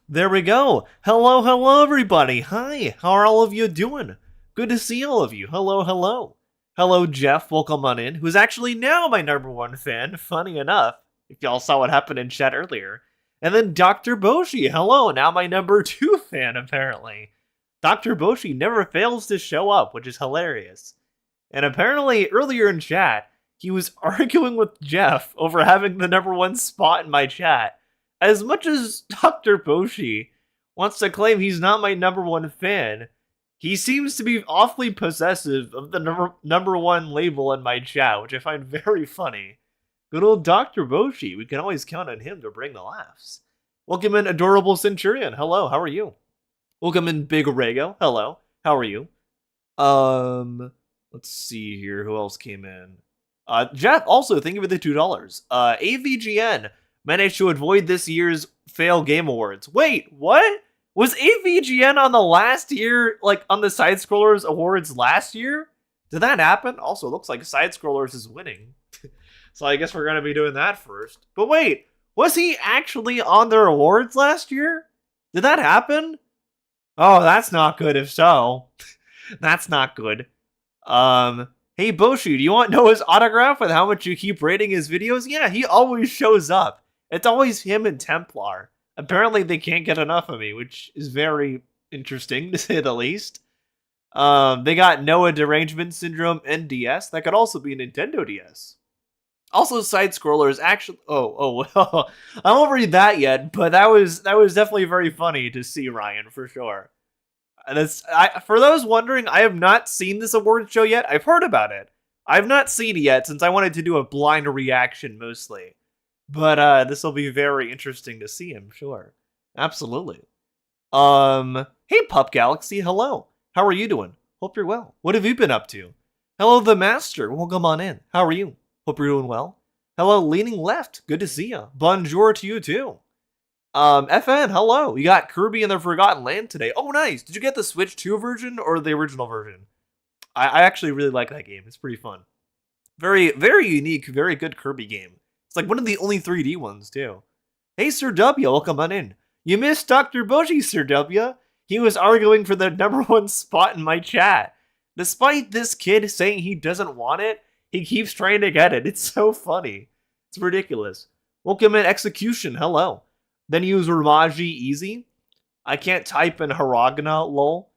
There we go. Hello, hello, everybody. Hi, how are all of you doing? Good to see all of you. Hello, hello. Hello, Jeff. Welcome on in, who's actually now my #1 fan, funny enough, if y'all saw what happened in chat earlier. And then Dr. Boshi, hello, now my #2 fan, apparently. Dr. Boshi never fails to show up, which is hilarious. And apparently, earlier in chat, he was arguing with Jeff over having the #1 spot in my chat. As much as Dr. Boshi wants to claim he's not my #1 fan, he seems to be awfully possessive of the #1 label in my chat, which I find very funny. Good old Dr. Boshi, we can always count on him to bring the laughs. Welcome in Adorable Centurion, hello, how are you? Welcome in Big Rego, hello, how are you? Let's see here, who else came in? Jeff, also, thank you for the $2. AVGN managed to avoid this year's Fail Game Awards. Wait, what? Was AVGN on the last year, like on the Side Scrollers Awards last year? Did that happen? Also, it looks like Side Scrollers is winning. So I guess we're going to be doing that first. But wait, was he actually on their awards last year? Did that happen? Oh, that's not good if so. That's not good. Hey Boshi, do you want Noah's autograph with how much you keep rating his videos? Yeah, he always shows up. It's always him and Templar. Apparently they can't get enough of me, which is very interesting, to say the least. They got Noah Derangement Syndrome NDS. That could also be Nintendo DS. Also, Side-Scrollers actually... Oh, I won't read that yet, but that was definitely very funny to see, Ryan, for sure. And for those wondering, I have not seen this award show yet. I've heard about it. I've not seen it yet, since I wanted to do a blind reaction, mostly. But this will be very interesting to see, I'm sure. Absolutely. Hey Pup Galaxy, hello. How are you doing? Hope you're well. What have you been up to? Hello the Master, welcome on in. How are you? Hope you're doing well. Hello Leaning Left, good to see you. Bonjour to you too. FN, hello. You got Kirby in the Forgotten Land today. Oh nice, did you get the Switch 2 version or the original version? I actually really like that game, it's pretty fun. Very, very unique, very good Kirby game. It's like one of the only 3D ones, too. Hey, Sir W, welcome on in. You missed Dr. Boshi, Sir W. He was arguing for the #1 spot in my chat. Despite this kid saying he doesn't want it, he keeps trying to get it. It's so funny. It's ridiculous. Welcome in Execution, hello. Then use Ramaji Easy. I can't type in Haragna, lol.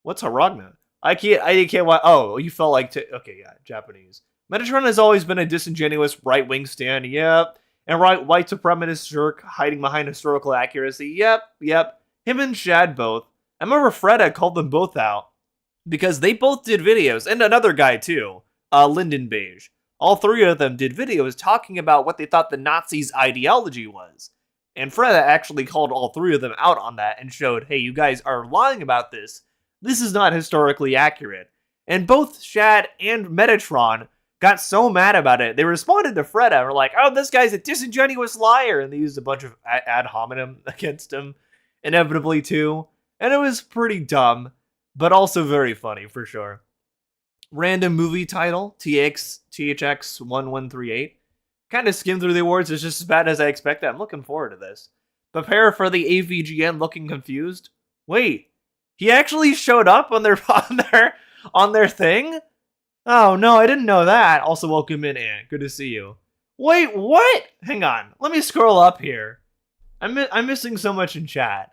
What's Haragna? I can't watch. Oh, you felt like okay, yeah, Japanese. Metatron has always been a disingenuous right-wing stand. Yep. And white supremacist jerk hiding behind historical accuracy. Yep. Him and Shad both. I remember Freda called them both out because they both did videos, and another guy too, Lyndon Beige. All three of them did videos talking about what they thought the Nazis' ideology was. And Freda actually called all three of them out on that and showed, hey, you guys are lying about this. This is not historically accurate. And both Shad and Metatron got so mad about it, they responded to Freda and were like, oh, this guy's a disingenuous liar. And they used a bunch of ad hominem against him, inevitably too. And it was pretty dumb, but also very funny for sure. Random movie title, THX1138. Kind of skimmed through the awards. It's just as bad as I expected. I'm looking forward to this. Prepare for the AVGN looking confused. Wait, he actually showed up on their thing? Oh no, I didn't know that. Also, welcome in, Ant. Good to see you. Wait, what? Hang on. Let me scroll up here. I'm missing so much in chat.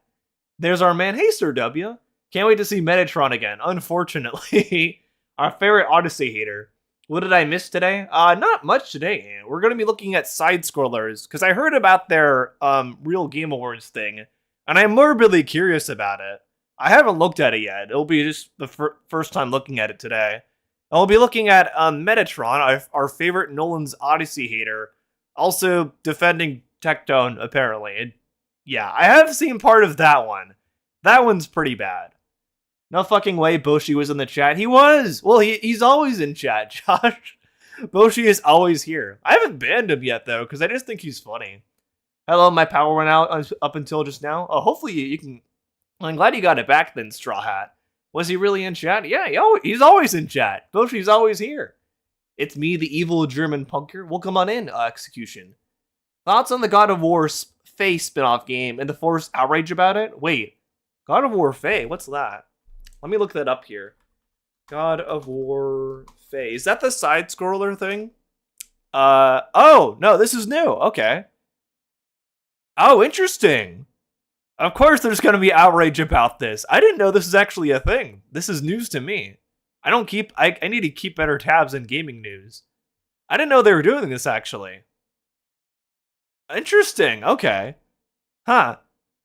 There's our man. Hey, Sir W. Can't wait to see Metatron again. Unfortunately. Our favorite Odyssey hater. What did I miss today? Not much today, Ant. We're going to be looking at side-scrollers, because I heard about their Real Game Awards thing, and I'm morbidly curious about it. I haven't looked at it yet. It'll be just the first time looking at it today. And we'll be looking at Metatron, our favorite Nolan's Odyssey hater, also defending Tectone, apparently. And yeah, I have seen part of that one. That one's pretty bad. No fucking way Boshi was in the chat. He was! Well, he's always in chat, Josh. Boshi is always here. I haven't banned him yet, though, because I just think he's funny. Hello, my power went out up until just now. Oh, hopefully you can... I'm glad you got it back then, Straw Hat. Was he really in chat? Yeah, he's always in chat. Boshi's always here. It's me, the evil German punker. Welcome on in, Execution. Thoughts on the God of War Faye spin-off game and the forced outrage about it? Wait, God of War Faye? What's that? Let me look that up here. God of War Faye. Is that the side-scroller thing? Oh, no, this is new. Okay. Oh, interesting. Of course there's going to be outrage about this. I didn't know this is actually a thing. This is news to me. I need to keep better tabs in gaming news. I didn't know they were doing this, actually. Interesting. Okay. Huh.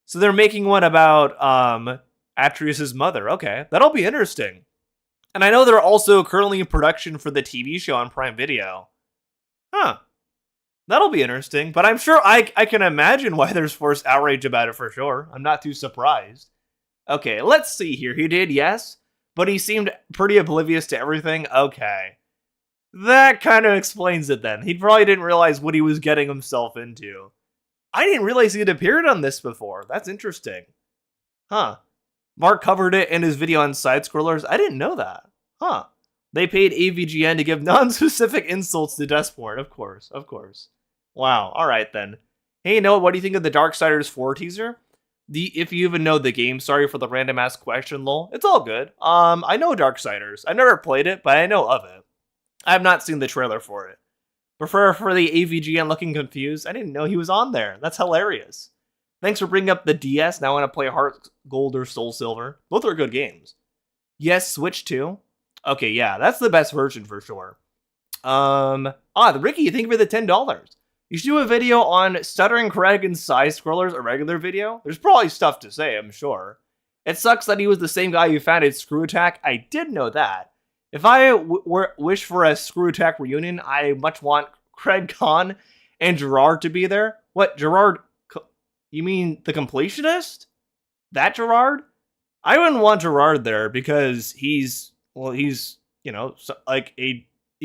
So they're making one about, Atreus' mother. Okay, that'll be interesting. And I know they're also currently in production for the TV show on Prime Video. Huh. That'll be interesting, but I'm sure I can imagine why there's forced outrage about it for sure. I'm not too surprised. Okay, let's see here. He did, yes, but he seemed pretty oblivious to everything. Okay. That kind of explains it then. He probably didn't realize what he was getting himself into. I didn't realize he had appeared on this before. That's interesting. Huh. Mark covered it in his video on side-scrollers. I didn't know that. Huh. They paid AVGN to give non-specific insults to Dustborn. Of course. Wow. Alright then. Hey, Noah, what do you think of the Darksiders 4 teaser? If you even know the game, sorry for the random ass question, lol. It's all good. I know Darksiders. I never played it, but I know of it. I have not seen the trailer for it. Prefer for the AVGN looking confused? I didn't know he was on there. That's hilarious. Thanks for bringing up the DS. Now I want to play Heart Gold or Soul Silver. Both are good games. Yes, Switch 2. Okay, yeah, that's the best version for sure. The Ricky, thank you for the $10. You should do a video on Stuttering Craig and Side Scrollers, a regular video. There's probably stuff to say, I'm sure. It sucks that he was the same guy who founded Screw Attack. I did know that. If I wish for a Screw Attack reunion, I much want Craig Kahn and Gerard to be there. What, Gerard? You mean the completionist? That Gerard? I wouldn't want Gerard there because he's he's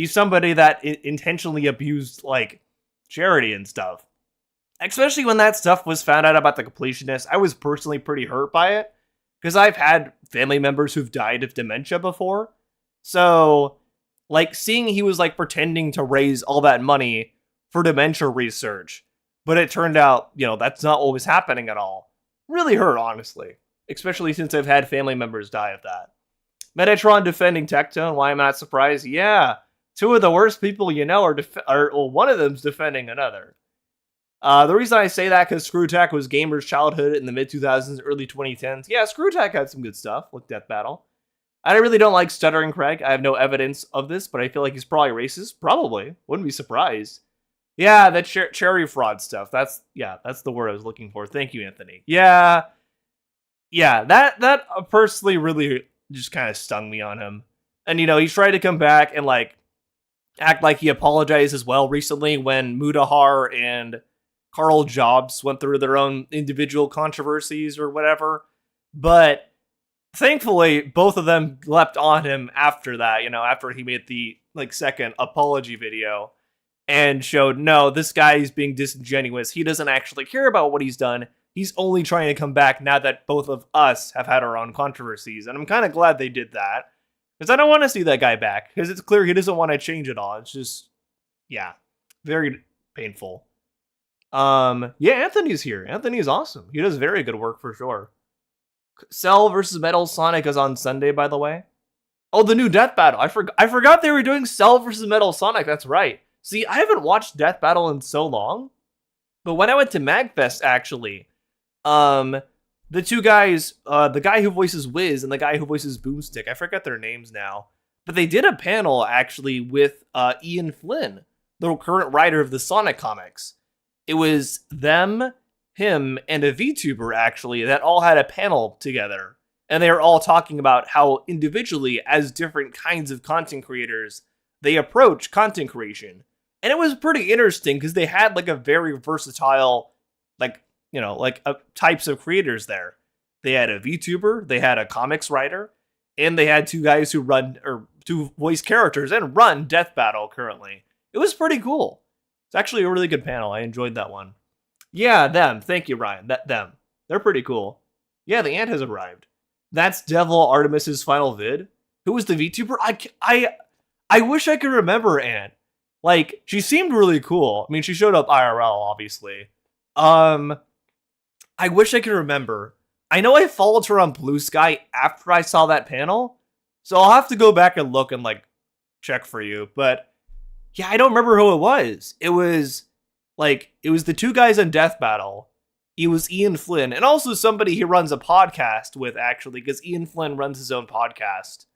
somebody that intentionally abused, like, charity and stuff. Especially when that stuff was found out about the completionist, I was personally pretty hurt by it because I've had family members who've died of dementia before. So, like, seeing he was, like, pretending to raise all that money for dementia research, but it turned out, that's not what was happening at all. Really hurt, honestly. Especially since I've had family members die of that. Metatron defending Tectone, why am I not surprised? Yeah, two of the worst people you know are one of them's defending another. The reason I say that because Screw Attack was gamers' childhood in the mid-2000s, early 2010s. Yeah, Screw Attack had some good stuff with Death Battle. I really don't like Stuttering Craig. I have no evidence of this, but I feel like he's probably racist. Probably. Wouldn't be surprised. Yeah, that cherry fraud stuff. That's the word I was looking for. Thank you, Anthony. Yeah, that personally really just kind of stung me on him. And he tried to come back and like act like he apologized as well recently when Mudahar and Carl Jobs went through their own individual controversies or whatever. But thankfully, both of them leapt on him after that, after he made the second apology video and showed, no, this guy is being disingenuous. He doesn't actually care about what he's done. He's only trying to come back now that both of us have had our own controversies. And I'm kind of glad they did that. Because I don't want to see that guy back. Because it's clear he doesn't want to change it all. It's just, very painful. Anthony's here. Anthony is awesome. He does very good work for sure. Cell versus Metal Sonic is on Sunday, by the way. Oh, the new Death Battle. I forgot they were doing Cell versus Metal Sonic. That's right. See, I haven't watched Death Battle in so long. But when I went to MagFest, actually, the two guys, the guy who voices Wiz and the guy who voices Boomstick, I forget their names now, but they did a panel actually with Ian Flynn, the current writer of the Sonic comics. It was them, him, and a VTuber actually that all had a panel together, and they were all talking about how individually, as different kinds of content creators, they approach content creation. And it was pretty interesting because they had like a very versatile, types of creators there. They had a VTuber, they had a comics writer, and they had two guys who two voice characters and run Death Battle currently. It was pretty cool. It's actually a really good panel. I enjoyed that one. Yeah, them. Thank you, Ryan. Them. They're pretty cool. Yeah, the ant has arrived. That's Devil Artemis's final vid. Who was the VTuber? I wish I could remember Ant. Like, she seemed really cool. I mean, she showed up IRL, obviously. I wish I could remember. I know I followed her on Blue Sky after I saw that panel, so I'll have to go back and look and, check for you. But, yeah, I don't remember who it was. It was the two guys in Death Battle. It was Ian Flynn, and also somebody he runs a podcast with, actually, because Ian Flynn runs his own podcast.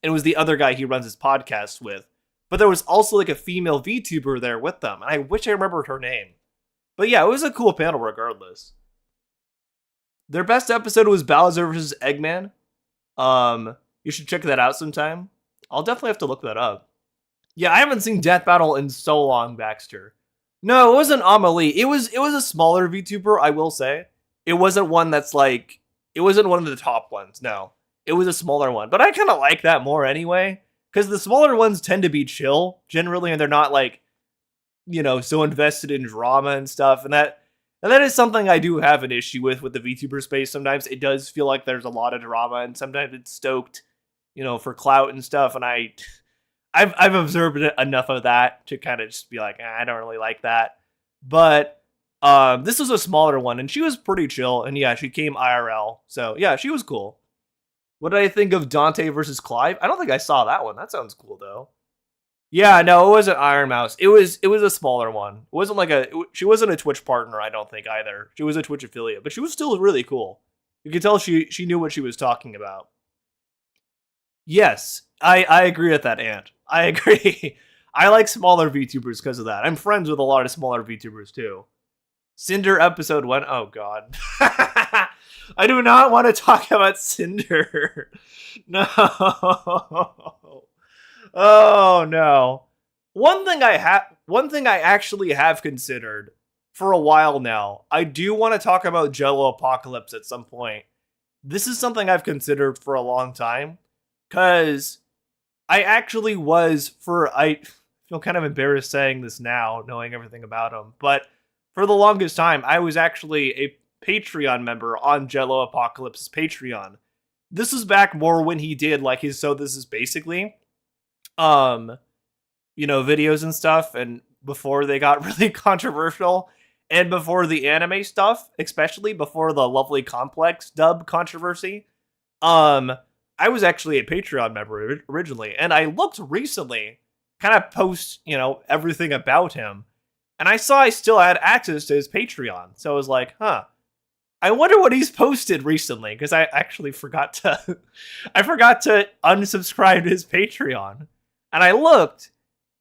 It was the other guy he runs his podcast with. But there was also, a female VTuber there with them, and I wish I remembered her name. But yeah, it was a cool panel regardless. Their best episode was Bowser vs. Eggman. You should check that out sometime. I'll definitely have to look that up. Yeah, I haven't seen Death Battle in so long, Baxter. No, it wasn't Amelie. It was a smaller VTuber, I will say. It wasn't one that's it wasn't one of the top ones, no. It was a smaller one. But I kind of like that more anyway. Because the smaller ones tend to be chill, generally, and they're not, so invested in drama and stuff. And that is something I do have an issue with the VTuber space. Sometimes it does feel like there's a lot of drama, and sometimes it's stoked, for clout and stuff. And I've observed enough of that to kind of just be like, I don't really like that. But this was a smaller one, and she was pretty chill. And yeah, she came IRL. So yeah, she was cool. What did I think of Dante versus Clive? I don't think I saw that one. That sounds cool, though. Yeah, no, it wasn't Iron Mouse. It was a smaller one. It wasn't she wasn't a Twitch partner, I don't think, either. She was a Twitch affiliate, but she was still really cool. You could tell she knew what she was talking about. Yes, I agree with that, Ant. I agree. I like smaller VTubers because of that. I'm friends with a lot of smaller VTubers, too. Cinder episode 1. Oh, God. I do not want to talk about Cinder. No. Oh, no. One thing I actually have considered for a while now, I do want to talk about Jello Apocalypse at some point. This is something I've considered for a long time, because I actually I feel kind of embarrassed saying this now, knowing everything about him, but for the longest time, I was actually a Patreon member on Jello Apocalypse's Patreon. This was back more when he did his So This Is Basically, videos and stuff, and before they got really controversial, and before the anime stuff, especially before the Lovely Complex dub controversy. I was actually a Patreon member originally, and I looked recently, kind of post, everything about him, and I saw I still had access to his Patreon, so I was like, huh, I wonder what he's posted recently, because I actually forgot to I forgot to unsubscribe to his Patreon. And I looked,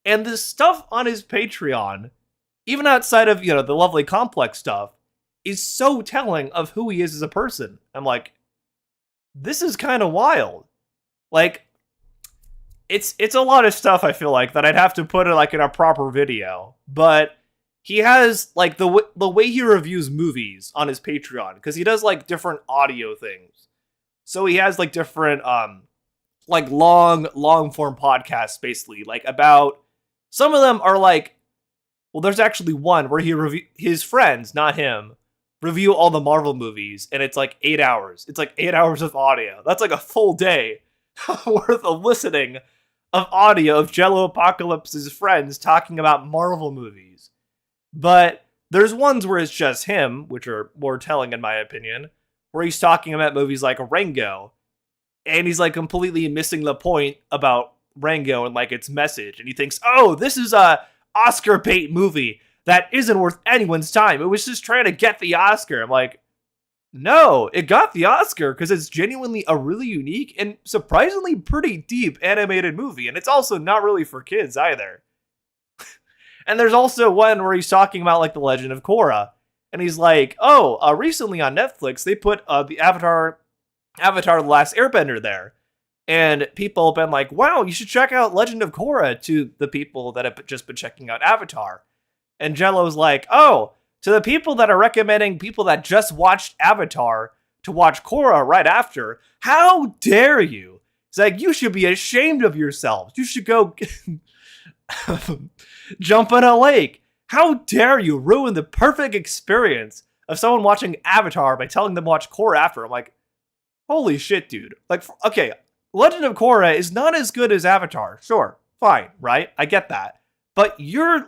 and the stuff on his Patreon, even outside of, the lovely complex stuff, is so telling of who he is as a person. I'm like, this is kind of wild. Like, it's a lot of stuff, I feel like, that I'd have to put in a proper video. But he has, like, the way he reviews movies on his Patreon, because he does, like, different audio things. So he has, like, different, like, long form podcasts, basically, like, about, some of them are, like, well, there's actually one where his friends, not him, review all the Marvel movies, and it's, like, 8 hours. It's, like, 8 hours of audio. That's, like, a full day worth of listening of audio of Jello Apocalypse's friends talking about Marvel movies. But there's ones where it's just him, which are more telling in my opinion, where he's talking about movies like Rango, and he's like completely missing the point about Rango and like its message, and he thinks, oh, this is a Oscar bait movie that isn't worth anyone's time. It was just trying to get the Oscar. I'm like, no, it got the Oscar because it's genuinely a really unique and surprisingly pretty deep animated movie, and it's also not really for kids either. And there's also one where he's talking about like the Legend of Korra, and he's like, oh, recently on Netflix they put the Avatar The Last Airbender there, and people have been like, wow, you should check out Legend of Korra, to the people that have just been checking out Avatar. And Jello's like, oh, to the people that are recommending people that just watched Avatar to watch Korra right after, how dare you? It's like, you should be ashamed of yourselves. You should go jump in a lake. How dare you ruin the perfect experience of someone watching Avatar by telling them to watch Korra after? I'm like, holy shit, dude. Like, okay, Legend of Korra is not as good as Avatar. Sure, fine, right? I get that. But you're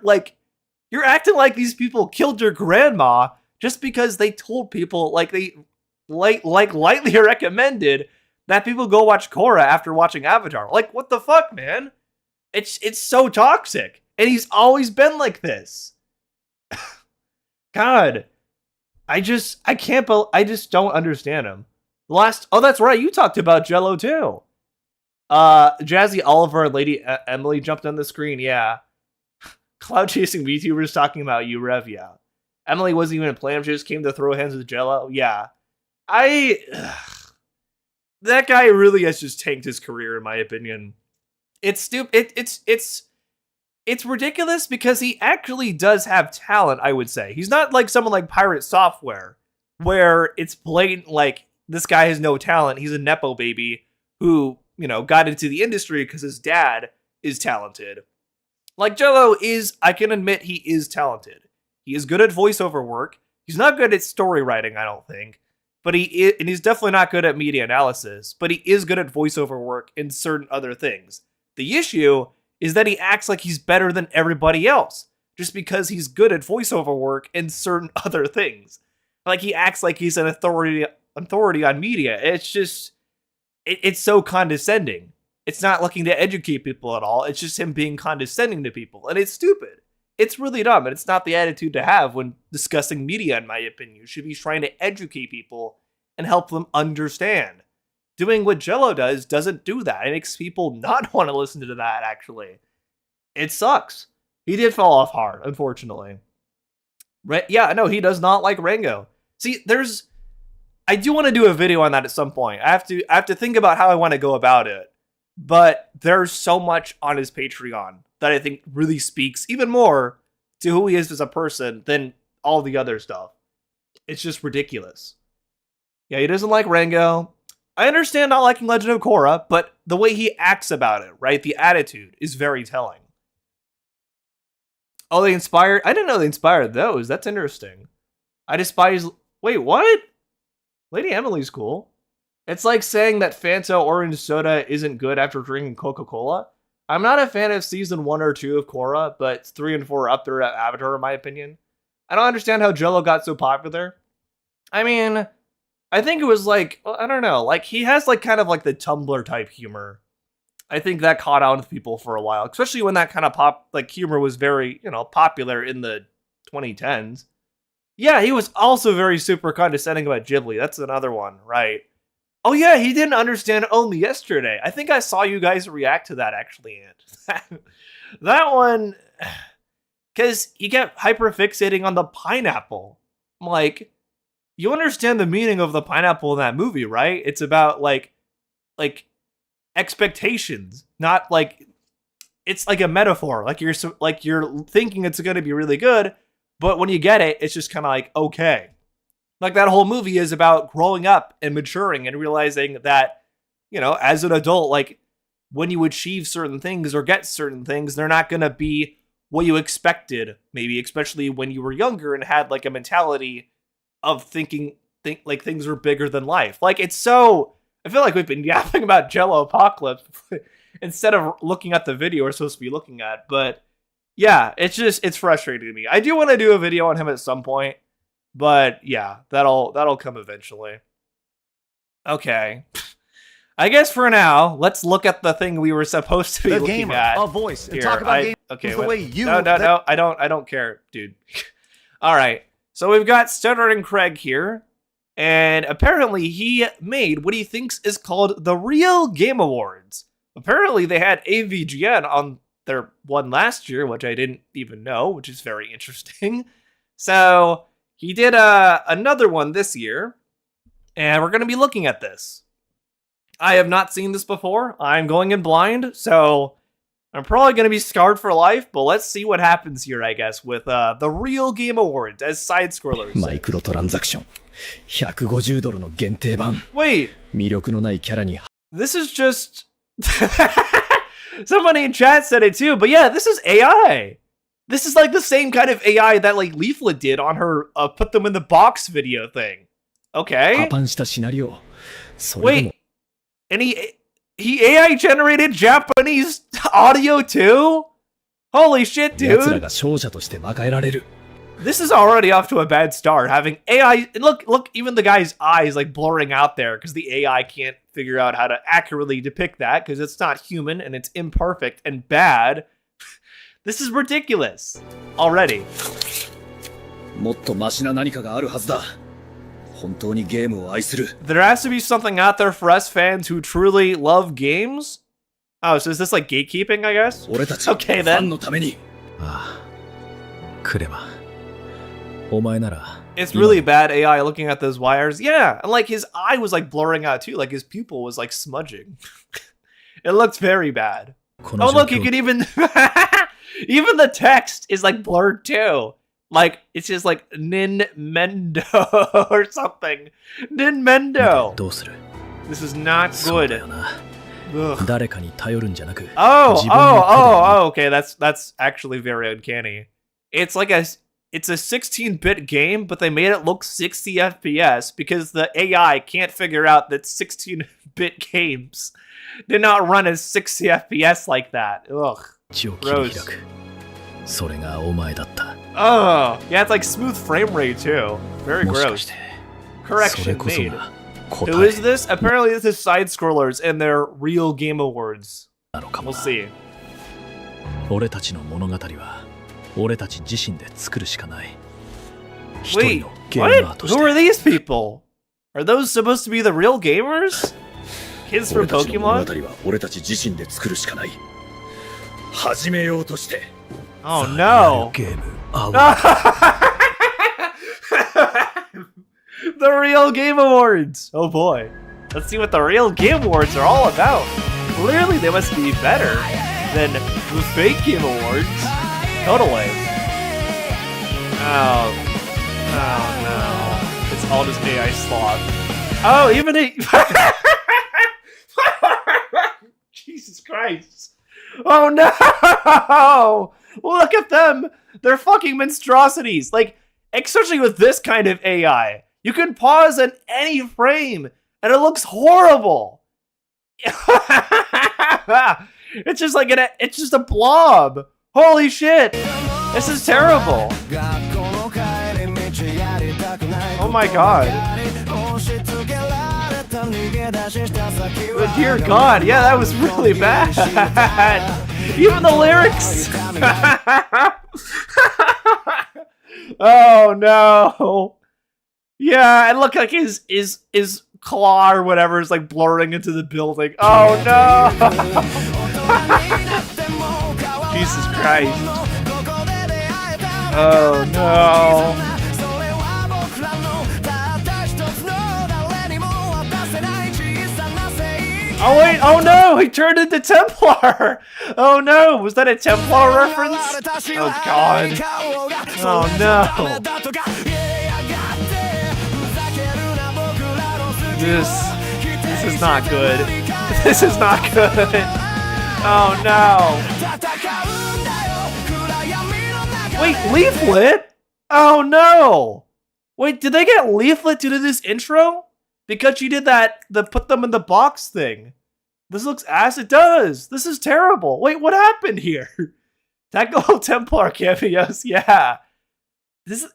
acting like these people killed your grandma just because they told people, like, they lightly recommended that people go watch Korra after watching Avatar. Like, what the fuck, man? It's so toxic. And he's always been like this. God. I just don't understand him. Oh, that's right, you talked about Jello too. Jazzy Oliver and Lady Emily jumped on the screen, yeah. Cloud chasing VTubers talking about you, Rev, yeah. Emily wasn't even playing, she just came to throw hands with Jello, yeah. That guy really has just tanked his career, in my opinion. It's stupid. It's ridiculous because he actually does have talent, I would say. He's not like someone like Pirate Software, where it's blatant, like, this guy has no talent. He's a Nepo baby who, got into the industry because his dad is talented. Like, Jello is, I can admit he is talented. He is good at voiceover work. He's not good at story writing, I don't think. But he's definitely not good at media analysis. But he is good at voiceover work and certain other things. The issue is that he acts like he's better than everybody else, just because he's good at voiceover work and certain other things. Like, he acts like he's an authority on media. It's just, it's so condescending. It's not looking to educate people at all. It's just him being condescending to people. And it's stupid. It's really dumb. And it's not the attitude to have when discussing media, in my opinion. You should be trying to educate people and help them understand. Doing what Jello does doesn't do that. It makes people not want to listen to that, actually. It sucks. He did fall off hard, unfortunately. Yeah, no, he does not like Rango. See, I do want to do a video on that at some point. I have to think about how I want to go about it. But there's so much on his Patreon that I think really speaks even more to who he is as a person than all the other stuff. It's just ridiculous. Yeah, he doesn't like Rango. I understand not liking Legend of Korra, but the way he acts about it, right? The attitude is very telling. Oh, they inspired? I didn't know they inspired those. That's interesting. I despise... Wait, what? Lady Emily's cool. It's like saying that Fanta orange soda isn't good after drinking Coca-Cola. I'm not a fan of season 1 or 2 of Korra, but 3 and 4 are up there at Avatar, in my opinion. I don't understand how Jello got so popular. I mean, I think it was like, I don't know, like, he has like kind of like the Tumblr type humor. I think that caught on with people for a while, especially when that kind of humor was very, popular in the 2010s. Yeah, he was also very super condescending about Ghibli. That's another one, right? Oh yeah, he didn't understand Only Yesterday. I think I saw you guys react to that actually, and that one, because he kept hyperfixating on the pineapple. I'm like, you understand the meaning of the pineapple in that movie, right? It's about like expectations, not like it's like a metaphor. Like you're thinking it's going to be really good, but when you get it, it's just kind of like okay. Like that whole movie is about growing up and maturing and realizing that, you know, as an adult, like when you achieve certain things or get certain things, they're not going to be what you expected, maybe, especially when you were younger and had like a mentality of thinking like things are bigger than life. Like it's so, I feel like we've been yapping about Jello Apocalypse instead of looking at the video we're supposed to be looking at. But yeah, it's frustrating to me. I do want to do a video on him at some point. But yeah, that'll come eventually. Okay. I guess for now, let's look at the thing we were supposed to be looking gamer, at. a voice, and Here, talk about games okay, the way you. No, I don't care, dude. All right, so we've got Stuttering Craig here, and apparently he made what he thinks is called the Real Game Awards. Apparently they had AVGN on their one last year, which I didn't even know, which is very interesting. So he did another one this year, and we're going to be looking at this. I have not seen this before. I'm going in blind, so I'm probably going to be scarred for life, but let's see what happens here, I guess, with the Real Game Awards as side-scrollers. マイクロトランザクション$150の限定版 Wait, 魅力のないキャラに this is just... Somebody in chat said it too, but yeah, this is AI. This is like the same kind of AI that like Leaflet did on her put them in the box video thing. Okay. 破綻したシナリオそれでも Wait, and he AI generated Japanese audio too? Holy shit, 奴ら dude. が勝者として迎えられる This is already off to a bad start. Having AI, and look, even the guy's eyes like blurring out there because the AI can't figure out how to accurately depict that because it's not human and it's imperfect and bad. This is ridiculous already. もっとマシな何かがあるはずだ本当にゲームを愛する There has to be something out there for us fans who truly love games. Oh, so is this like gatekeeping, I guess? 俺たちフ Okay, ァ then. ンのためにああ来ればお前なら It's really bad AI looking at those wires. Yeah, and like his eye was like blurring out too. Like his pupil was like smudging. It looked very bad. この Oh, 状 look, you 況 can even... even the text is like blurred too. Like, it's just like Ninmendo or something. Ninmendo. どうする This is not そうだ good. よな Ugh. 誰かに頼るんじゃなく Oh, 自分の手で okay. That's actually very uncanny. It's like it's a 16-bit game, but they made it look 60 FPS because the AI can't figure out that 16-bit games did not run as 60 FPS like that. Ugh. 道を切り開くそれがお前だった Oh, yeah, it's like smooth frame rate too. Very もしか gross. してそれ Correction こそ made. が Who 答 is え this? Apparently this is side scrollers and their Real Game Awards. なのかも We'll な see. 俺たちの物語は俺たち自身で作るしかない一人 Wait, のゲーマー what? とし Who て are these people? Are those supposed to be the real gamers? Kids from 俺たちの物 Pokemon? 語は俺たち自身で作るしかない始めようとして Oh no. ゲームアワー The Real Game Awards. Oh boy. Let's see what the Real Game Awards are all about. Clearly they must be better than the fake Game Awards. Totally. Oh. Oh no. It's all just AI sloth. Oh, even a... Jesus Christ. Oh no! Look at them! They're fucking monstrosities. Like, especially with this kind of AI. You can pause at any frame, and it looks horrible. It's just like it's just a blob. Holy shit! This is terrible. Oh my god. But dear god, yeah, that was really bad. Even the lyrics. Oh no. Yeah, and look like his claw or whatever is like blurring into the building. Oh no! Jesus Christ. Oh no. Oh wait, oh no, he turned into Templar! Oh no, was that a Templar reference? Oh god. Oh no. This is not good. This is not good. Oh no. Wait, Leaflet? Oh no. Wait, did they get Leaflet to do this intro? Because she did that, the put them in the box thing. This looks ass. It does. This is terrible. Wait, what happened here? Technical Templar cameos. Yeah. This.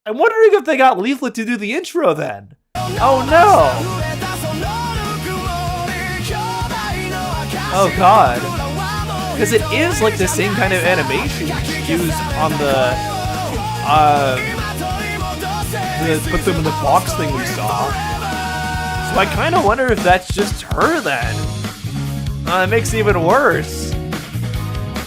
I'm wondering if they got Leaflet to do the intro then. Oh no. Oh god. Because it is like the same kind of animation used on the put them in the box thing we saw. So I kind of wonder if that's just her then. It makes it even worse.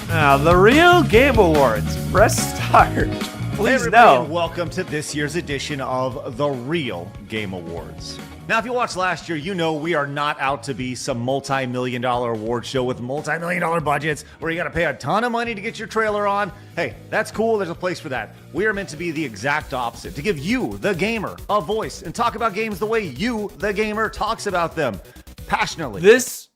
The Real Game Awards. Press start. Please no. And welcome to this year's edition of the Real Game Awards. Now, if you watched last year, you know we are not out to be some multi-million-dollar award show with multi-million-dollar budgets where you got to pay a ton of money to get your trailer on. Hey, that's cool. There's a place for that. We are meant to be the exact opposite, to give you, the gamer, a voice and talk about games the way you, the gamer, talks about them passionately. This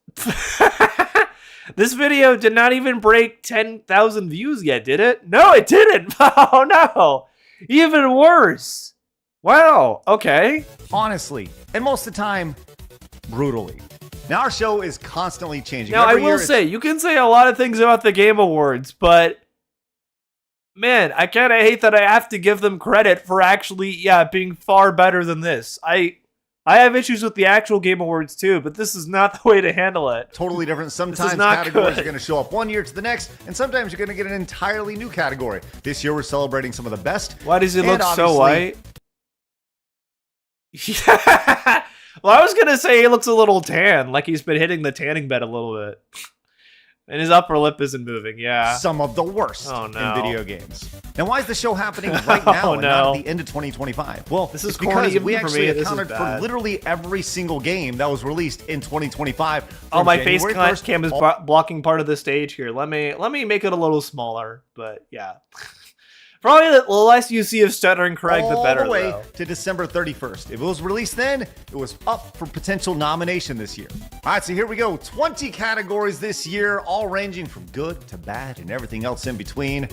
video did not even break 10,000 views yet, did it? No, it didn't. Oh no, even worse. Wow, okay. Honestly, and most of the time, brutally. Now, our show is constantly changing. Now, I will say, you can say a lot of things about the Game Awards, but man, I kind of hate that I have to give them credit for actually, being far better than this. I have issues with the actual Game Awards too, but this is not the way to handle it. Totally different. Sometimes categories are going to show up one year to the next, and sometimes you're going to get an entirely new category. This year, we're celebrating some of the best. Why does it look so white? Yeah. Well, I was gonna say he looks a little tan, like he's been hitting the tanning bed a little bit. And his upper lip isn't moving, yeah. Some of the worst in video games. Now, why is the show happening right now and not at the end of 2025? Well, this is because we actually accounted for literally every single game that was released in 2025. Oh, my face cam is blocking part of the stage here. Let me make it a little smaller, but yeah. Probably the less you see of Stuttering Craig, the better, all the way to December 31st. If it was released then, it was up for potential nomination this year. All right, so here we go. 20 categories this year, all ranging from good to bad and everything else in between.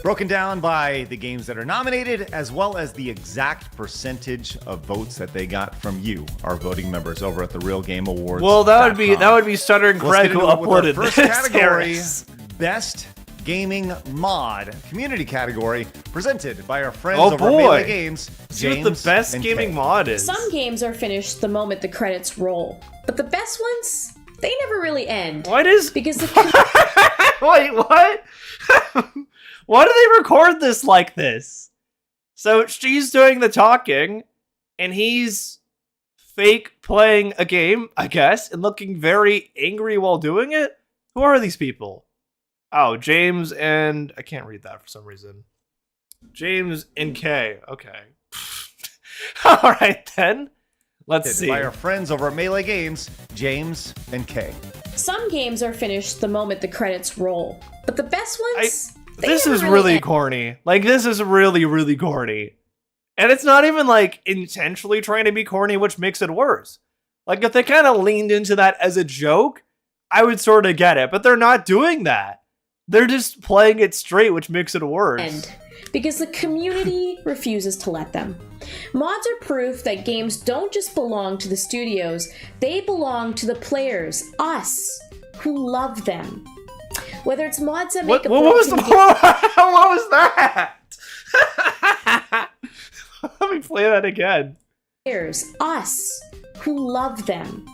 Broken down by the games that are nominated, as well as the exact percentage of votes that they got from you, our voting members over at the Real Game Awards. Well, that would be Stuttering Craig who uploaded first category, Best Gaming Mod community category, presented by our friends over at Melee Games. See what the best gaming mod is. Some games are finished the moment the credits roll, but the best ones, they never really end. What is? Because the wait, what? Why do they record this like this? So she's doing the talking, and he's fake playing a game, I guess, and looking very angry while doing it. Who are these people? Oh, James and... I can't read that for some reason. James and K. Okay. Alright then. Let's see. By our friends over at Melee Games, James and K. Some games are finished the moment the credits roll, but the best ones... This is really corny. Like, this is really, really corny. And it's not even, like, intentionally trying to be corny, which makes it worse. Like, if they kind of leaned into that as a joke, I would sort of get it. But they're not doing that. They're just playing it straight, which makes it worse. Because the community refuses to let them. Mods are proof that games don't just belong to the studios, they belong to the players, us, who love them. Whether it's mods that make what was that? Let me play that again. Players, us, who love them.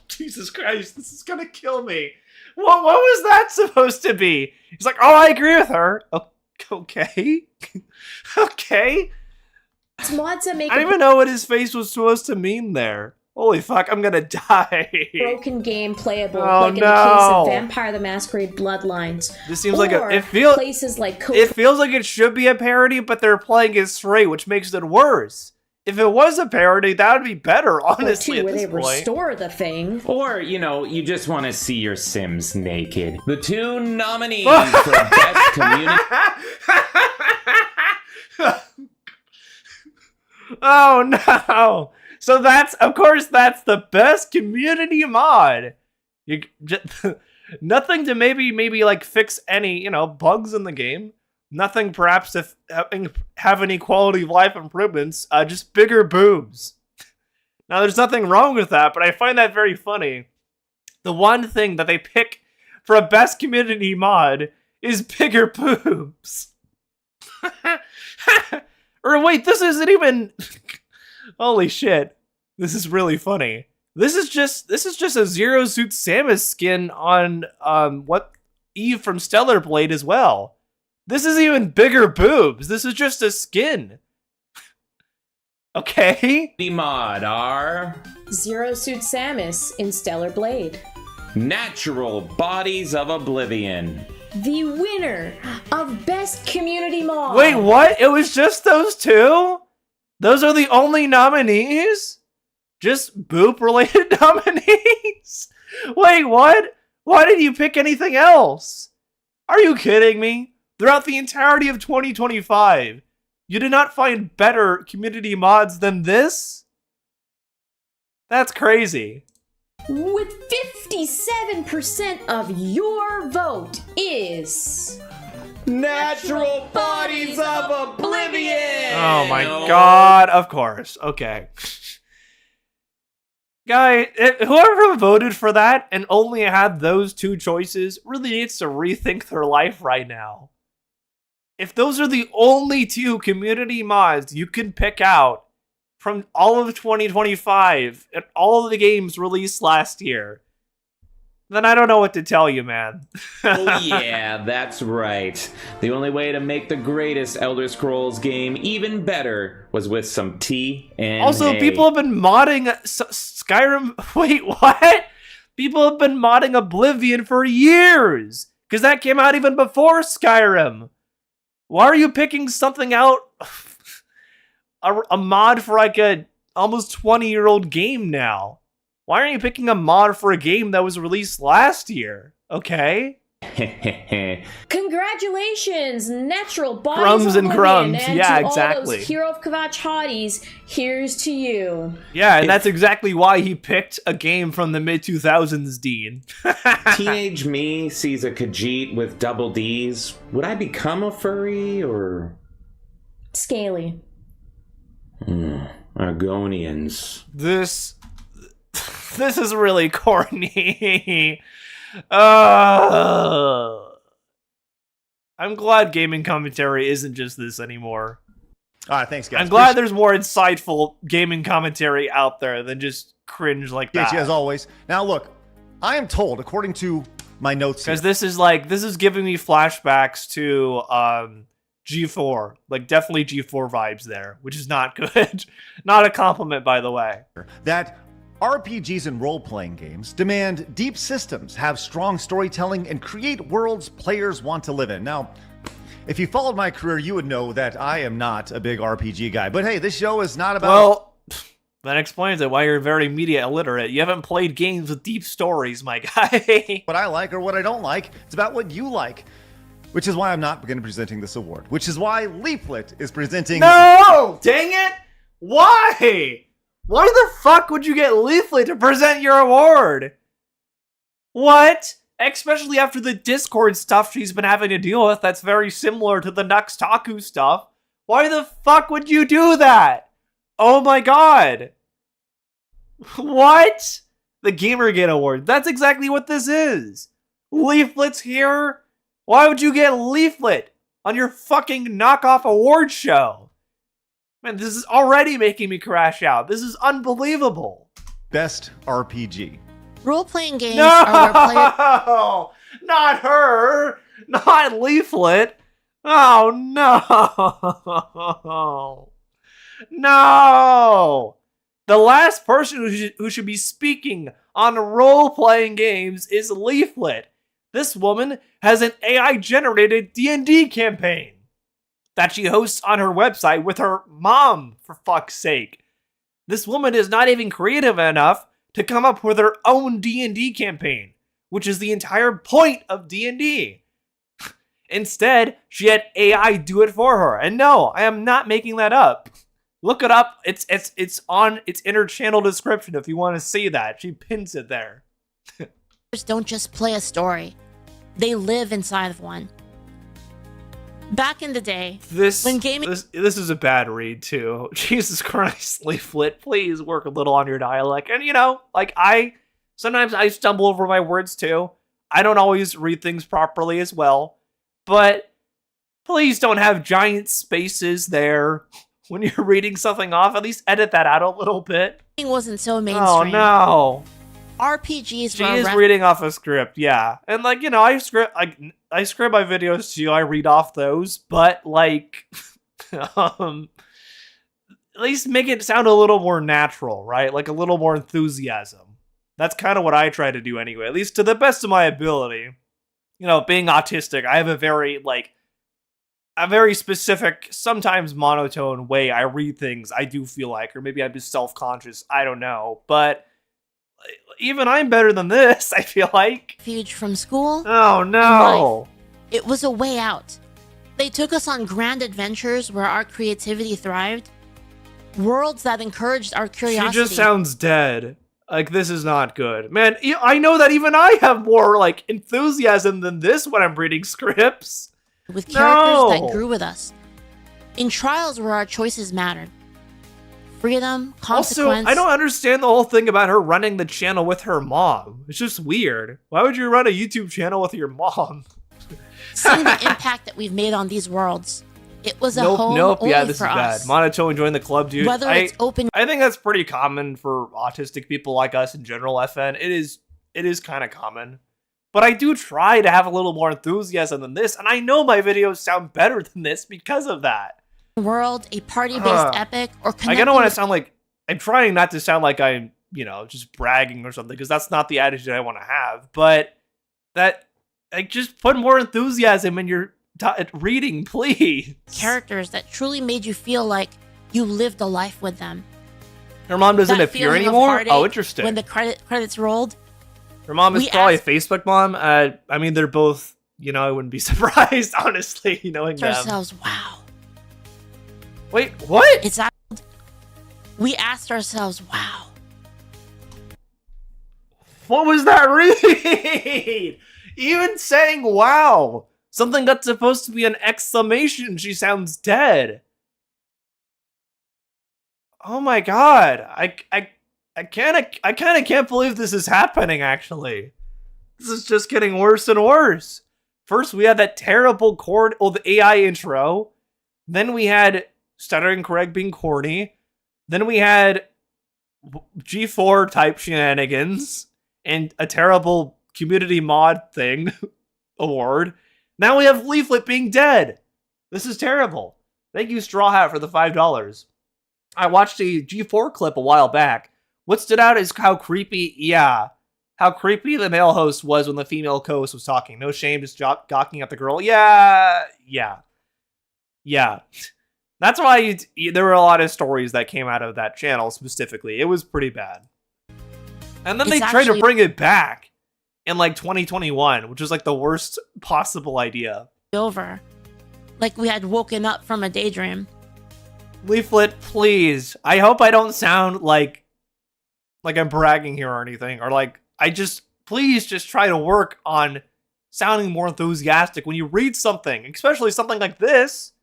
Jesus Christ, this is gonna kill me. What was that supposed to be? He's like, oh, I agree with her. Okay. Okay. It's mods that make I don't even know what his face was supposed to mean there. Holy fuck, I'm gonna die. a broken game playable, Oh, like in the case no. of Vampire the Masquerade Bloodlines. This seems like Or it feels places like it feels like it should be a parody, but they're playing it straight, which makes it worse. If it was a parody, that would be better, honestly, at where this they point. restore the thing. Or, you just want to see your Sims naked. The two nominees for Best Community... Oh no! So of course, that's the best community mod. You just, nothing to maybe like fix any bugs in the game. Nothing perhaps to have any quality of life improvements. Just bigger boobs. Now there's nothing wrong with that, but I find that very funny. The one thing that they pick for a best community mod is bigger boobs. Or wait, this isn't even... Holy shit. This is really funny. This is just a Zero Suit Samus skin on what Eve from Stellar Blade as well. This is even bigger boobs. This is just a skin. Okay. The mod are... Zero Suit Samus in Stellar Blade. Natural Bodies of Oblivion. The winner of Best Community Mod. Wait, what? It was just those two? Those are the only nominees? Just boob-related nominees? Wait, what? Why did you pick anything else? Are you kidding me? Throughout the entirety of 2025, you did not find better community mods than this? That's crazy. With 57% of your vote is... Natural Bodies of Oblivion! Oh my god, of course. Okay. Guy, whoever voted for that and only had those two choices really needs to rethink their life right now. If those are the only two community mods you can pick out from all of 2025 and all of the games released last year, then I don't know what to tell you, man. Oh yeah, that's right. The only way to make the greatest Elder Scrolls game even better was with some tea and Also, hay. people have been modding Skyrim. Wait, what? People have been modding Oblivion for years, because that came out even before Skyrim. Why are you picking something out? A mod for like a almost 20-year-old game now. Why aren't you picking a mod for a game that was released last year? Okay. Congratulations, Natural Bodies Crumbs of and Oblivion, crumbs. and Yeah, to exactly. all those Hero of Kvatch hotties, here's to you. Yeah, and that's exactly why he picked a game from the mid-2000s, Dean. Teenage me sees a Khajiit with double Ds. Would I become a furry or... Scaly. Argonians. This is really corny. I'm glad gaming commentary isn't just this anymore. All right, thanks, guys. I'm glad there's more insightful gaming commentary out there than just cringe like Appreciate that. you as always. Now, look, I am told, according to my notes here, Because this is giving me flashbacks to G4. Like, definitely G4 vibes there, which is not good. Not a compliment, by the way. that RPGs and role-playing games demand deep systems, have strong storytelling, and create worlds players want to live in. Now, if you followed my career, you would know that I am not a big RPG guy. But hey, this show is not about... Well, that explains it, why you're very media illiterate. You haven't played games with deep stories, my guy. what I like or what I don't like. It's about what you like. Which is why I'm not going to be presenting this award. Which is why Leaflet is presenting... No! Dang it! Why? Why the fuck would you get Leaflet to present your award? What? Especially after the Discord stuff she's been having to deal with that's very similar to the Nuxtaku stuff. Why the fuck would you do that? Oh my god. What? The Gamergate Award. That's exactly what this is. Leaflet's here? Why would you get Leaflet on your fucking knockoff award show? Man, this is already making me crash out. This is unbelievable. Best RPG. Role-playing games are where players... No! Not her! Not Leaflet! Oh no! No! The last person who should be speaking on role-playing games is Leaflet. This woman has an AI-generated D&D campaign that she hosts on her website with her mom, for fuck's sake. This woman is not even creative enough to come up with her own D&D campaign, which is the entire point of D&D. Instead, she had AI do it for her. And no, I am not making that up. Look it up. It's on its inner channel description if you want to see that. She pins it there. Don't just play a story. They live inside of one. Back in the day, This when gaming this is a bad read too. Jesus Christ, Leaflet, please work a little on your dialect. And you know, like sometimes I stumble over my words too. I don't always read things properly as well. But please don't have giant spaces there when you're reading something off. At least edit that out a little bit. wasn't so Oh mainstream. no. RPGs She were is reading off a script, yeah. And like, you know, I script my videos too. I read off those, but like at least make it sound a little more natural, right? Like a little more enthusiasm. That's kind of what I try to do anyway, at least to the best of my ability. You know, being autistic, I have a very specific, sometimes monotone way I read things, I do feel like, or maybe I'm just self-conscious, I don't know. But even I'm better than this, I feel like. refuge from school. Oh no. It was a way out. They took us on grand adventures where our creativity thrived. Worlds that encouraged our curiosity. She just sounds dead. Like, this is not good. Man, I know that even I have more, like, enthusiasm than this when I'm reading scripts. with characters No. that grew with us. In trials where our choices mattered. Freedom, Also, consequence. I don't understand the whole thing about her running the channel with her mom. It's just weird. Why would you run a YouTube channel with your mom? Seeing the impact that we've made on these worlds. It was a home only yeah, this for is bad. us. Monotone joined the club, dude. Whether it's open I think that's pretty common for autistic people like us in general, FN. It is kind of common. But I do try to have a little more enthusiasm than this, and I know my videos sound better than this because of that. world, a party-based epic, or Like, I don't want to sound like, I'm trying not to sound like I'm, you know, just bragging or something, because that's not the attitude I want to have. But that, like, just put more enthusiasm in your reading, please. characters that truly made you feel like you lived a life with them. Her mom doesn't That appear feeling of anymore? heartache Oh, interesting. When the credits rolled, Her mom is we probably asked- a Facebook mom. I mean, they're both, you know, I wouldn't be surprised, honestly, knowing to them. ourselves, wow. Wait, what? It's we asked ourselves, wow. What was that read? Even saying wow. Something that's supposed to be an exclamation, she sounds dead. Oh my god. I kind of can't believe this is happening, actually. This is just getting worse and worse. First, we had that terrible the AI intro. Then we had Stuttering Craig being corny. Then we had G4 type shenanigans and a terrible community mod thing award. Now we have Leaflet being dead. This is terrible. Thank you, Straw Hat, for the $5. I watched a G4 clip a while back. What stood out is how creepy the male host was when the female co-host was talking. No shame, just gawking at the girl. Yeah. That's why there were a lot of stories that came out of that channel specifically. It was pretty bad. And then they tried to bring it back in like 2021, which is like the worst possible idea. Over. Like we had woken up from a daydream. Leaflet, please. I hope I don't sound like I'm bragging here or anything. Or like, please just try to work on sounding more enthusiastic when you read something, especially something like this.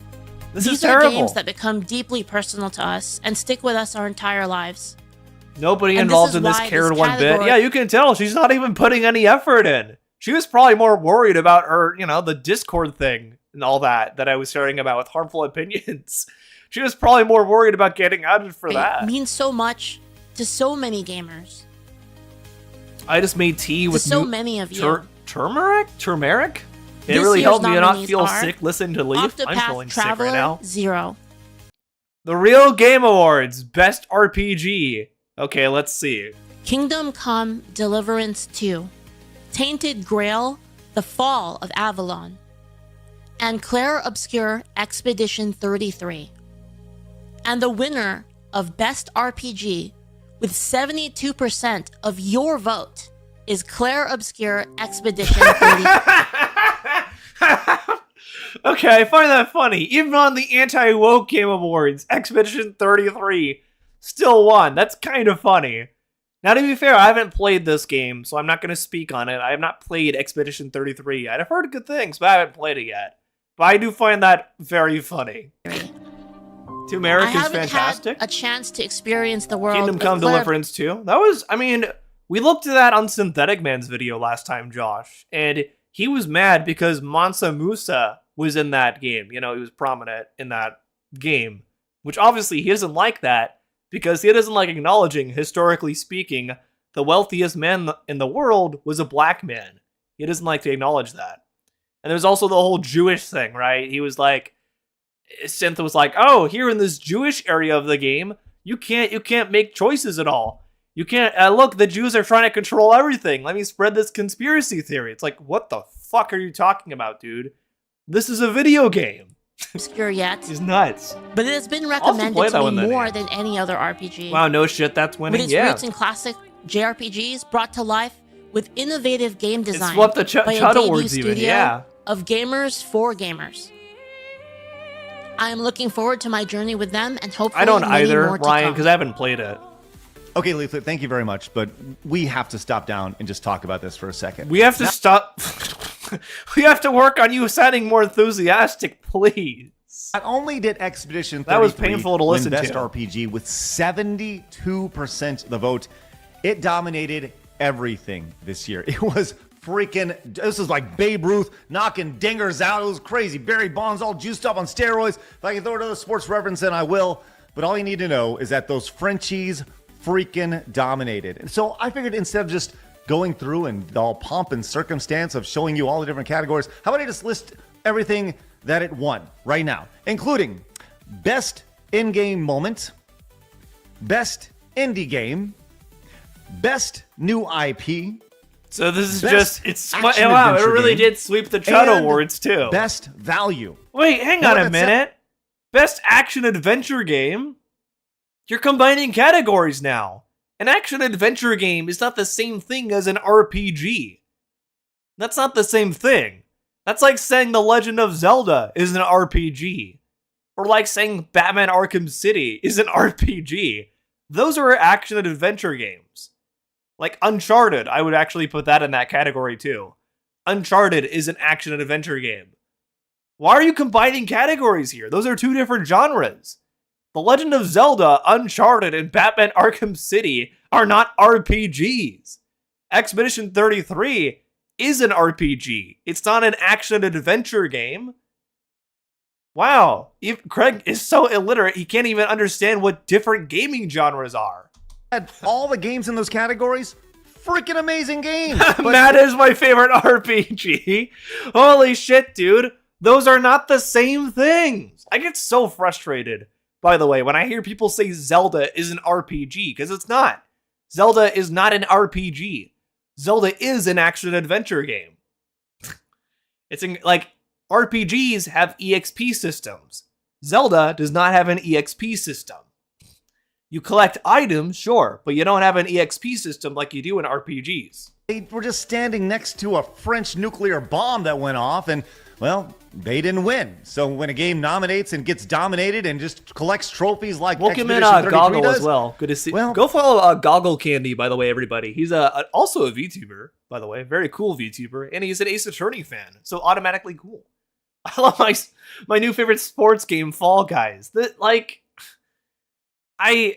This is These terrible. are games that become deeply personal to us and stick with us our entire lives. Nobody And involved this is in this why cared this one bit. category- Yeah, you can tell she's not even putting any effort in. She was probably more worried about her, the Discord thing and all that I was sharing about with harmful opinions. She was probably more worried about getting outed for that. It means so much to so many gamers. I just made tea To with so many of you. turmeric? It This really year's helped me to not nominees feel are sick listening to Leaf. I'm Octopath feeling sick Traveler right now. 0. The Real Game Awards, Best RPG. Okay, let's see. Kingdom Come Deliverance 2. Tainted Grail, The Fall of Avalon. And Claire Obscure Expedition 33. And the winner of Best RPG, with 72% of your vote, is Claire Obscure Expedition 33. Okay, I find that funny. Even on the anti-woke Game Awards, Expedition 33 still won. That's kind of funny. Now, to be fair, I haven't played this game, so I'm not going to speak on it. I have not played Expedition 33. I've heard good things, but I haven't played it yet. But I do find that very funny. Turmeric I is haven't fantastic. had a chance to experience the world Kingdom of Come Claire Deliverance 2. That was, I mean, we looked at that on Synthetic Man's video last time, Josh, and he was mad because Mansa Musa was in that game. You know, he was prominent in that game, which obviously he doesn't like that because he doesn't like acknowledging, historically speaking, the wealthiest man in the world was a black man. He doesn't like to acknowledge that. And there's also the whole Jewish thing, right? He was like, Synth was like, oh, here in this Jewish area of the game, you can't make choices at all. You can't, look, the Jews are trying to control everything. Let me spread this conspiracy theory. It's like, what the fuck are you talking about, dude? This is a video game. Obscure yet, He's nuts. but it has been play recommended that to one me then, more yeah. than any other RPG. Wow, no shit, that's winning, With its yeah. roots in classic JRPGs brought to life with innovative game design swept the by a Chud debut Awards even, studio yeah. of gamers for gamers. I am looking forward to my journey with them and hopefully I don't many either, more to Ryan, come. because I haven't played it. Okay, Leaflet, thank you very much, but we have to stop down and just talk about this for a second. We have to stop. We have to work on you sounding more enthusiastic, please. Not only did Expedition 33 That was painful to listen win Best to. RPG with 72% of the vote, it dominated everything this year. It was freaking, this was like Babe Ruth knocking dingers out. It was crazy. Barry Bonds all juiced up on steroids. If I can throw another sports reference in, I will. But all you need to know is that those Frenchies freaking dominated. And so I figured instead of just going through and all pomp and circumstance of showing you all the different categories, how about I just list everything that it won right now, including Best In-Game Moment, Best Indie Game, Best New IP, So this is Best just, action wow, it adventure really game, did sweep the Chud and Awards too. Best Value. Wait, hang Now on a that's minute. Best action adventure game? You're combining categories now. An action adventure game is not the same thing as an RPG. That's not the same thing. That's like saying The Legend of Zelda is an RPG. Or like saying Batman Arkham City is an RPG. Those are action and adventure games. Like Uncharted, I would actually put that in that category too. Uncharted is an action and adventure game. Why are you combining categories here? Those are two different genres. The Legend of Zelda, Uncharted, and Batman Arkham City are not RPGs. Expedition 33 is an RPG. It's not an action and adventure game. Wow, Craig is so illiterate he can't even understand what different gaming genres are. Had all the games in those categories, freaking amazing games. But Matt is my favorite RPG. Holy shit, dude. Those are not the same things. I get so frustrated, by the way, when I hear people say Zelda is an RPG, because it's not. Zelda is not an RPG. Zelda is an action-adventure game. Like, RPGs have EXP systems. Zelda does not have an EXP system. You collect items, sure, but you don't have an EXP system like you do in RPGs. they were just standing next to a French nuclear bomb that went off, and, well, they didn't win. So when a game nominates and gets dominated and just collects trophies like Welcome in Expedition 33 Goggle does, as well. Good to see. Well- Go follow Goggle Candy, by the way, everybody. He's also a VTuber, by the way. Very cool VTuber. And he's an Ace Attorney fan, so automatically cool. I love my new favorite sports game, Fall Guys. I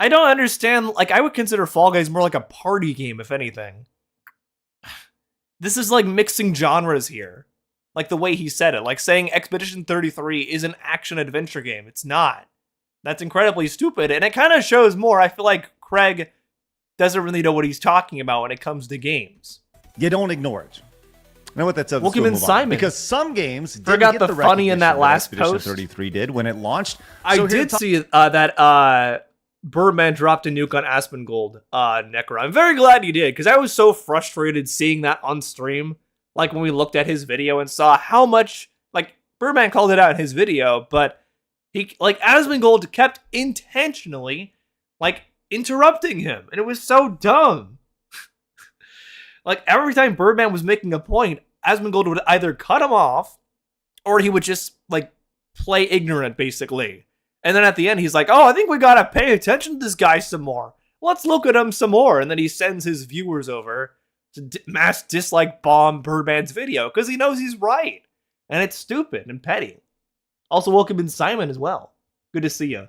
don't understand. Like, I would consider Fall Guys more like a party game, if anything. This is like mixing genres here. Like the way he said it. Like saying Expedition 33 is an action-adventure game. It's not. That's incredibly stupid. And it kind of shows more. I feel like Craig doesn't really know what he's talking about when it comes to games. you don't ignore it. know what that says? Welcome in, Simon. Because some games didn't Forgot get the funny in recognition that last Expedition post. 33 did when it launched. I So here did to talk- see that Birdman dropped a nuke on Asmongold, Necro. I'm very glad he did, because I was so frustrated seeing that on stream. Like, when we looked at his video and saw how much, like, Birdman called it out in his video, but he, like, Asmongold kept intentionally, like, interrupting him, and it was so dumb. Like, every time Birdman was making a point, Asmongold would either cut him off, or he would just, like, play ignorant, basically. And then at the end, he's like, oh, I think we gotta pay attention to this guy some more. Let's look at him some more. And then he sends his viewers over to mass dislike bomb Birdman's video, because he knows he's right. And it's stupid and petty. Also, welcome in Simon as well. Good to see you.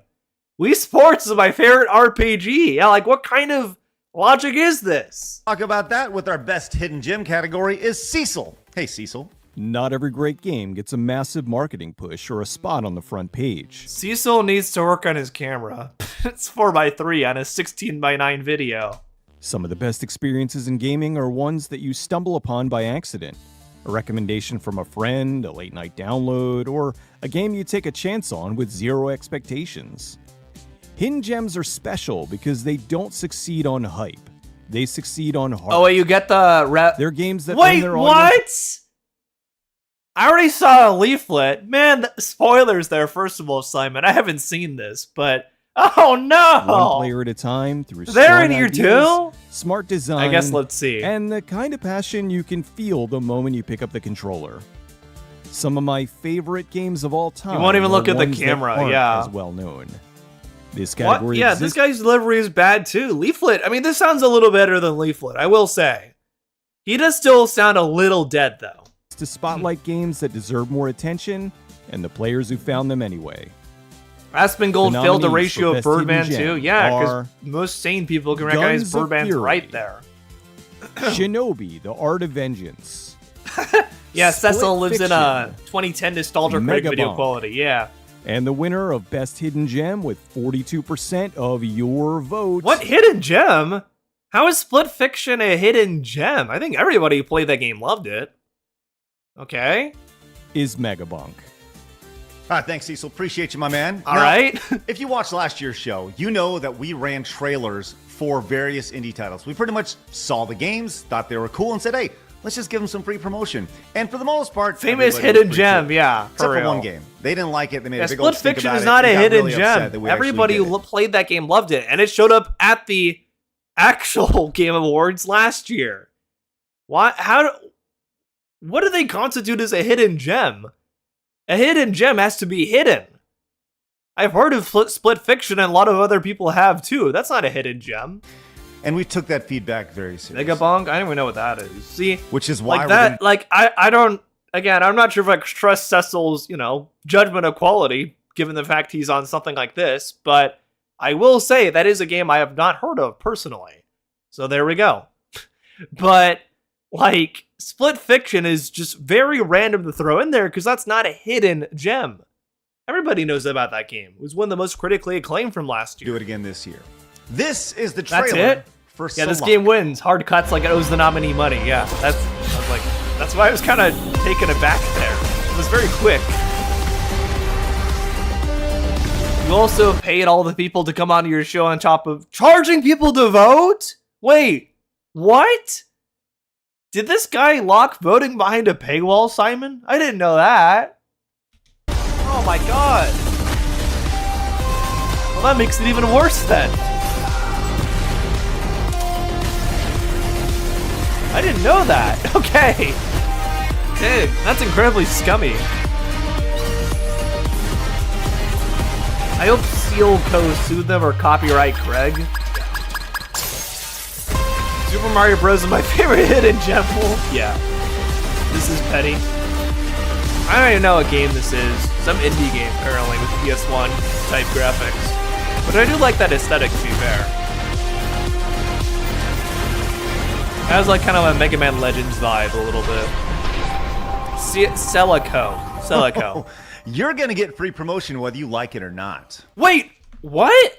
Wii Sports is my favorite RPG. Yeah, like, what kind of logic is this? talk about that with our best hidden gem category is Cecil. Hey, Cecil. Not every great game gets a massive marketing push or a spot on the front page. Cecil needs to work on his camera. It's 4x3 on a 16x9 video. Some of the best experiences in gaming are ones that you stumble upon by accident. A recommendation from a friend, a late night download, or a game you take a chance on with zero expectations. Hidden gems are special because they don't succeed on hype. They succeed on heart. Oh, wait, you get the They're games that earn Wait, their what? audience. I already saw a leaflet. Man, spoilers there, first of all, Simon. I haven't seen this, but... Oh, no! One player at a time through They're strong in here ideas, too? smart design, I guess let's see. and the kind of passion you can feel the moment you pick up the controller. Some of my favorite games of all time. won't even are look at the ones that camera, aren't yeah. as well known. This What? category Yeah, this exists guy's delivery is bad too. Leaflet, I mean, this sounds a little better than Leaflet, I will say. He does still sound a little dead, though. to spotlight games that deserve more attention and the players who found them anyway. Asmongold The failed the nominees for ratio of Best Hidden Birdman Gem too. Yeah, because are most sane people can recognize Guns of Birdman's Fury. right there. Shinobi, The Art of Vengeance. Yeah, Split Cecil lives in a Fiction. 2010 nostalgia Craig video Megabomb. quality. Yeah. And the winner of Best Hidden Gem with 42% of your vote. What hidden gem? How is Split Fiction a hidden gem? I think everybody who played that game loved it. Okay. Is Megabonk. Thanks, Cecil. Appreciate you, my man. All Now, right. If you watched last year's show, you know that we ran trailers for various indie titles. We pretty much saw the games, thought they were cool, and said, hey, let's just give them some free promotion. And for the most part, Famous everybody hidden was pretty gem, cool. yeah. Except for real. one game. They didn't like it. They made Yeah, a big Split old stink Fiction about is it not a and got hidden really upset gem. that we actually Everybody did who it. played that game loved it, and it showed up at the actual Game Awards last year. Why? What do they constitute as a hidden gem? A hidden gem has to be hidden. I've heard of Split Fiction, and a lot of other people have too. That's not a hidden gem. And we took that feedback very seriously. Megabonk? I don't even know what that is. See, Which is why like we're that. gonna- Like I don't. Again, I'm not sure if I trust Cecil's, judgment of quality, given the fact he's on something like this. But I will say that is a game I have not heard of personally. So there we go. But like Split Fiction is just very random to throw in there because that's not a hidden gem. Everybody knows about that game. It was one of the most critically acclaimed from last year. do it again this year. This is the That's trailer it? for Yeah, this Salon. game wins. Hard cuts like it owes the nominee money. Yeah, I was like, that's why I was kind of taken aback there. It was very quick. You also paid all the people to come onto your show on top of charging people to vote? Wait, what? Did this guy lock voting behind a paywall, Simon? I didn't know that. Oh my god. Well, that makes it even worse then. I didn't know that. Okay. Dude, that's incredibly scummy. I hope Seal Co. sued them or copyright Craig. Super Mario Bros. Is my favorite hidden gem. Yeah. This is petty. I don't even know what game this is. Some indie game, apparently, with PS1 type graphics. But I do like that aesthetic, to be fair. That was like kind of a Mega Man Legends vibe a little bit. Celico. You're going to get free promotion whether you like it or not. Wait, what?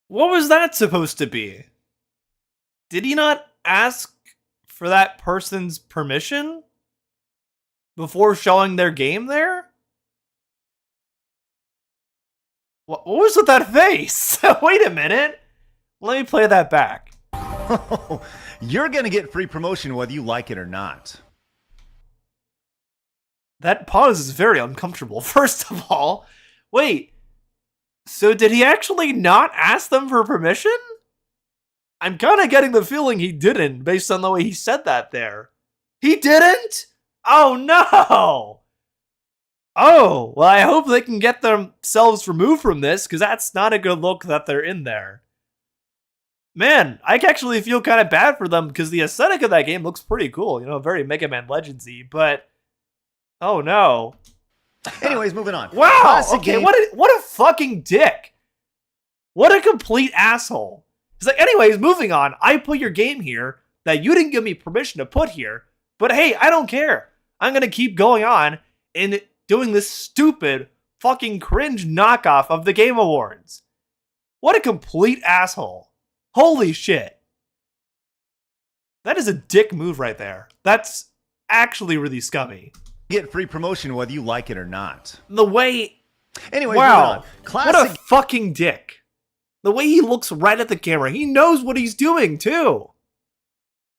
What was that supposed to be? Did he not ask for that person's permission before showing their game there? What was with that face? Wait a minute. Let me play that back. You're going to get free promotion whether you like it or not. That pause is very uncomfortable. First of all, wait. So did he actually not ask them for permission? I'm kind of getting the feeling he didn't based on the way he said that there. He didn't? Oh no! Oh, well, I hope they can get themselves removed from this, because that's not a good look that they're in there. Man, I actually feel kind of bad for them, because the aesthetic of that game looks pretty cool. You know, very Mega Man Legendsy, but... Oh, no. Anyways, moving on. Wow! Classic Okay, game- what a fucking dick. What a complete asshole. He's like, anyways, moving on. I put your game here that you didn't give me permission to put here, but hey, I don't care. I'm going to keep going on and doing this stupid fucking cringe knockoff of the Game Awards. What a complete asshole. Holy shit. That is a dick move right there. That's actually really scummy. Get free promotion whether you like it or not. The way... Anyways, wow. moving on. Classic What a fucking dick. The way he looks right at the camera. He knows what he's doing, too.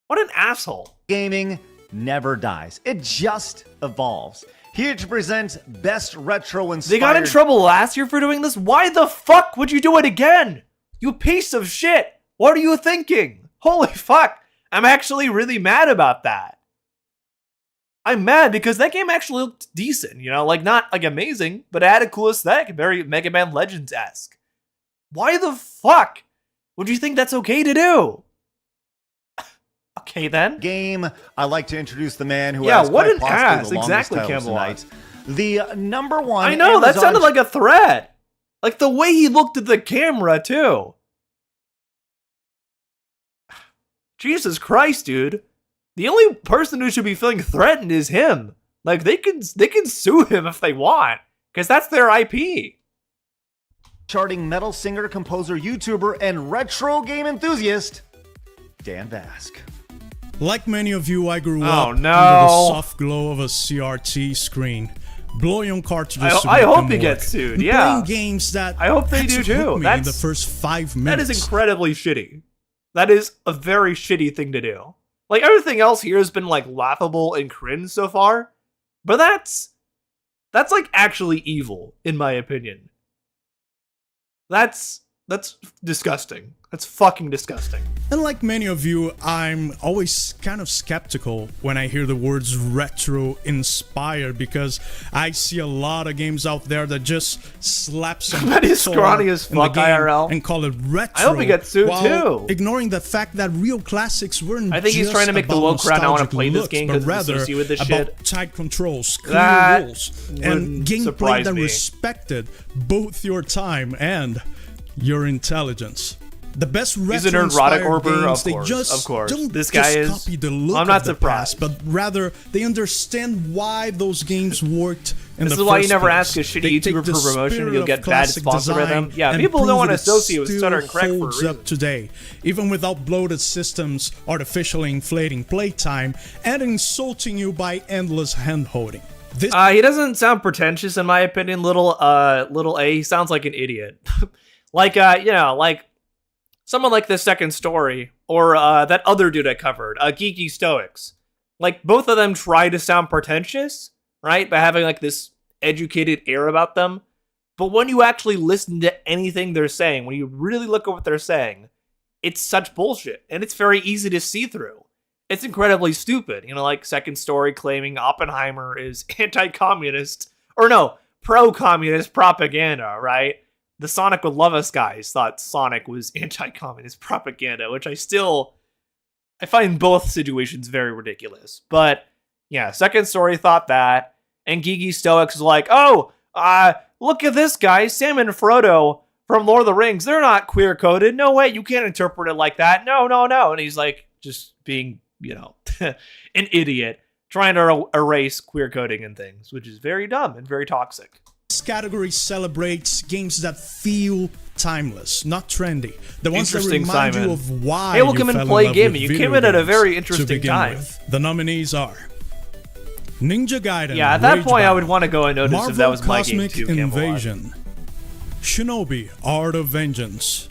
What an asshole. gaming never dies. It just evolves. Here to present best retro inspired... They got in trouble last year for doing this? Why the fuck would you do it again? You piece of shit. What are you thinking? Holy fuck. I'm actually really mad about that. I'm mad because that game actually looked decent, you know, like not like amazing, but it had a cool aesthetic, very Mega Man Legends-esque. Why the fuck would you think that's okay to do? Okay then. game. I'd like to introduce the man who Yeah, has what quite an possibly ass. the longest Exactly, titles Camelot. tonight. The number one. I know, that Amazon sounded like a threat. Like the way he looked at the camera, too. Jesus Christ, dude. The only person who should be feeling threatened is him. Like, they can sue him if they want, because that's their IP. charting metal singer, composer, YouTuber, and retro game enthusiast, Dan Bask. Like many of you, I grew Oh, up under no. the soft glow of a CRT screen. Blowing on cartridges to I make hope them he work. gets sued, And yeah. Playing games that I hope they had do to hook too. me in That's- the first 5 That minutes. is incredibly shitty. That is a very shitty thing to do. Like, everything else here has been, like, laughable and cringe so far. But that's like, actually evil, in my opinion. That's disgusting. That's fucking disgusting. And like many of you, I'm always kind of skeptical when I hear the words retro inspired, because I see a lot of games out there that just slap some That is pixel scrawny art as in the fuck, game IRL. and call it retro. I hope he gets sued, while too. ignoring the fact that real classics weren't I think he's just trying to make the about woke crowd not wanna nostalgic play this looks, game but 'cause it's rather associated with this about shit. tight controls, clear That rules, wouldn't and gameplay surprise that me. respected both your time and your intelligence. The best He's an retro neurotic inspired orber, games, of they course, just of course. don't This guy just is- copy the look I'm not of the surprised. past, but rather they understand why those games worked in This the is why you first never place. ask a shitty They take YouTuber the for promotion, spirit you'll of get bad classic sponsor design rhythm. Yeah, and people don't prove wanna it associate with still Stutter and Craig for a holds reason. up today, even without bloated systems, artificially inflating playtime, and insulting you by endless hand-holding. This He doesn't sound pretentious, in my opinion. Little A, he sounds like an idiot. Like, you know, like someone like the Second Story, or that other dude I covered, Geeky Stoics. Like, both of them try to sound pretentious, right? By having like this educated air about them. But when you actually listen to anything they're saying, when you really look at what they're saying, it's such bullshit. And it's very easy to see through. It's incredibly stupid. You know, like Second Story claiming Oppenheimer is anti-communist, or no, pro-communist propaganda, right? The Sonic Would Love Us guys thought Sonic was anti-communist propaganda, which I find both situations very ridiculous. But yeah, Second Story thought that, and Geeky Stoics was like, oh, look at this guy, Sam and Frodo from Lord of the Rings. They're not queer-coded. No way, you can't interpret it like that. No. And he's like, just being, you know, an idiot, trying to erase queer coding and things, which is very dumb and very toxic. This category celebrates games that feel timeless, not trendy. The ones that Interesting, remind Simon. you of why Hey, welcome you and fell play in love gaming. with You came video in at a games very to interesting begin time. with. The nominees are Ninja Gaiden. Yeah, at that Rage point, I Bound, would want to go and notice Marvel if that was my game Cosmic too. Camelot. Invasion, Shinobi, Art of Vengeance,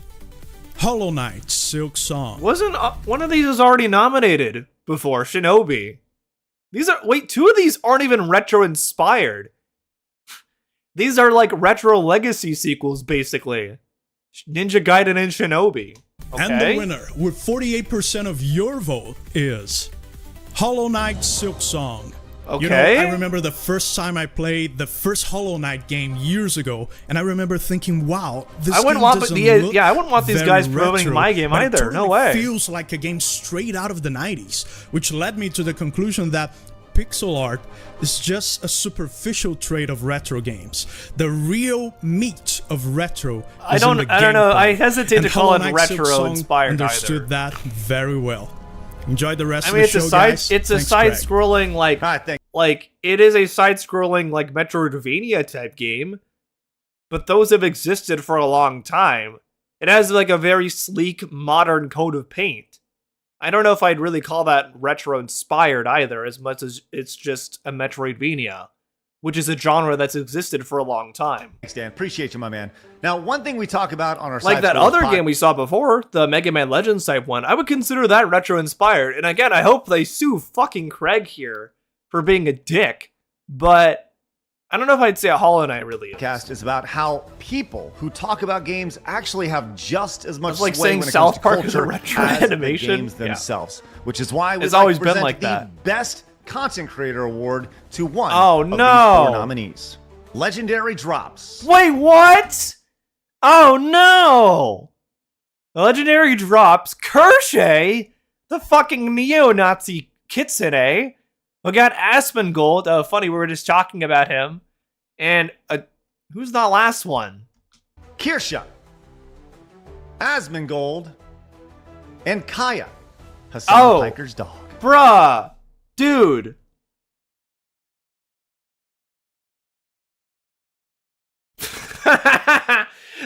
Hollow Knight, Silk Song. Wasn't one of these is already nominated before? Shinobi. Two of these aren't even retro inspired. These are like retro legacy sequels, basically. Ninja Gaiden and Shinobi. Okay. And the winner, with 48% of your vote, is Hollow Knight Silk Song. Okay. You know, I remember the first time I played the first Hollow Knight game years ago, and I remember thinking, wow, this I wouldn't game want doesn't look I wouldn't want these very guys promoting retro, my game but it either. totally No way. feels like a game straight out of the 90s, which led me to the conclusion that pixel art is just a superficial trait of retro games. The real meat of retro is in the I don't know. gameplay. I hesitate And to call it Hollow Knight Silk retro Song inspired understood either. that very well. Enjoy the rest I of mean, the it's show, a side. guys. It's a Thanks, Greg. side-scrolling like it is a side-scrolling like Metroidvania type game, but those have existed for a long time. It has like a very sleek, modern coat of paint. I don't know if I'd really call that retro-inspired either, as much as it's just a Metroidvania, which is a genre that's existed for a long time. Thanks, Dan. Appreciate you, my man. Now, one thing we talk about on our Like Side that Scroll other game we saw before, the Mega Man Legends type one, I would consider that retro-inspired. And again, I hope they sue fucking Craig here for being a dick. But I don't know if I'd say a Hollow Knight really is. podcast is about how people who talk about games actually have just as much It's like sway saying when it South comes to Park is a culture retro as animation. the games Yeah. themselves, which is why we It's always been present like the that. Best Content Creator Award to one Oh, of these no. 4 nominees. Legendary Drops. Wait, what? Oh no! The Legendary Drops, Kershay, the fucking neo-Nazi kitsune, who got Asmongold. Oh, funny, we were just talking about him. And who's the last one? Kirsha, Asmongold, and Kaya, Hassan Oh. Piker's dog. Bruh, dude.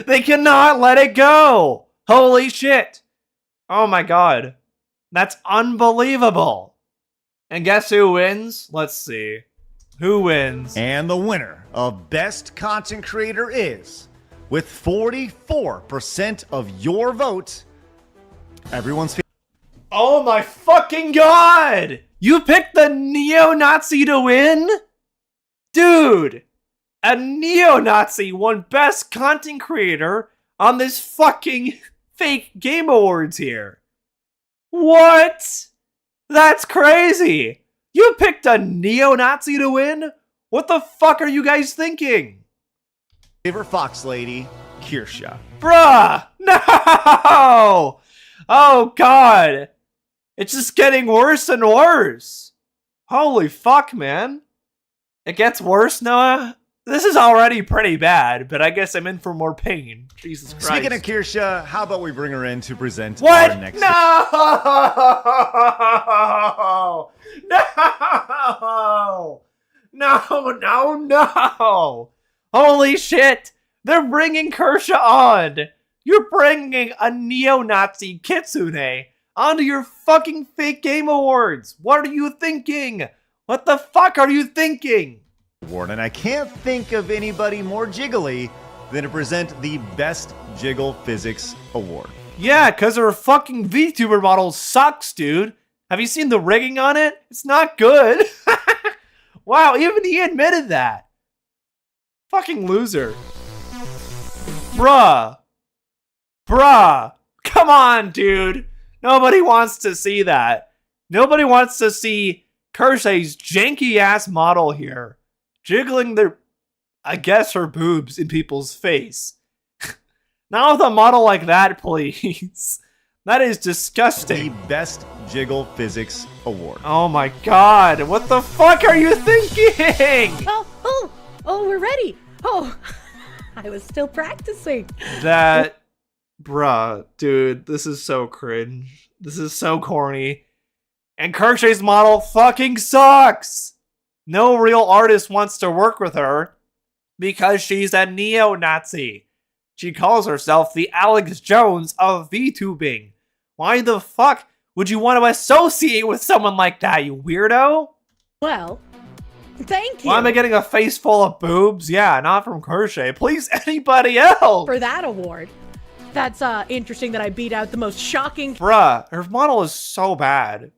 They cannot let it go. Holy shit. Oh my god. That's unbelievable. And guess who wins? Let's see. Who wins? And the winner of Best Content Creator is, with 44% of your vote, everyone's Oh my fucking god! You picked the neo-Nazi to win? Dude! A neo-Nazi won Best Content Creator on this fucking fake Game Awards here. What? That's crazy! You picked a neo-Nazi to win? What the fuck are you guys thinking? favorite fox lady, Kirsha. Bruh! No! Oh god! It's just getting worse and worse. Holy fuck, man. It gets worse, Noah? This is already pretty bad, but I guess I'm in for more pain. Jesus Christ. Speaking of Kirsha, how about we bring her in to present What? our next No! No! No! Holy shit! They're bringing Kersha on! You're bringing a neo-Nazi kitsune onto your fucking fake Game Awards! What are you thinking? What the fuck are you thinking? award, and I can't think of anybody more jiggly than to present the Best Jiggle Physics Award. Yeah, because her fucking VTuber model sucks, dude. Have you seen the rigging on it? It's not good. Wow, even he admitted that. Fucking loser. Bruh. Come on, dude. Nobody wants to see that. Nobody wants to see Kershay's janky-ass model here. Jiggling their, I guess, her boobs in people's face. Not with a model like that, please. That is The disgusting. Best Jiggle Physics Award. Oh my god, what the fuck are you thinking? Oh, we're ready. Oh, I was still practicing. That, bruh, dude, this is so cringe. This is so corny. And Kershay's model fucking sucks. No real artist wants to work with her. because she's a neo-Nazi. She calls herself the Alex Jones of VTubing. Why the fuck would you want to associate with someone like that, you weirdo? Well, thank you Why am I getting a face full of boobs? Yeah, not from Crochet. Please, anybody else. for that award. That's interesting that I beat out the most shocking. Bruh, her model is so bad.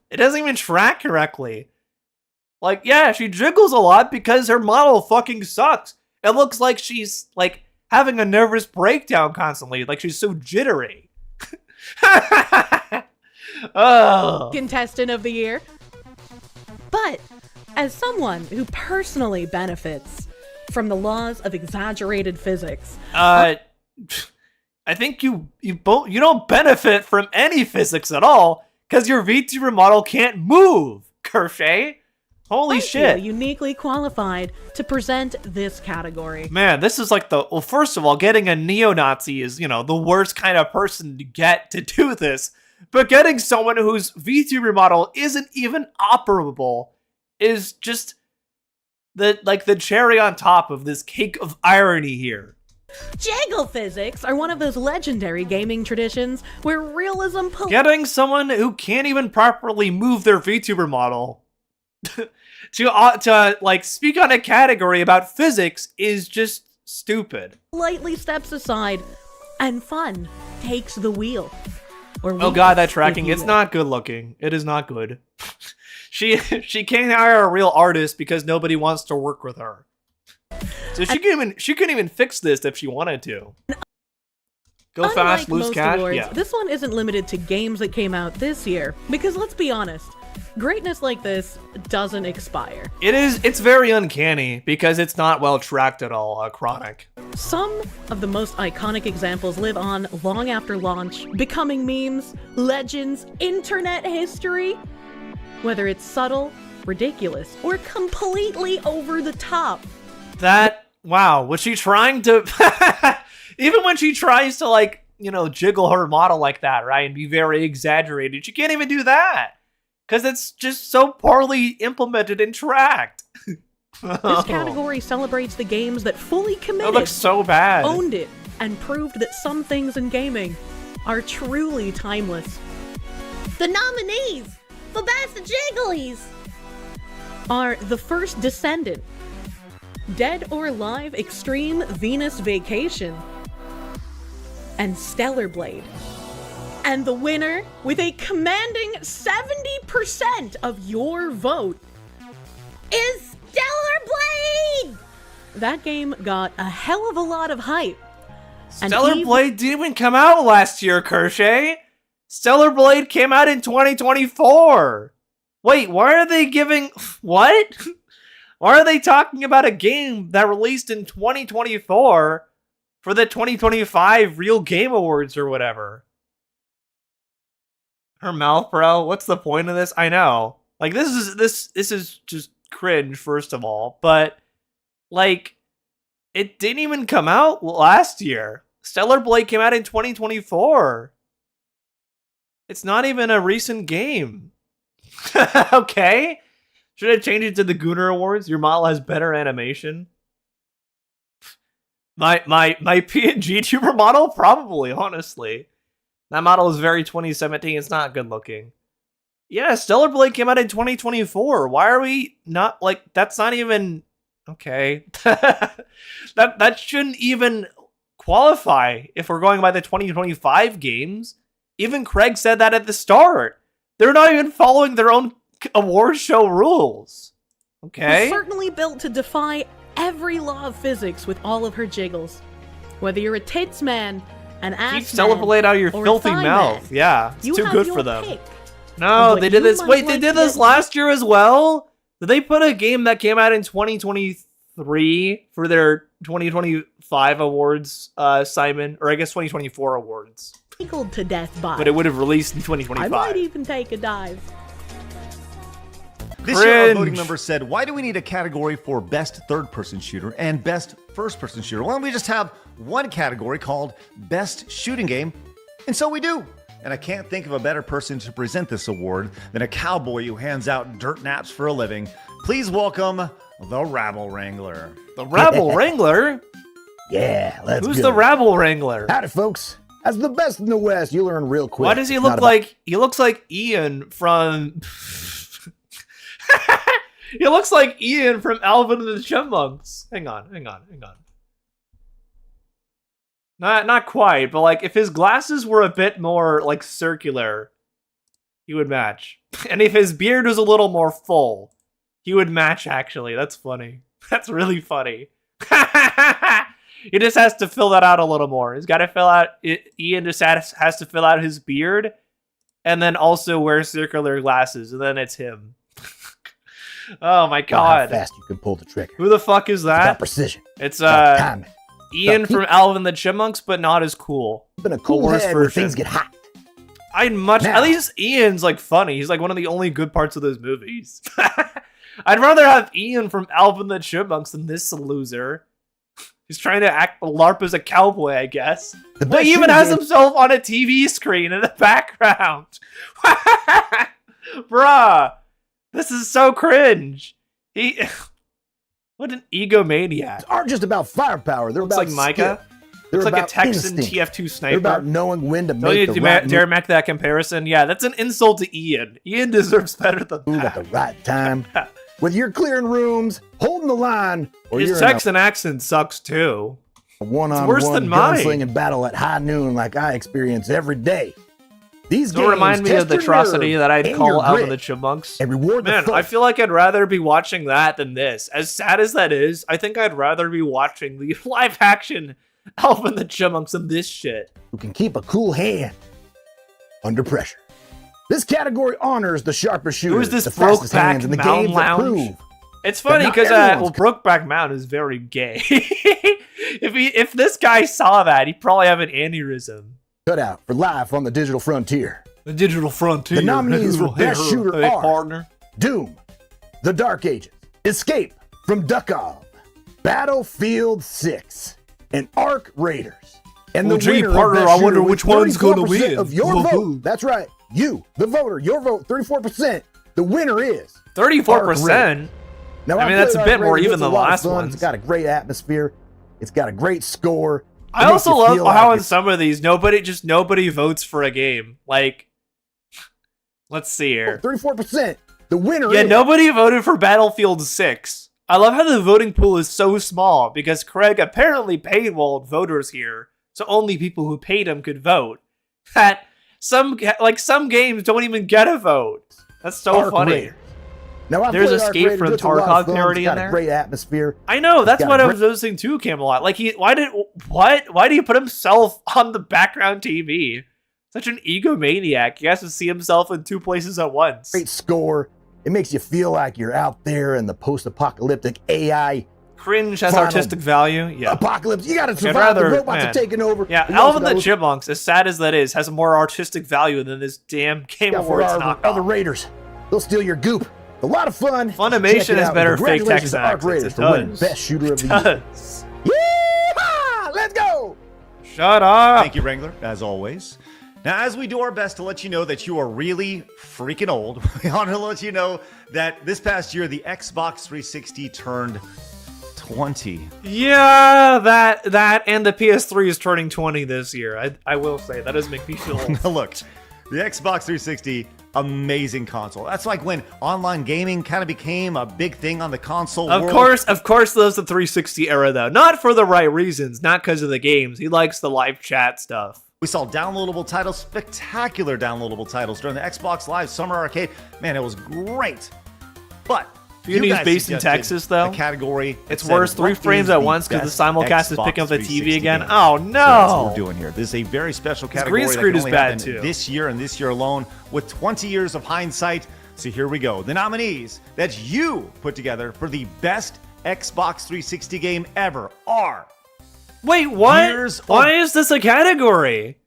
It doesn't even track correctly. Like, yeah, she jiggles a lot because her model fucking sucks. It looks like she's, like, having a nervous breakdown constantly. Like, she's so jittery. Oh. Contestant of the year. But as someone who personally benefits from the laws of exaggerated physics, I think you don't benefit from any physics at all because your VTuber model can't move, Crochet. Holy I shit. feel uniquely qualified to present this category. Man, this is like well, first of all, getting a neo-Nazi is, the worst kind of person to get to do this. But getting someone whose VTuber model isn't even operable is just the cherry on top of this cake of irony here. Jiggle physics are one of those legendary gaming traditions where realism Getting someone who can't even properly move their VTuber model to like speak on a category about physics is just stupid. politely steps aside and fun takes the wheel. Or Oh god, that tracking, it's not good looking. It is not good. She can't hire a real artist because nobody wants to work with her. So she couldn't even fix this if she wanted to. Go fast, lose most cash. awards, Yeah. this one isn't limited to games that came out this year, because let's be honest, greatness like this doesn't expire. It's very uncanny because it's not well tracked at all, Chronic. Some of the most iconic examples live on long after launch, becoming memes, legends, internet history. Whether it's subtle, ridiculous, or completely over the top. Wow, was she trying to even when she tries to like, jiggle her model like that, right, and be very exaggerated, she can't even do that because it's just so poorly implemented and tracked. This category celebrates the games that fully That committed, looks so bad. owned it, and proved that some things in gaming are truly timeless. The nominees for Best Jigglies Are The First Descendant, Dead or Alive Extreme Venus Vacation, and Stellar Blade. And the winner, with a commanding 70% of your vote, is Stellar Blade! that game got a hell of a lot of hype. And Stellar even- Blade didn't even come out last year, Crochet. Stellar Blade came out in 2024. Wait, why are they giving... What? Why are they talking about a game that released in 2024 for the 2025 Real Game Awards or whatever? Her mouth, bro. What's the point of this? I know. Like, this is just cringe, first of all. But, like, it didn't even come out last year. Stellar Blade came out in 2024. It's not even a recent game. Okay. Should I change it to the Gooner Awards? Your model has better animation. My PNG tuber model? Probably, honestly. That model is very 2017. It's not good looking. Yeah, Stellar Blade came out in 2024. Why are we not, like, that's not even... Okay. that shouldn't even qualify if we're going by the 2025 games. Even Craig said that at the start. They're not even following their own award show rules. Okay. was certainly built to defy every law of physics with all of her jiggles. Whether you're a tits man, an ass Keep Stellar man, Blade out of your or a filthy thigh mouth. man, Yeah, it's you too have good your for them. pick. No, But they did you this. might Wait, they like did to this get- last year as well? Did they put a game that came out in 2023 for their 2025 awards, Simon? Or I guess 2024 awards. Tickled to death by. But it would have released in I 2025. might even take a dive. This year, our Cringe. voting members said, why do we need a category for best third-person shooter and best first-person shooter? Why don't we just have one category called best shooting game? And so we do. and I can't think of a better person to present this award than a cowboy who hands out dirt naps for a living. Please welcome the Rabble Wrangler. The Rabble Wrangler? Yeah, let's go. Who's the Rabble Wrangler? Howdy, folks. As the best in the West, you learn real quick. Why does he It's look not like... He looks like Ian from... He looks like Ian from Alvin and the Chipmunks. Hang on. Not quite, but like if his glasses were a bit more like circular, he would match. And if his beard was a little more full, he would match actually. That's funny. That's really funny. He just has to fill that out a little more. He's got to fill out... Ian just has to fill out his beard and then also wear circular glasses, and then it's him. Oh my god. how fast you can pull the trigger. Who the fuck is It's got that? precision. It's Got timing. Ian from Alvin and the Chipmunks, but not as cool. Been a cool worse head when version. things get hot. At least Ian's like funny. He's like one of the only good parts of those movies. I'd rather have Ian from Alvin and the Chipmunks than this loser. He's trying to act LARP as a cowboy, I guess. But he even has himself on a TV screen in the background. Bruh. This is so cringe. What an egomaniac. Aren't just about firepower. They're Looks about like Micah. skill. They're Looks like a about Texan instinct. TF2 They're sniper. about knowing when to Don't make you the right dare move make that comparison? Yeah, that's an insult to Ian. Ian deserves better than at the that. right time. Whether you're clearing rooms, holding the line, or His you're Texan accent sucks too. in a one-on-one worse than mine. gunslinging battle at high noon like I experience every day. These Don't games remind me test of the your atrocity nerve that I'd and call your Alvin grit the Chipmunks. and reward the Man, fight. I feel like I'd rather be watching that than this. As sad as that is, I think I'd rather be watching the live action Alvin the Chipmunks than this shit. who can keep a cool hand under pressure. This category honors the sharpest shooters, Who is this the fastest Brokeback hands, and the Mountain games that Lounge? prove. It's funny not because everyone's Brokeback Mountain is very gay. if this guy saw that, he'd probably have an aneurysm. Cut out for life on the digital frontier. The digital frontier. The nominees for Best Shooter Hey, are partner. Doom, The Dark Ages, Escape from Duckov, Battlefield 6, and Ark Raiders. And Well, the gee, winner of partner, Best I wonder Shooter which with one's gonna 34% win. of your Woohoo. vote. That's right. You, the voter, your vote, 34%. The winner is 34%. Now, I mean, played that's a Ark bit more Raiders. even It's than a the lot of last fun. ones. It's got a great atmosphere. It's got a great score. I It makes also you love feel how like in some of these nobody votes for a game. Like, let's see here. 34%. The winner Yeah, is nobody voted for Battlefield 6. I love how the voting pool is so small because Craig apparently paywalled voters here, so only people who paid him could vote. That some games don't even get a vote. That's so Ark funny. Raiders. Now, I There's played Ark Escape Raiders. from It's a lot of Tarkov fun. parody It's got in a there. great atmosphere. I know, that's got what a I was noticing too, Camelot. Like why do you put himself on the background TV? Such an egomaniac. He has to see himself in two places at once. Great score. It makes you feel like you're out there in the post-apocalyptic AI Cringe has Final artistic value. Yeah. apocalypse. You gotta I'd survive. rather- The robots man. are taking over. Yeah, You also Alvin the gotta Chipmunks, as sad as that is, has more artistic value than this damn Game look out for Awards our knockoff. other Raiders. They'll steal your goop. A lot of fun. Funimation Check it has out. better fake Congratulations text to Ark accents. Raiders It for winning does. Best Shooter of It the Year. does. Yeehaw! Let's go. Shut up. Thank you, Wrangler, as always. Now, as we do our best to let you know that you are really freaking old, we want to let you know that this past year, the Xbox 360 turned 20. Yeah, that and the PS3 is turning 20 this year. I will say that does make me feel old. Now, look, the Xbox 360, amazing console. That's like when online gaming kind of became a big thing on the console Of world. course, that's the 360 era though. Not for the right reasons, not because of the games. He likes the live chat stuff. We saw downloadable titles, spectacular downloadable titles during the Xbox Live Summer Arcade. Man, it was great. But Unity is guys based in suggested Texas, though. a category that It's said, worse 3 what frames is at the once because best the simulcast is Xbox picking up the 360 TV again. game? Oh So that's what no! we're doing here. This is a very special green category that screen can is only bad, happen too. this year and this year alone with 20 years of hindsight. So here we go. The nominees that you put together for the best Xbox 360 game ever are... Wait, what? Years of- Why is this a category?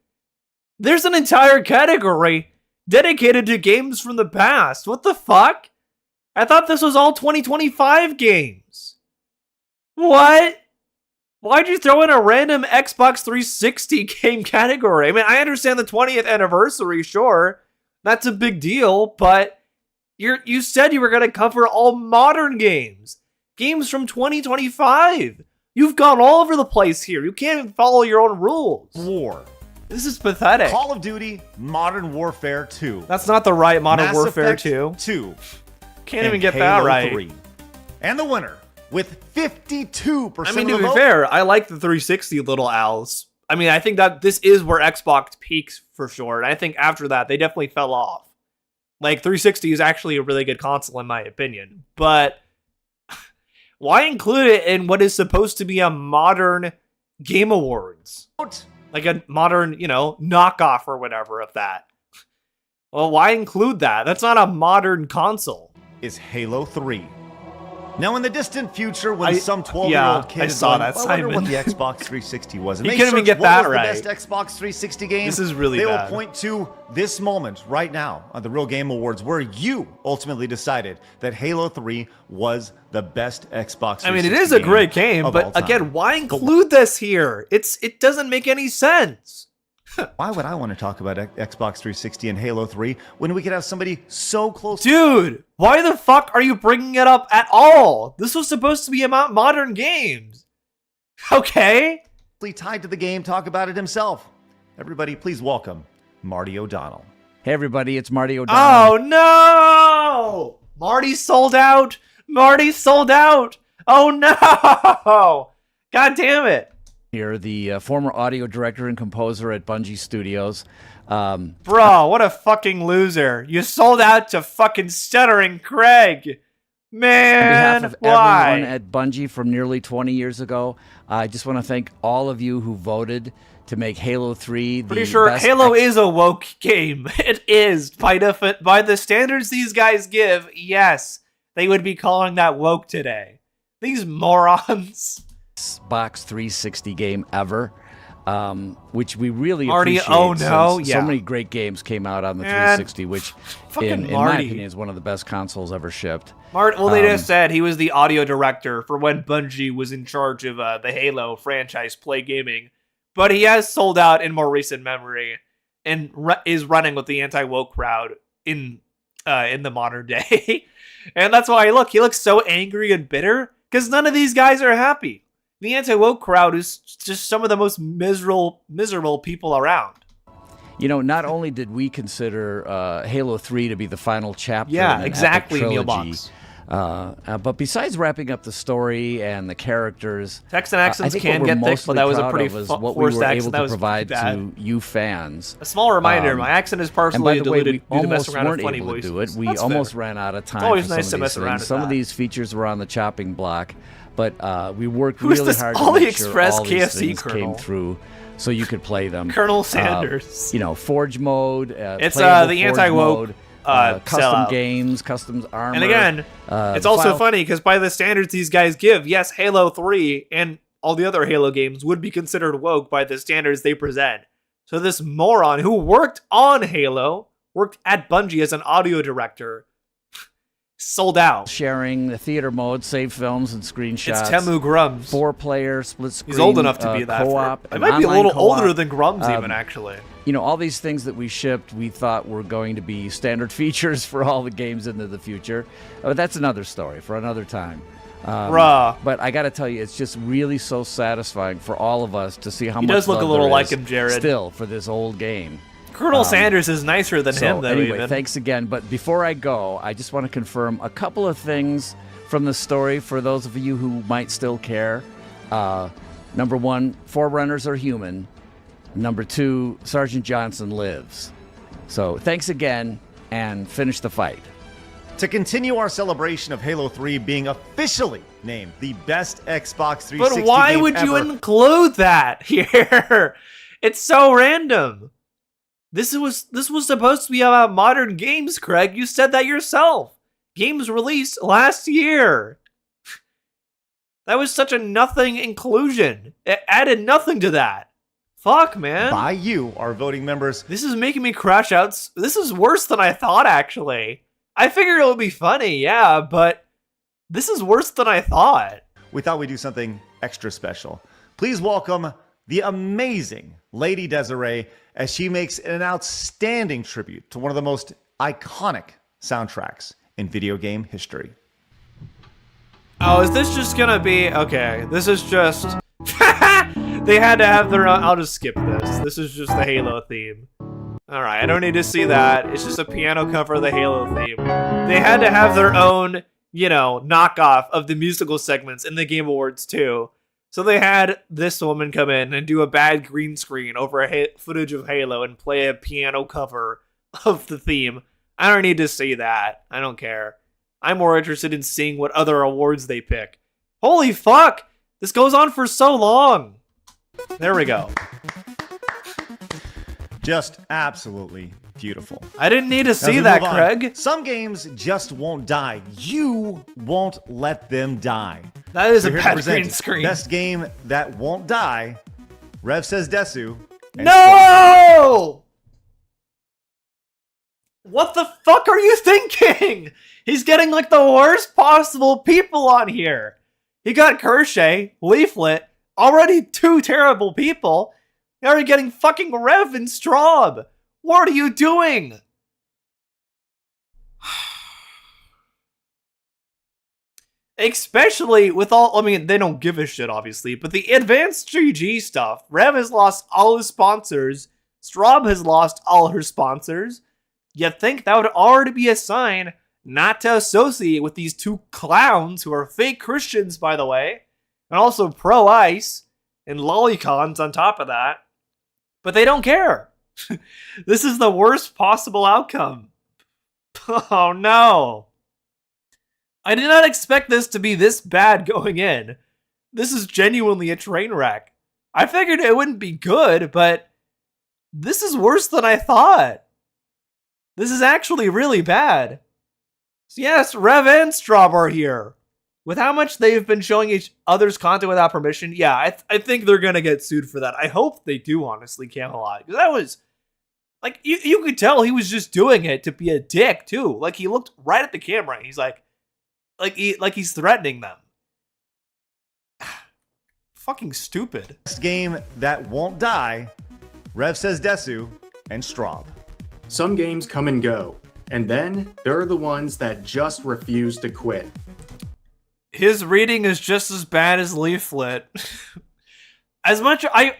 There's an entire category dedicated to games from the past. What the fuck? I thought this was all 2025 games. What? Why'd you throw in a random Xbox 360 game category? I mean, I understand the 20th anniversary, sure. That's a big deal, but you said you were going to cover all modern games. Games from 2025. You've gone all over the place here. You can't even follow your own rules. War. This is pathetic. Call of Duty Modern Warfare 2. That's not the right Modern Mass Warfare Effect 2. 2. Can't and even get Halo that right. 3. And the winner, with 52% I mean, of to the be vote, fair, I like the 360 little owls. I mean, I think that this is where Xbox peaks for sure. And I think after that, they definitely fell off. Like, 360 is actually a really good console in my opinion. But why include it in what is supposed to be a modern Game Awards? Like a modern, knockoff or whatever of that. Well, why include that? That's not a modern console. is Halo 3. Now, in the distant future, when some 12-year-old yeah, kid I is saw going, that, "I wonder what Simon." the Xbox 360 was," and You they couldn't even search get that what was right. the best Xbox 360 game, This is really they bad. will point to this moment right now on the Real Game Awards, where you ultimately decided that Halo 3 was the best Xbox 360 I mean, it is a great game, of all but time. again, why include this here? It doesn't make any sense. Why would I want to talk about Xbox 360 and Halo 3 when we could have somebody so close? Dude, why the fuck are you bringing it up at all? This was supposed to be about modern games. Okay. Tied to the game, talk about it himself. Everybody, please welcome Marty O'Donnell. Hey everybody, it's Marty O'Donnell. Oh no! Marty sold out. Marty sold out. Oh no! God damn it. Here, the former audio director and composer at Bungie Studios. Bro, what a fucking loser. You sold out to fucking Stuttering Craig. Man, On behalf of why? everyone at Bungie from nearly 20 years ago, I just want to thank all of you who voted to make Halo 3 the Pretty sure best Halo is a woke game. It is. By the standards these guys give, yes, they would be calling that woke today. These morons. Xbox 360 game ever, which we really Marty, appreciate. oh no, since yeah. So many great games came out on the Man, 360, which fucking in my Marty. opinion is one of the best consoles ever shipped. Well, they just said he was the audio director for when Bungie was in charge of the Halo franchise Play Gaming. But he has sold out in more recent memory and is running with the anti-woke crowd in the modern day. And that's why he looks so angry and bitter, because none of these guys are happy. The anti-woke crowd is just some of the most miserable people around. You know, not only did we consider Halo 3 to be the final chapter in an exactly, epic Neil trilogy, Box. but besides wrapping up the story and the characters, Text and accents I think can what we're get thick, mostly but that was a proud pretty of is what we forced were accent. able That to was provide bad. to you fans. A small reminder, my accent is And partially by the way, diluted we due to mess almost around with weren't funny able voices. to do it. We That's almost fair. ran out of time. It's always for nice some to of mess these around things. with Some of that. these features were on the chopping block, but we worked Who's really this hard to make sure AliExpress all these KFC things Colonel? came through, so you could play them. Colonel Sanders. Forge mode. It's playable the Forge anti-woke mode, custom sellout. games, customs armor. And again, it's also file- funny because by the standards these guys give, yes, Halo 3 and all the other Halo games would be considered woke by the standards they present. So this moron who worked on Halo, worked at Bungie as an audio director, sold out. sharing the theater mode, save films and screenshots. It's Temu Grums. 4-player split screen. He's old enough to be that. co-op. It and might be a online little co-op. older than Grums even, Um, actually. You know, all these things that we shipped, we thought were going to be standard features for all the games into the future. But that's another story for another time. Bruh. But I got to tell you, it's just really so satisfying for all of us to see how He much does look a love little there like is him, Jared. Still for this old game. Colonel Sanders is nicer than him, though, anyway, even. thanks again. But before I go, I just want to confirm a couple of things from the story for those of you who might still care. Number one, Forerunners are human. Number two, Sergeant Johnson lives. So thanks again, and finish the fight. To continue our celebration of Halo 3 being officially named the best Xbox 360 But why game would you ever, include that here? It's so random. This was supposed to be about modern games, Craig. You said that yourself. Games released last year. That was such a nothing inclusion. It added nothing to that. Fuck, man. by you, our voting members, This is making me crash out. This is worse than I thought, actually. I figured it would be funny, yeah, but this is worse than I thought. we thought we'd do something extra special. Please welcome the amazing Lady Desiree as she makes an outstanding tribute to one of the most iconic soundtracks in video game history. Oh, is this just gonna be... Okay, this is just... They had to have their own... I'll just skip this. This is just the Halo theme. Alright, I don't need to see that. It's just a piano cover of the Halo theme. They had to have their own, you know, knockoff of the musical segments in the Game Awards too. So they had this woman come in and do a bad green screen over footage of Halo and play a piano cover of the theme. I don't need to see that. I don't care. I'm more interested in seeing what other awards they pick. Holy fuck! This goes on for so long! There we go. Just absolutely beautiful. I didn't need to see As we that, move on, Craig. Some games just won't die. You won't let them die. That is We're a here to bad present green screen. Best game that won't die. Rev says Desu. and No! What the fuck are you thinking? He's getting like the worst possible people on here. He got Kershay, Leaflet, already two terrible people. Now you're getting fucking Rev and Straub. What are you doing? Especially with all, I mean, they don't give a shit, obviously, but the advanced GG stuff, Rev has lost all his sponsors, Straub has lost all her sponsors. You'd think that would already be a sign not to associate with these two clowns who are fake Christians, by the way, and also pro-ice, and lolicons on top of that. But they don't care. This is the worst possible outcome. Oh no. I did not expect this to be this bad going in. This is genuinely a train wreck. I figured it wouldn't be good, but this is worse than I thought. This is actually really bad. So yes, Rev and Straub are here. With how much they've been showing each other's content without permission, yeah, I think they're gonna get sued for that. I hope they do, honestly, Camelot. Because that was... Like, you could tell he was just doing it to be a dick, too. Like, he looked right at the camera and he's like he's threatening them. Fucking stupid. Best game that won't die. Rev says Desu and Straub. Some games come and go, and then there are the ones that just refuse to quit. His reading is just as bad as Leaflet. As much I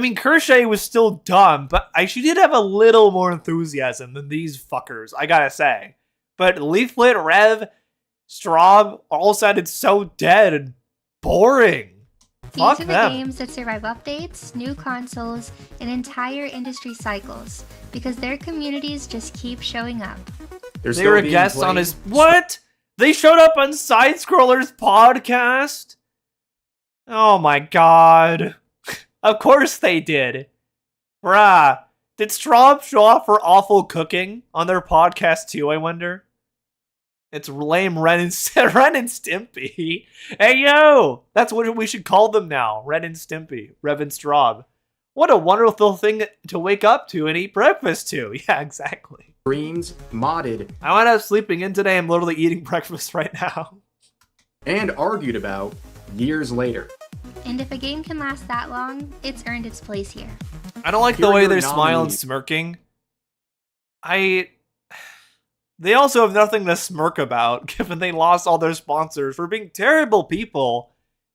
mean, Kershay was still dumb, but she did have a little more enthusiasm than these fuckers, I gotta say. But Leaflet, Rev, Straub all sounded so dead and boring. These Fuck are the them. games that survive updates, new consoles, and entire industry cycles, because their communities just keep showing up. They were guests on his... What? They showed up on Side Scroller's podcast? Oh my god. Of course they did. Bruh. Did Straub show off for awful cooking on their podcast too, I wonder? It's lame Ren and Stimpy. Hey yo! That's what we should call them now. Ren and Stimpy. Rev and Straub. What a wonderful thing to wake up to and eat breakfast to. Yeah, exactly. Screens, modded, I wound up sleeping in today. I'm literally eating breakfast right now. and argued about years later. And if a game can last that long, it's earned its place here. I don't like Here the are way your they smile and nominees. smirking. They also have nothing to smirk about, given they lost all their sponsors for being terrible people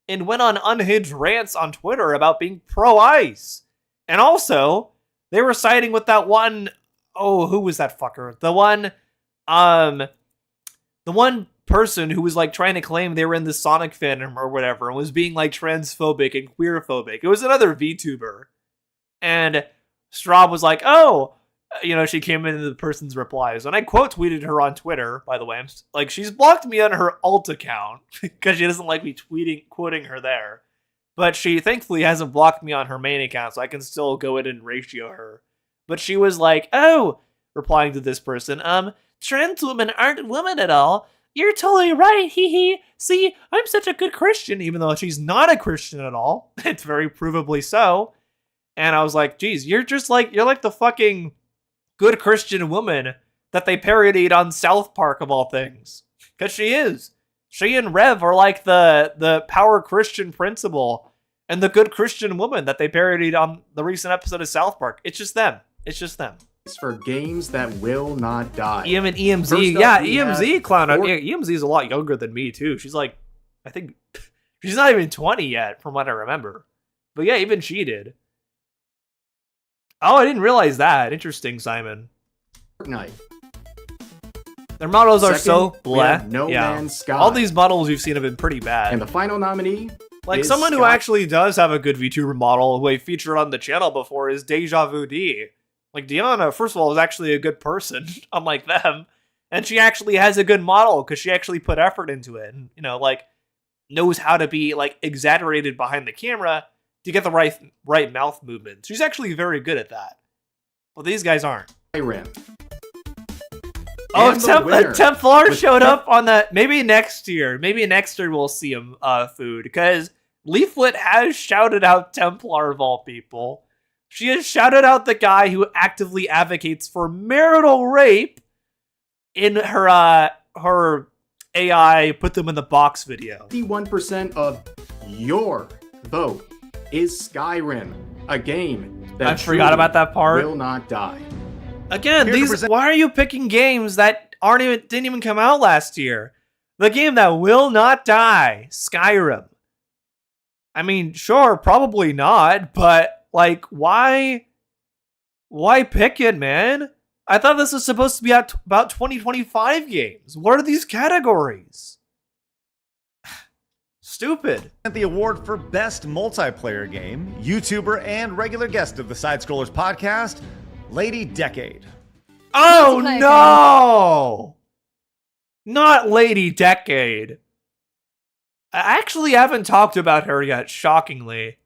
and went on unhinged rants on Twitter about being pro-ice. And also, they were siding with that one... Oh, who was that fucker? The one person who was like trying to claim they were in the Sonic fandom or whatever and was being like transphobic and queerphobic. It was another VTuber. And Straub was like, oh, you know, she came into the person's replies. And I quote tweeted her on Twitter, by the way. Like, she's blocked me on her alt account because she doesn't like me quoting her there. But she thankfully hasn't blocked me on her main account, so I can still go in and ratio her. But she was like, oh, replying to this person, trans women aren't women at all. You're totally right, hee hee. See, I'm such a good Christian, even though she's not a Christian at all. It's very provably so. And I was like, geez, you're like the fucking good Christian woman that they parodied on South Park of all things. Because she is. She and Rev are like the power Christian principle. and the Good Christian Woman that they parodied on the recent episode of South Park. It's just them. It's just them. It's for games that will not die. Even EMZ. First up, Yeah, we EMZ have clown. four- EMZ is a lot younger than me, too. She's like, I think, she's not even 20 yet, from what I remember. But yeah, even she did. Oh, I didn't realize that. Interesting, Simon. Fortnite. Their models are Second, so we have bleh. No Yeah. Man's Sky. All these models you've seen have been pretty bad. And the final nominee Like, is someone who Scott- actually does have a good VTuber model who I featured on the channel before is Deja Vu D. Like, Deanna, first of all, is actually a good person, unlike them. And she actually has a good model because she actually put effort into it. And, you know, like, knows how to be, like, exaggerated behind the camera to get the right mouth movements. She's actually very good at that. But these guys aren't. Skyrim. Oh, And the winner Templar with showed up on the... Maybe next year. Maybe next year we'll see him, food. Because Leaflet has shouted out Templar of all people. She has shouted out the guy who actively advocates for marital rape in her AI put them in the box video. 51% of your vote is Skyrim, a game that I forgot truly about that part. will not die. Again, Here to these present- why are you picking games that didn't even come out last year? The game that will not die, Skyrim. I mean, sure, probably not, but like why pick it, man? I thought this was supposed to be about 2025 games. What are these categories? Stupid. The award for Best Multiplayer Game, YouTuber and regular guest of the Side Scrollers podcast, Lady Decade. Oh Multiplayer no! Not Lady Decade. I actually haven't talked about her yet, shockingly.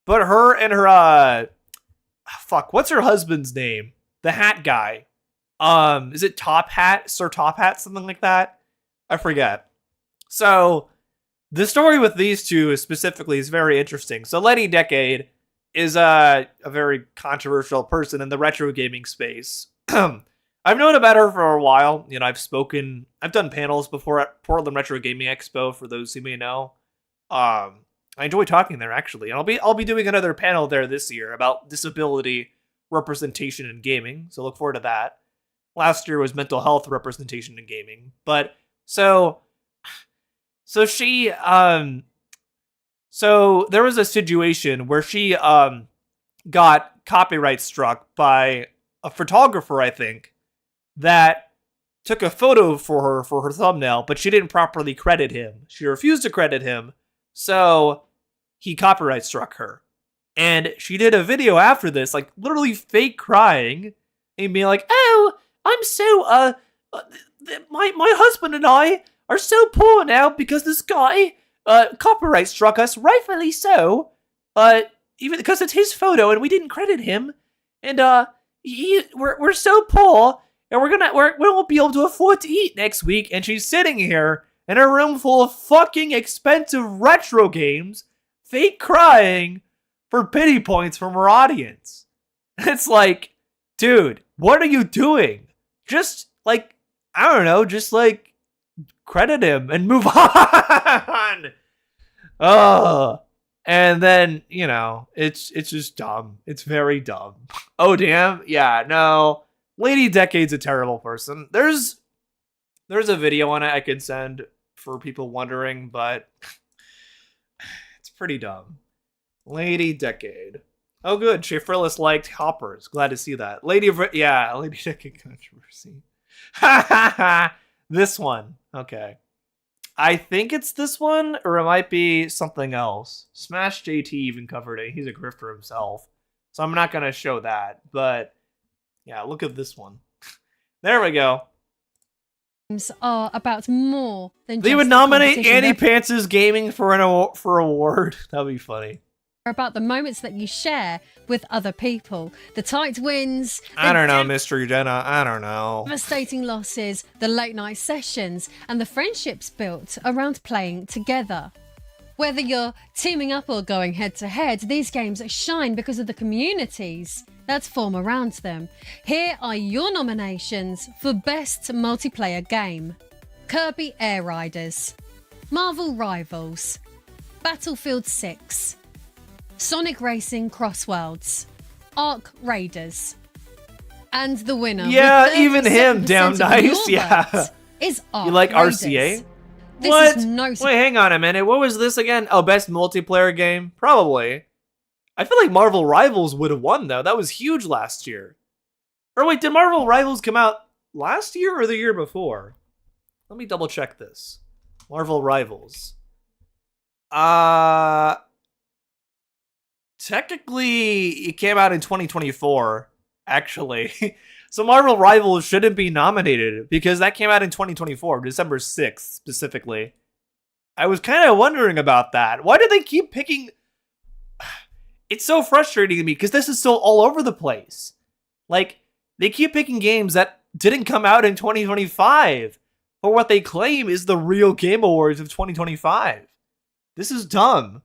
But her and her fuck, what's her husband's name? The hat guy. Is it Top Hat? Sir Top Hat, something like that? I forget. So the story with these two specifically is very interesting. So Lady Decade is a very controversial person in the retro gaming space. I've known about her for a while. You know, I've done panels before at Portland Retro Gaming Expo, for those who may know. I enjoy talking there, actually. And I'll be doing another panel there this year about disability representation in gaming. So look forward to that. Last year was mental health representation in gaming. But so she so there was a situation where she got copyright struck by a photographer, I think, that took a photo for her thumbnail, but she didn't properly credit him. She refused to credit him, so he copyright struck her. And she did a video after this, like literally fake crying and being like, "Oh, I'm so my husband and I are so poor now because this guy copyright struck us, rightfully so. Even because it's his photo and we didn't credit him, and we're so poor, and we won't be able to afford to eat next week." And she's sitting here in a room full of fucking expensive retro games, fake crying for pity points from her audience. It's like, dude, what are you doing? Just like, I don't know, just like credit him and move on. And then, you know, it's just dumb. It's very dumb. Oh damn, yeah, no. Lady Decade's a terrible person. There's a video on it I could send for people wondering, but it's pretty dumb. Lady Decade. Oh good, Schaefferless liked Hoppers. Glad to see that. Lady Decade controversy. This one. Okay. I think it's this one, or it might be something else. Smash JT even covered it. He's a grifter himself. So I'm not going to show that. But, yeah, look at this one. There we go. Are about more than They just would the nominate competition. Annie Pants' Gaming for an award. That'd be funny. They're about the moments that you share with other people, the tight wins, I the don't know, Mystery Jenna. I don't know. devastating losses, the late night sessions, and the friendships built around playing together. Whether you're teaming up or going head to head, these games shine because of the communities that form around them. Here are your nominations for Best Multiplayer Game: Kirby Air Riders, Marvel Rivals, Battlefield 6, Sonic Racing Crossworlds, Arc Raiders. And the winner, Yeah, with even him, 37% damn of nice, your yeah. votes, is Arc You like Raiders. RCA? This What? is no Wait, hang on a minute. What was this again? Oh, best multiplayer game? Probably. I feel like Marvel Rivals would have won, though. That was huge last year. Or wait, did Marvel Rivals come out last year or the year before? Let me double check this. Marvel Rivals. Technically, it came out in 2024, actually. So Marvel Rivals shouldn't be nominated because that came out in 2024, December 6th specifically. I was kind of wondering about that. Why do they keep picking... It's so frustrating to me because this is so all over the place. Like, they keep picking games that didn't come out in 2025 for what they claim is the real Game Awards of 2025. This is dumb.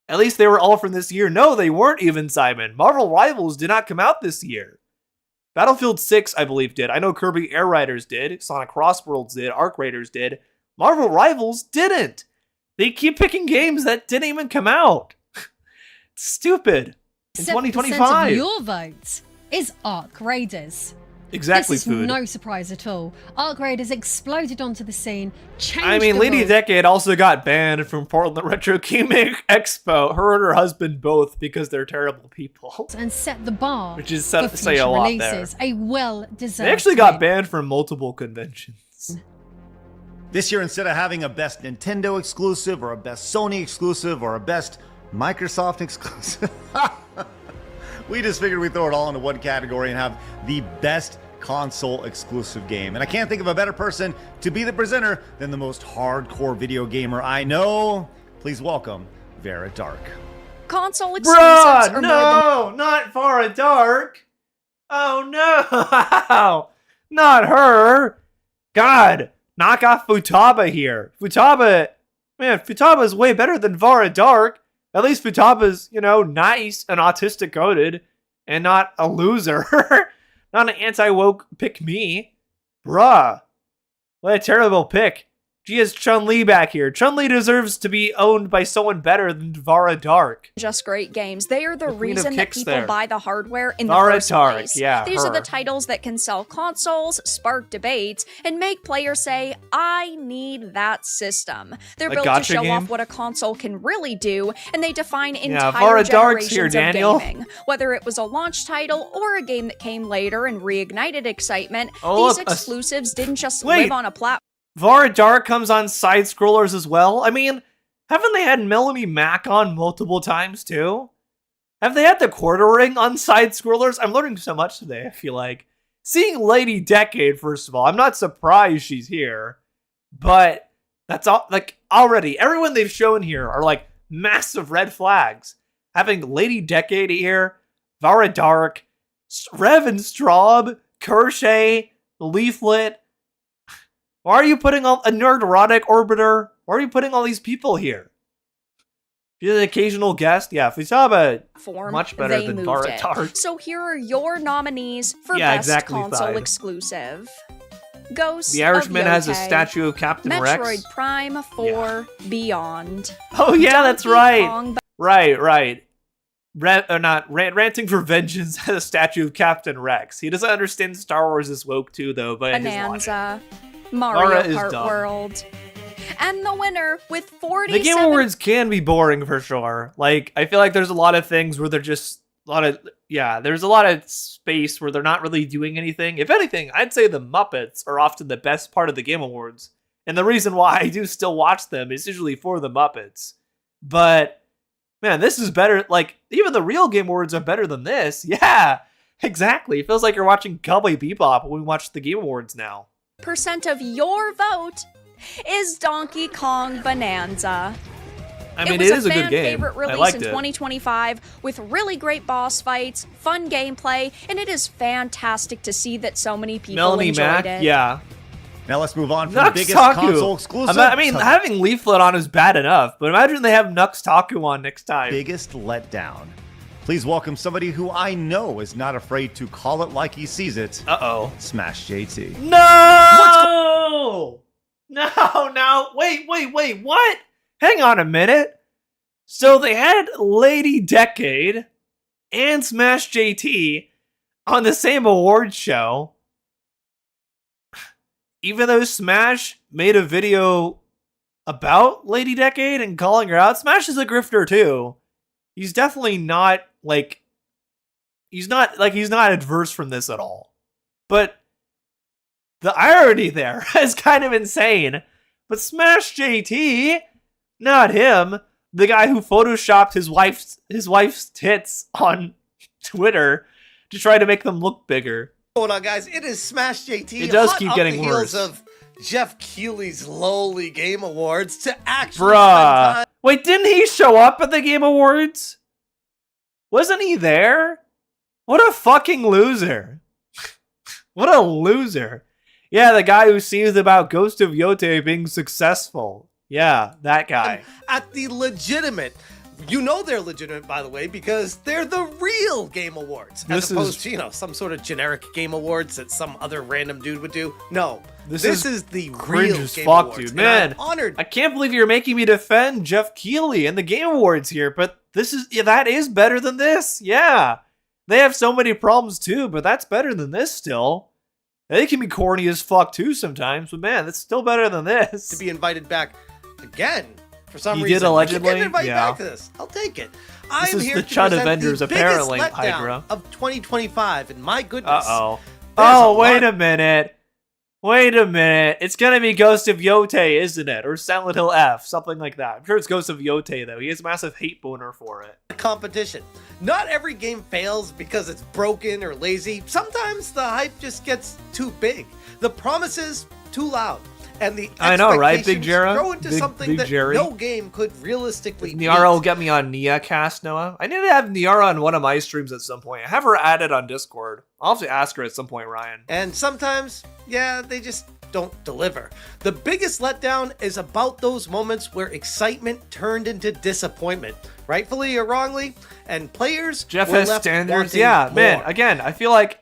At least they were all from this year. No, they weren't even, Simon. Marvel Rivals did not come out this year. Battlefield 6, I believe, did. I know Kirby Air Riders did. Sonic Crossworlds did. Arc Raiders did. Marvel Rivals didn't. They keep picking games that didn't even come out. It's stupid. In 2025. of your votes is Arc Raiders. Exactly, This is food. no surprise at all. Arc Raiders exploded onto the scene, changed I mean, the Lady rules, Decade also got banned from Portland Retro Gaming Expo. Her and her husband both, because they're terrible people. and set the bar Which is for say future a lot releases. A well-deserved They actually got win. banned from multiple conventions. This year, instead of having a best Nintendo exclusive or a best Sony exclusive or a best Microsoft exclusive, we just figured we'd throw it all into one category and have the best console exclusive game. And I can't think of a better person to be the presenter than the most hardcore video gamer I know. Please welcome Vera Dark. Console exclusives Bruh, are more than no, not Far Dark. Oh no, not her. God, knock off Futaba here. Futaba's way better than Vara Dark. At least Futaba's, nice and autistic coded and not a loser. Not an anti-woke pick me. Bruh. What a terrible pick. She has Chun-Li back here. Chun-Li deserves to be owned by someone better than Vara Dark. just great games. They are the Queen of reason that Kicks people there. buy the hardware in the Vara first Dark, place. yeah, These are her. the titles that can sell consoles, spark debates, and make players say, I need that system. They're A built to gacha show game? off what a console can really do, and they define Yeah, entire Vara Dark's generations here, of Daniel. gaming. Whether it was a launch title or a game that came later and reignited excitement, Oh, these look, a s- exclusives didn't just Wait. live on a platform. Vara Dark comes on side scrollers as well. I mean, haven't they had Melanie Mac on multiple times too? Have they had the quartering on side scrollers? I'm learning so much today, I feel like. Seeing Lady Decade, first of all, I'm not surprised she's here. But that's all, like, already, everyone they've shown here are like massive red flags. Having Lady Decade here, Vara Dark, Rev and Straub, Kershay, Leaflet. Why are you putting all a Nerderotic Orbiter? Why are you putting all these people here? She's an occasional guest. Yeah, Futaba, much better they than moved Vara it. Dark. So here are your nominees for Yeah, best exactly, console Thide. exclusive. Ghost The Irishman of has a Yokai, statue of Captain Metroid Rex. Prime 4 Beyond. Oh yeah, that's Donkey right. Kong Right. Ranting for Vengeance has a statue of Captain Rex. He doesn't understand Star Wars is woke too, though, but his logic. Bonanza, Mara Mario is Kart dumb. World. And the winner with The 47 Game Awards can be boring for sure. Like, I feel like there's a lot of things where they're just there's a lot of space where they're not really doing anything. If anything, I'd say the Muppets are often the best part of the Game Awards. And the reason why I do still watch them is usually for the Muppets. But, man, this is better. Like, even the real Game Awards are better than this. Yeah, exactly. It feels like you're watching Cowboy Bebop when we watch the Game Awards now. percent of your vote is Donkey Kong Bonanza. I mean, it was it is a good fan game. favorite I release liked in it. 2025 with really great boss fights, fun gameplay, and it is fantastic to see that so many people Melanie enjoyed Mac, it. yeah. Now let's move on from Nux the biggest Taku. console exclusive. I mean, having Leaflet on is bad enough, but imagine they have Nux Taku on next time. Biggest letdown. Please welcome somebody who I know is not afraid to call it like he sees it. Uh-oh. Smash JT. No! No, wait, what? Hang on a minute. So they had Lady Decade and Smash JT on the same award show, even though Smash made a video about Lady Decade and calling her out. Smash is a grifter too. He's definitely not like, he's not adverse from this at all. But the irony there is kind of insane. But Smash JT, not him, the guy who photoshopped his wife's tits on Twitter to try to make them look bigger. Hold on, guys. It is Smash JT. It does hot keep off getting the heels worse. Of Jeff Keighley's lowly Game Awards to actually Bruh. spend time. Wait, didn't he show up at the Game Awards? Wasn't he there? What a fucking loser. What a loser. Yeah, the guy who sees about Ghost of Yote being successful. Yeah, that guy. At the legitimate, you know they're legitimate, by the way, because they're the real Game Awards, as opposed to, you know, some sort of generic Game Awards that some other random dude would do. No, this is the cringe real as Game fuck, Awards. dude. And Man, I'm honored. I can't believe you're making me defend Jeff Keighley and the Game Awards here, but that is better than this. Yeah, they have so many problems too, but that's better than this still. They can be corny as fuck too sometimes, but man, that's still better than this. To be invited back again for some He reason. did allegedly? I keep getting invited Yeah. back to this. I'll take it. This I'm is here the to Chud present Avengers, the biggest apparently, letdown Hydra. of 2025, and my goodness. Uh-oh. there's Oh, a wait lot- a minute. Wait a minute. It's gonna be Ghost of Yote, isn't it? Or Silent Hill F, something like that. I'm sure it's Ghost of Yote, though. He has a massive hate boner for it. competition. Not every game fails because it's broken or lazy. Sometimes the hype just gets too big. The promises too loud. And the I know, right, Big expectations Jera? grow into something Big that Jerry? no game could realistically Niara will beat. get me on Nia cast, Noah. I need to have Niara on one of my streams at some point. I have her added on Discord. I'll have to ask her at some point, Ryan. And sometimes, yeah, they just don't deliver. The biggest letdown is about those moments where excitement turned into disappointment, rightfully or wrongly, and players Jeff were has left standards. wanting Yeah, man. more. Again, I feel like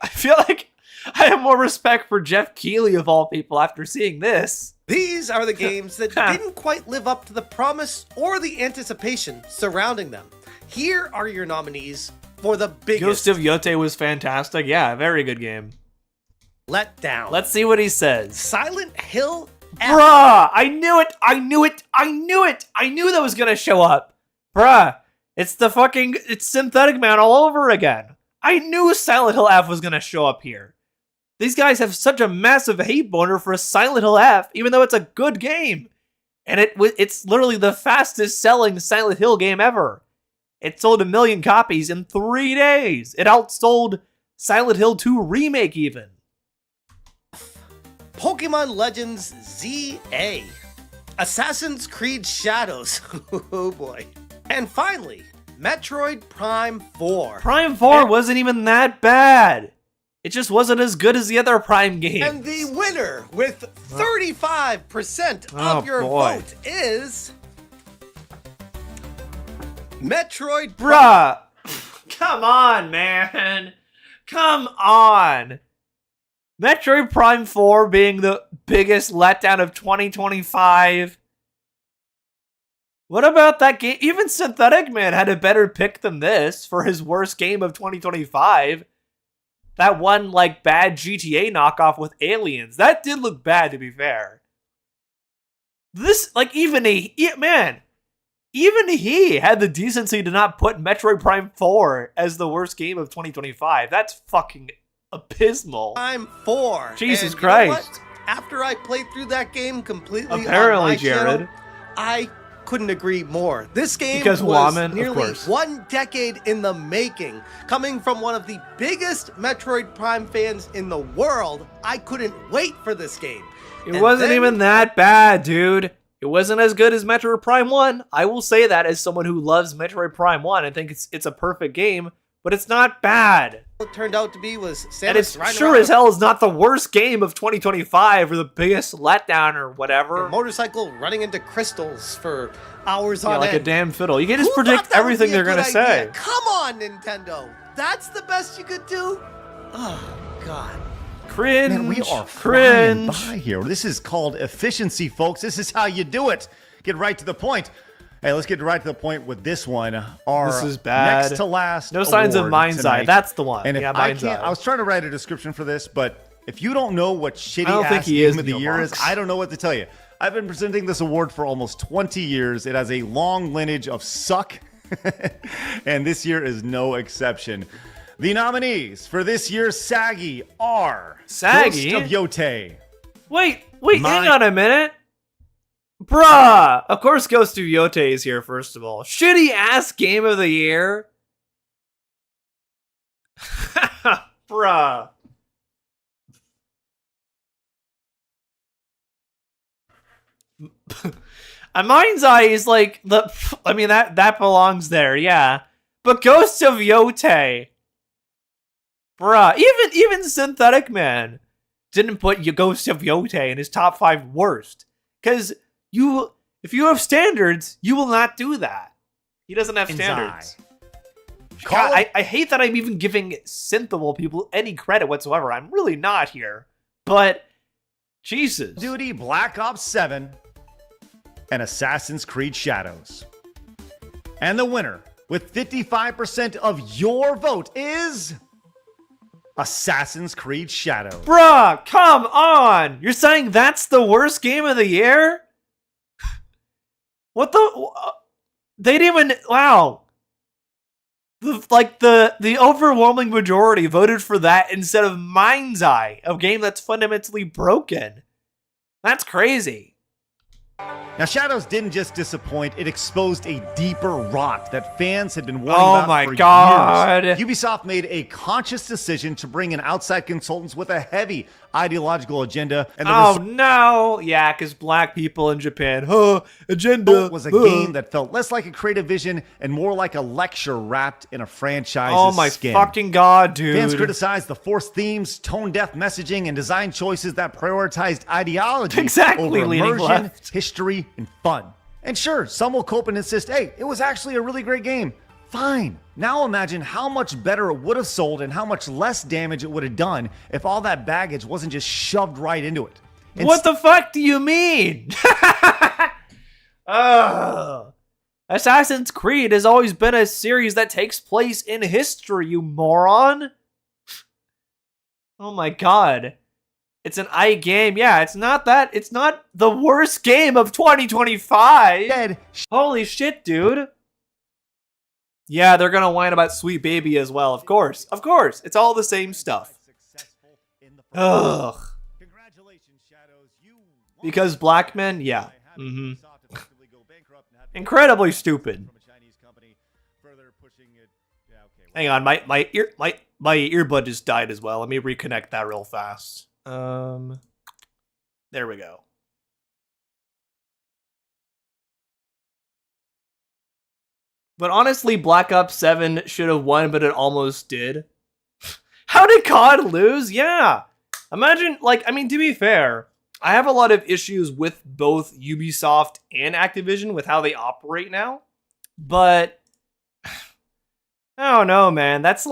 I have more respect for Jeff Keighley of all people after seeing this. These are the games that didn't quite live up to the promise or the anticipation surrounding them. Here are your nominees for the biggest Ghost of Yote was fantastic. Yeah, very good game. letdown. Let's see what he says. Silent Hill F. Bruh, I knew it. I knew that was gonna show up. Bruh, it's Synthetic Man all over again. I knew Silent Hill F was gonna show up here. These guys have such a massive hate boner for Silent Hill F, even though it's a good game. And it's literally the fastest selling Silent Hill game ever. It sold 1 million copies in 3 days. It outsold Silent Hill 2 Remake even. Pokemon Legends ZA. Assassin's Creed Shadows. Oh boy. And finally, Metroid Prime 4. Prime 4 wasn't even that bad. It just wasn't as good as the other Prime games. And the winner with 35% of your boy. vote is Metroid Bruh! Come on, man. Come on. Metroid Prime 4 being the biggest letdown of 2025. What about that game? Even Synthetic Man had a better pick than this for his worst game of 2025. That one, bad GTA knockoff with aliens. That did look bad, to be fair. This, even he had the decency to not put Metroid Prime 4 as the worst game of 2025. That's fucking abysmal. Prime 4. Jesus And you know Christ. what? After I played through that game completely Apparently, on my Jared. channel, I couldn't agree more. This game Because was Woman, of nearly course. 1 decade in the making. Coming from one of the biggest Metroid Prime fans in the world, I couldn't wait for this game. It wasn't even that bad, dude. It wasn't as good as Metroid Prime 1. I will say that as someone who loves Metroid Prime 1. I think it's a perfect game, but it's not bad. What it turned out to be was Samus And it's riding sure around as hell is not the worst game of 2025 or the biggest letdown or whatever. a motorcycle running into crystals for hours Yeah, on like a end. damn fiddle. You can just Who thought predict that would everything be a they're good gonna say. idea? Come on, Nintendo. That's the best you could do? Oh, God. Cringe. Man, we are cringe. flying by here. This is called efficiency, folks. This is how you do it. Get right to the point. Hey, let's get right to the point with this one. Our This is bad. next to last No signs of award Mind's Eye. tonight. That's the one. And if Yeah, I Mind's can't, Eye. I was trying to write a description for this, but if you don't know what shitty I don't think ass he is game of the Neil year is, Box. I don't know what to tell you. I've been presenting this award for almost 20 years. It has a long lineage of suck, and this year is no exception. The nominees for this year's Saggy are Saggy? Ghost of Yote. Wait, hang on a minute. Bruh! Of course Ghost of Yote is here, first of all. Shitty ass game of the year? Bruh. A Mind's Eye is like the... I mean, that belongs there, yeah. But Ghost of Yote... Bruh, even Synthetic Man didn't put Ghost of Yote in his top 5 worst. Because if you have standards, you will not do that. He doesn't have standards. God, I hate that I'm even giving Synthable people any credit whatsoever. I'm really not here. But, Jesus. Duty, Black Ops 7, and Assassin's Creed Shadows. And the winner, with 55% of your vote, is Assassin's Creed Shadows. Bruh, come on! You're saying that's the worst game of the year? What the... They didn't even... Wow. The overwhelming majority voted for that instead of Mind's Eye, a game that's fundamentally broken. That's crazy. Now, Shadows didn't just disappoint, it exposed a deeper rot that fans had been warning Oh about my for God. years. Ubisoft made a conscious decision to bring in outside consultants with a heavy ideological agenda. And No! Yeah, because black people in Japan, agenda. Was a game that felt less like a creative vision and more like a lecture wrapped in a franchise's Oh my skin. fucking God, dude. Fans criticized the forced themes, tone-deaf messaging, and design choices that prioritized ideology Exactly, over leaning immersion, left. history, and fun. And sure, some will cope and insist, hey, it was actually a really great game. Fine. Now imagine how much better it would have sold and how much less damage it would have done if all that baggage wasn't just shoved right into it. What the fuck do you mean? Assassin's Creed has always been a series that takes place in history, you moron. Oh my God. It's an I game. Yeah, it's not the worst game of 2025. Holy shit, dude. Yeah, they're gonna whine about Sweet Baby as well. Of course. It's all the same stuff. Ugh. Because black men, yeah. Incredibly stupid. Hang on, my earbud just died as well. Let me reconnect that real fast. There we go. But honestly, Black Ops 7 should have won, but it almost did. How did COD lose? Yeah. Imagine, to be fair, I have a lot of issues with both Ubisoft and Activision with how they operate now. But, I don't know, man. That's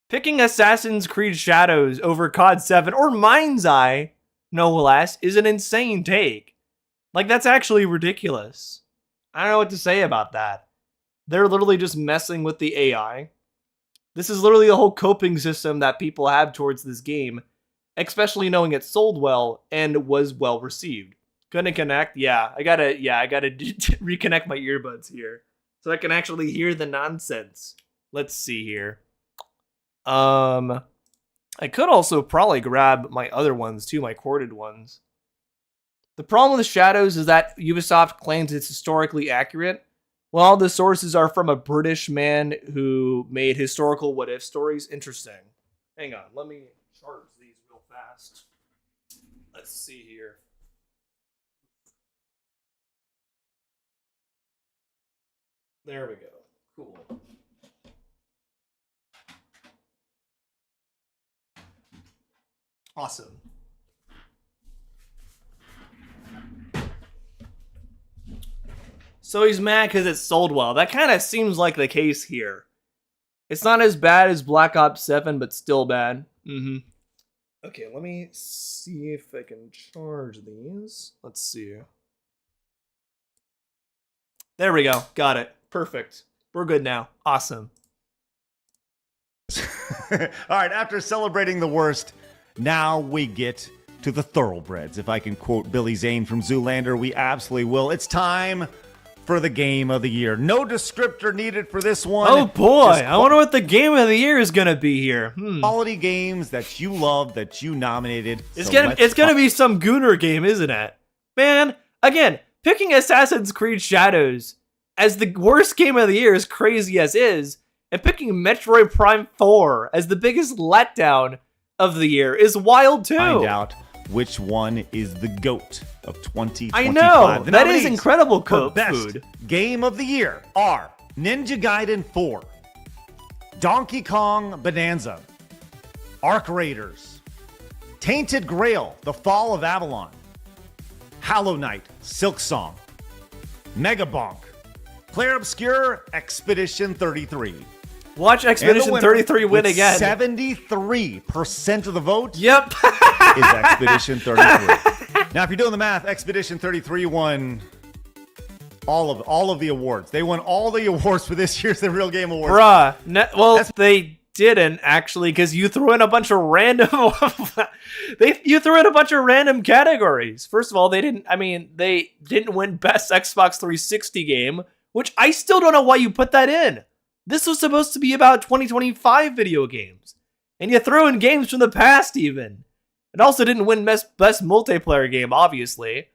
picking Assassin's Creed Shadows over COD 7 or Mind's Eye, no less, is an insane take. That's actually ridiculous. I don't know what to say about that. They're literally just messing with the AI. This is literally the whole coping system that people have towards this game, especially knowing it sold well and was well received. Couldn't connect? Yeah, I gotta reconnect my earbuds here so I can actually hear the nonsense. Let's see here. I could also probably grab my other ones too, my corded ones. The problem with Shadows is that Ubisoft claims it's historically accurate, while all the sources are from a British man who made historical what-if stories. Interesting. Hang on, let me charge these real fast. Let's see here. There we go. Cool. Awesome. So he's mad because it sold well. That kind of seems like the case here. It's not as bad as Black Ops 7, but still bad. Okay, let me see if I can charge these. Let's see. There we go. Got it. Perfect. We're good now. Awesome. All right, after celebrating the worst, now we get to the thoroughbreds. If I can quote Billy Zane from Zoolander, we absolutely will. It's time for the game of the year. No descriptor needed for this one. Oh boy, I wonder what the game of the year is gonna be here. Quality games that you love, that you nominated. It's gonna be some Gooner game, isn't it? Man, again, picking Assassin's Creed Shadows as the worst game of the year, as crazy as is, and picking Metroid Prime 4 as the biggest letdown of the year is wild too. Find out which one is the GOAT of 2025. I know, The that is nominees incredible for best food. game of the year are Ninja Gaiden 4, Donkey Kong Bonanza, Arc Raiders, Tainted Grail, The Fall of Avalon, Hollow Knight, Silk Song, Mega Bonk, Claire Obscure, Expedition 33. Watch Expedition 33 win again. 73% of the vote. Yep. Is Expedition 33. Now, if you're doing the math, Expedition 33 won all of the awards. They won all the awards for this year's The Real Game Awards. Bruh. They didn't actually, because you threw in a bunch of random. You threw in a bunch of random categories. First of all, they didn't win Best Xbox 360 Game, which I still don't know why you put that in. This was supposed to be about 2025 video games, and you threw in games from the past even. It also didn't win best multiplayer game, obviously.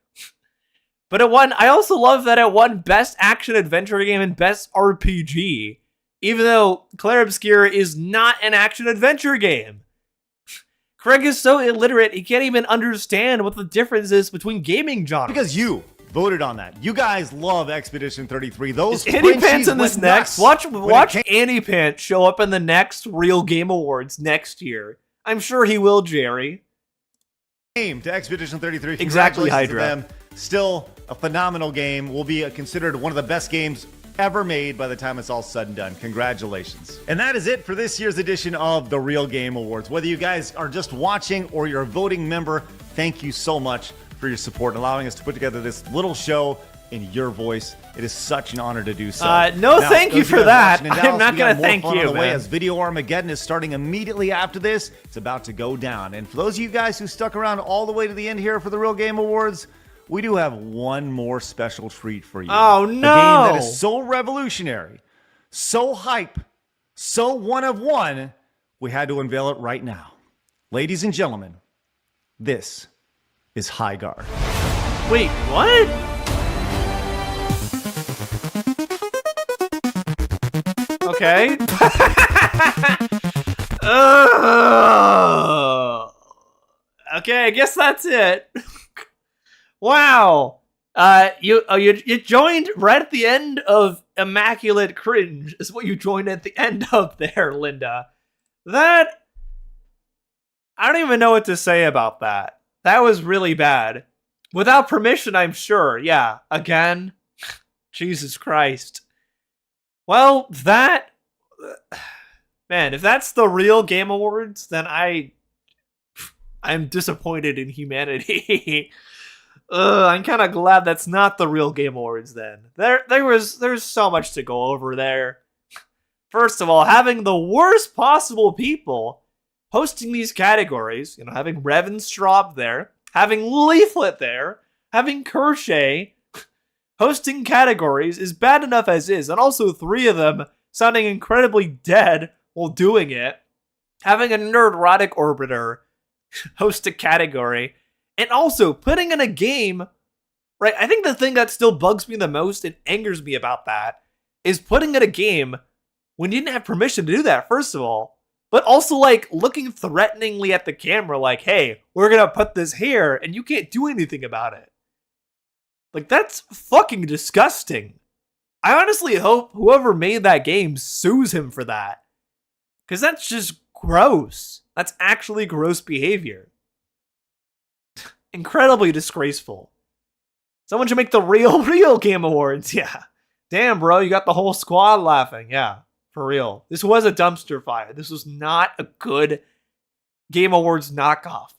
But it won. I also love that it won Best Action Adventure Game and Best RPG, even though Claire Obscure is not an action adventure game. Craig is so illiterate, he can't even understand what the difference is between gaming genres. Because you voted on that. You guys love Expedition 33. Those Is Andy Pants Frenchies in this went next? nuts Watch Andy Pants show up in the next Real Game Awards next year. I'm sure he will, Jerry. Game to Expedition 33. Exactly, Congratulations to Hydra. them. Still a phenomenal game. Will be considered one of the best games ever made by the time it's all said and done. Congratulations. And that is it for this year's edition of the Real Game Awards. Whether you guys are just watching or you're a voting member, thank you so much for your support and allowing us to put together this little show in your voice. It is such an honor to do so. No, thank you for that. I'm not going to thank you, man. man. As Video Armageddon is starting immediately after this, it's about to go down. And for those of you guys who stuck around all the way to the end here for the Real Game Awards, we do have one more special treat for you. Oh, A game no. that is so revolutionary, so hype, so one of one, we had to unveil it right now. Ladies and gentlemen, this is High Guard. Wait, what? Okay. Okay, I guess that's it. Wow. You joined right at the end of Immaculate Cringe is what you joined at the end of there, Linda. That I don't even know what to say about that. That was really bad. Without permission, I'm sure. Yeah, again. Jesus Christ. Well, man, if that's the Real Game Awards, then I'm disappointed in humanity. I'm kind of glad that's not the Real Game Awards then. There's so much to go over there. First of all, having the worst possible people hosting these categories, having Revenstraub there, having Leaflet there, having Kershay hosting categories is bad enough as is, and also 3 of them sounding incredibly dead while doing it. Having a Nerdrotic Orbiter host a category, and also putting in a game, right? I think the thing that still bugs me the most and angers me about that is putting in a game when you didn't have permission to do that, first of all, but also looking threateningly at the camera like, hey, we're gonna put this here and you can't do anything about it. That's fucking disgusting. I honestly hope whoever made that game sues him for that. Because that's just gross. That's actually gross behavior. Incredibly disgraceful. Someone should make the Real Game Awards. Yeah. Damn, bro, you got the whole squad laughing. Yeah, for real. This was a dumpster fire. This was not a good Game Awards knockoff.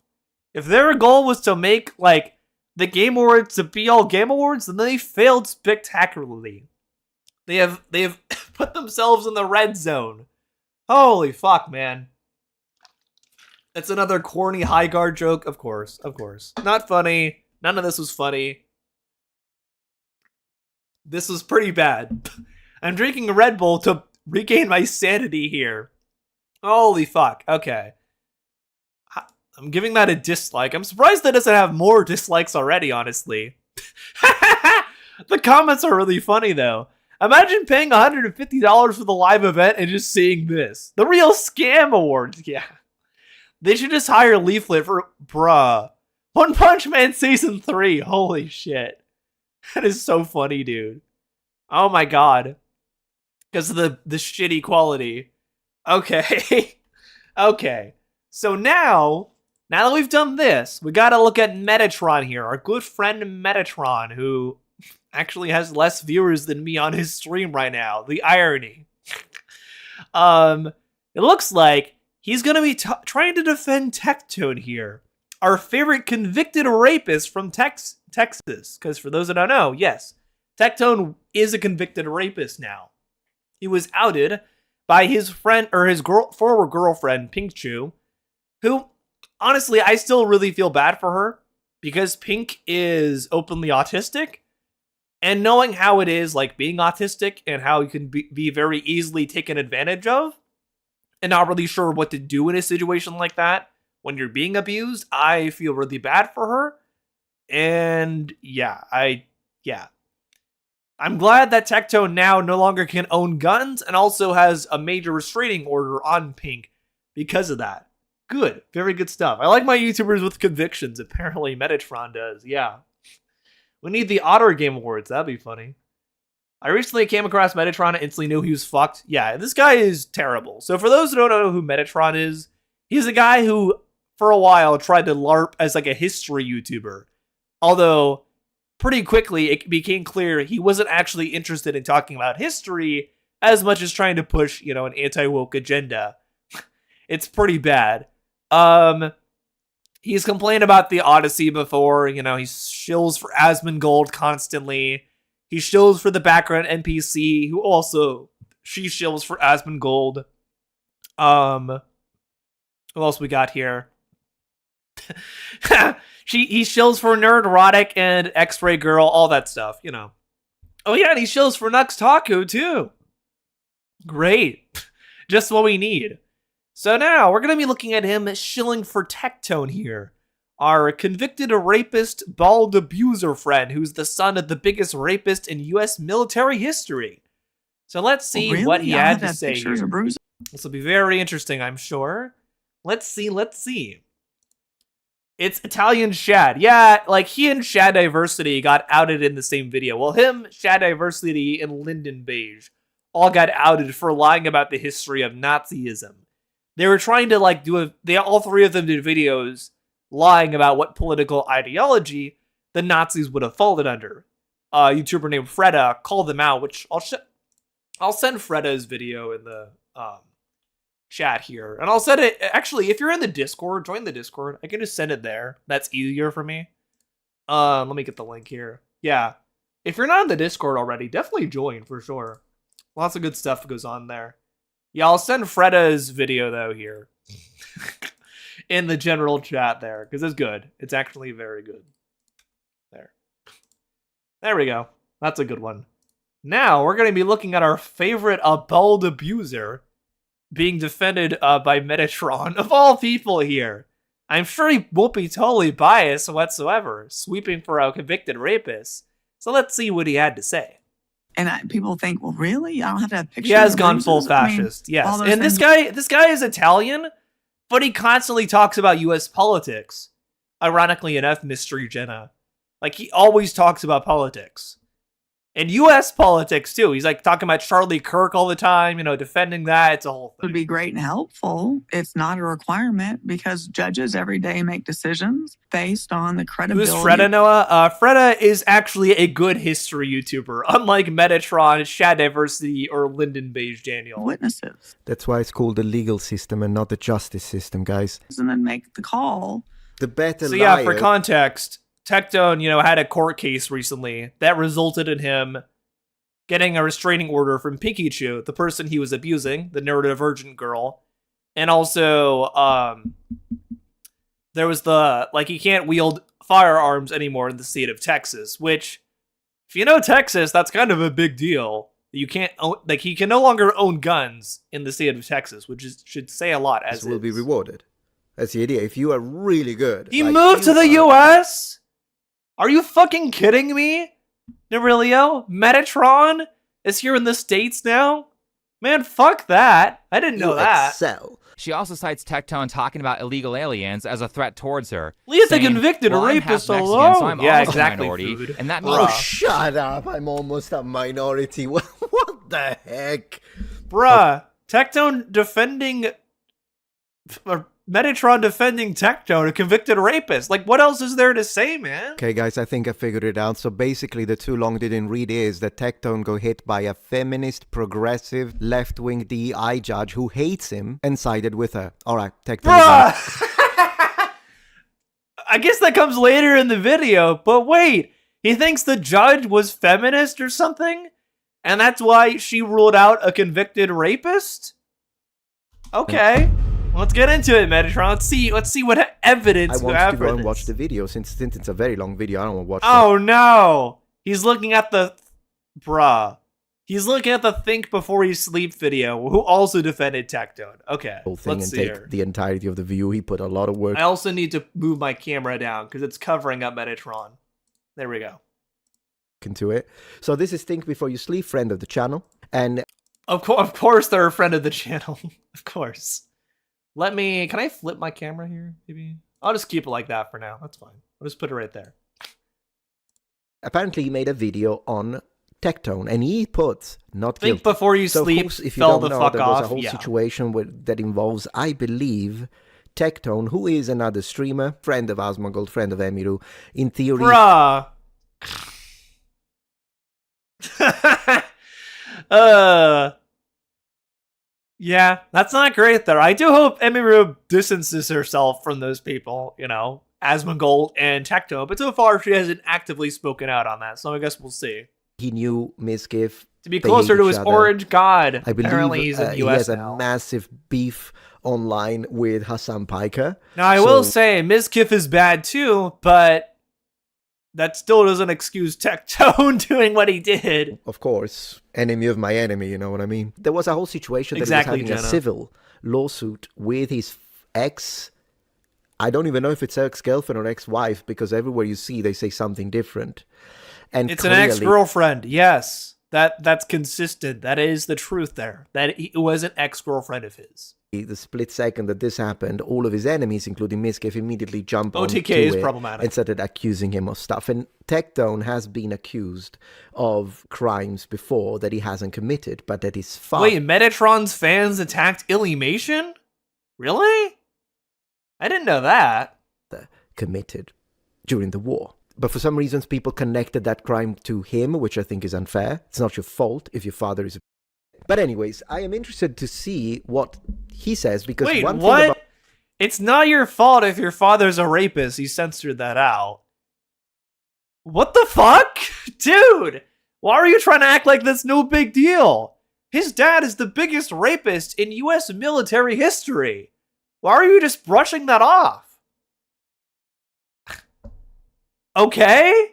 If their goal was to make, like, the Game Awards to be all Game Awards, then they failed spectacularly. They have put themselves in the red zone. Holy fuck, man. It's another corny high guard joke, of course. Not funny. None of this was funny. This was pretty bad. I'm drinking a Red Bull to regain my sanity here. Holy fuck. Okay. I'm giving that a dislike. I'm surprised that doesn't have more dislikes already, honestly. The comments are really funny, though. Imagine paying $150 for the live event and just seeing this. The real scam awards, yeah. They should just hire Leaflet for, bruh. One Punch Man Season 3, holy shit. That is so funny, dude. Oh my god. Because of the shitty quality. Okay. Okay. So now that we've done this, we gotta look at Metatron here. Our good friend Metatron, who actually has less viewers than me on his stream right now. The irony. It looks like he's gonna be trying to defend Tectone here. Our favorite convicted rapist from Texas. Because for those that don't know, yes, Tectone is a convicted rapist now. He was outed by his friend, or his former girlfriend, Pink Chu, who, honestly, I still really feel bad for her, because Pink is openly autistic, and knowing how it is, like, being autistic, and how you can be very easily taken advantage of, and not really sure what to do in a situation like that, when you're being abused, I feel really bad for her, and yeah. I'm glad that Tectone now no longer can own guns and also has a major restraining order on Pink because of that. Good. Very good stuff. I like my YouTubers with convictions. Apparently Metatron does. Yeah. We need the Otter Game Awards. That'd be funny. I recently came across Metatron and instantly knew he was fucked. Yeah, this guy is terrible. So for those who don't know who Metatron is, he's a guy who, for a while, tried to LARP as like a history YouTuber. Although, pretty quickly, it became clear he wasn't actually interested in talking about history as much as trying to push, an anti-woke agenda. It's pretty bad. He's complained about the Odyssey before, he shills for Asmongold constantly. He shills for the background NPC, who also, she shills for Asmongold. Who else we got here? He shills for Nerdrotic and X-Ray Girl, all that stuff, Oh yeah, and he shills for Nux Taku too. Great. Just what we need. So now, we're going to be looking at him shilling for Tectone here. Our convicted rapist, bald abuser friend, who's the son of the biggest rapist in U.S. military history. So let's see what he had to say here. This will be very interesting, I'm sure. Let's see. It's Italian Shad. Yeah, like he and Shad Diversity got outed in the same video. Well, him, Shad Diversity, and Lyndon Beige all got outed for lying about the history of Nazism. They were trying to all three of them did videos lying about what political ideology the Nazis would have fallen under. A YouTuber named Freda called them out, which I'll send Freda's video in the chat here. And I'll send it, actually, if you're in the Discord, join the Discord. I can just send it there. That's easier for me. Let me get the link here. Yeah. If you're not in the Discord already, definitely join for sure. Lots of good stuff goes on there. Yeah, I'll send Freda's video, though, here. In the general chat there, because it's good. It's actually very good. There we go. That's a good one. Now, we're going to be looking at our favorite bald abuser being defended by Metatron, of all people here. I'm sure he won't be totally biased whatsoever, sweeping for a convicted rapist. So let's see what he had to say. And people think, well, really? I don't have to have pictures. He has gone full fascist, yes. And this guy is Italian, but he constantly talks about U.S. politics. Ironically enough, Mystery Jenna. Like, he always talks about politics. And U.S. politics, too. He's like talking about Charlie Kirk all the time, you know, defending that. It's a whole thing. Would be great and helpful. It's not a requirement because judges every day make decisions based on the credibility. Who's Freda, Noah? Freda is actually a good history YouTuber, unlike Metatron, Shad Diversity, or Lyndon Beige Daniel. Witnesses. That's why it's called the legal system and not the justice system, guys. And then make the call. The better So yeah, for context, Tectone, you know, had a court case recently that resulted in him getting a restraining order from Pikachu, the person he was abusing, the neurodivergent girl. And also, there was he can't wield firearms anymore in the state of Texas, which, if you know Texas, that's kind of a big deal. You can't own, he can no longer own guns in the state of Texas, which should say a lot. As will be rewarded. That's the idea. If you are really good. He moved to the U.S.? Are you fucking kidding me? Nerilio? Metatron is here in the States now? Man, fuck that. I didn't know that. Excel. She also cites Tectone talking about illegal aliens as a threat towards her. Leave the convicted rapist alone. So I'm yeah, also exactly. a minority, Food. and that Oh, shut up. I'm almost a minority. What the heck? Bruh, Tectone defending... Metatron defending Tectone, a convicted rapist. Like, what else is there to say, man? Okay, guys, I think I figured it out. So basically, the too long didn't read is that Tectone got hit by a feminist, progressive, left-wing DEI judge who hates him and sided with her. All right, Tectone. Bruh! I guess that comes later in the video, but wait. He thinks the judge was feminist or something? And that's why she ruled out a convicted rapist? Okay. Let's get into it, Metatron. Let's see what evidence I we have want to for go and this. watch the video since it's a very long video. I don't want to watch Oh no! He's looking at the... Bruh. He's looking at the Think Before You Sleep video, who also defended Tectone. Okay, the whole thing let's and see take here. the entirety of the view. He put a lot of work I also need to move my camera down, because it's covering up Metatron. There we go. into it. So this is Think Before You Sleep, friend of the channel. And... Of course they're a friend of the channel. Of course. Can I flip my camera here, maybe? I'll just keep it like that for now. That's fine. I'll just put it right there. apparently he made a video on Tectone, and he put not guilty. Think Before You So of Sleep course, if you fell don't the know, fuck there off. was a whole Yeah. situation that involves, I believe, Tectone, who is another streamer, friend of Asmongold, friend of Emiru. In theory, Bruh. Yeah, that's not great there. I do hope Emiru distances herself from those people, you know, Asmongold and Tectone, but so far she hasn't actively spoken out on that, so I guess we'll see. he knew Mizkif. To be they closer hate to each his other. orange god. I believe Apparently he's in the he US has now. a massive beef online with Hassan Piker. Now, I will say, Mizkif is bad too, but that still doesn't excuse Tectone doing what he did. Of course, enemy of my enemy, you know what I mean? There was a whole situation that Exactly, he was having Jenna. a civil lawsuit with his ex. I don't even know if it's ex-girlfriend or ex-wife, because everywhere you see, they say something different. And It's an clearly- ex-girlfriend, yes. That's consistent. That is the truth there. That it was an ex-girlfriend of his. The split second that this happened, all of his enemies, including Mizkif, immediately jumped on OTK is problematic. and started accusing him of stuff. And Tectone has been accused of crimes before that he hasn't committed, but that is fine. Wait, Metatron's fans attacked Illymation? Really? I didn't know that. Committed during the war. But for some reasons, people connected that crime to him, which I think is unfair. It's not your fault if your father is a... But anyways, I am interested to see what he says, because Wait, one what? thing about... It's not your fault if your father's a rapist. He censored that out. What the fuck? Dude, why are you trying to act like that's no big deal? His dad is the biggest rapist in US military history. Why are you just brushing that off? Okay?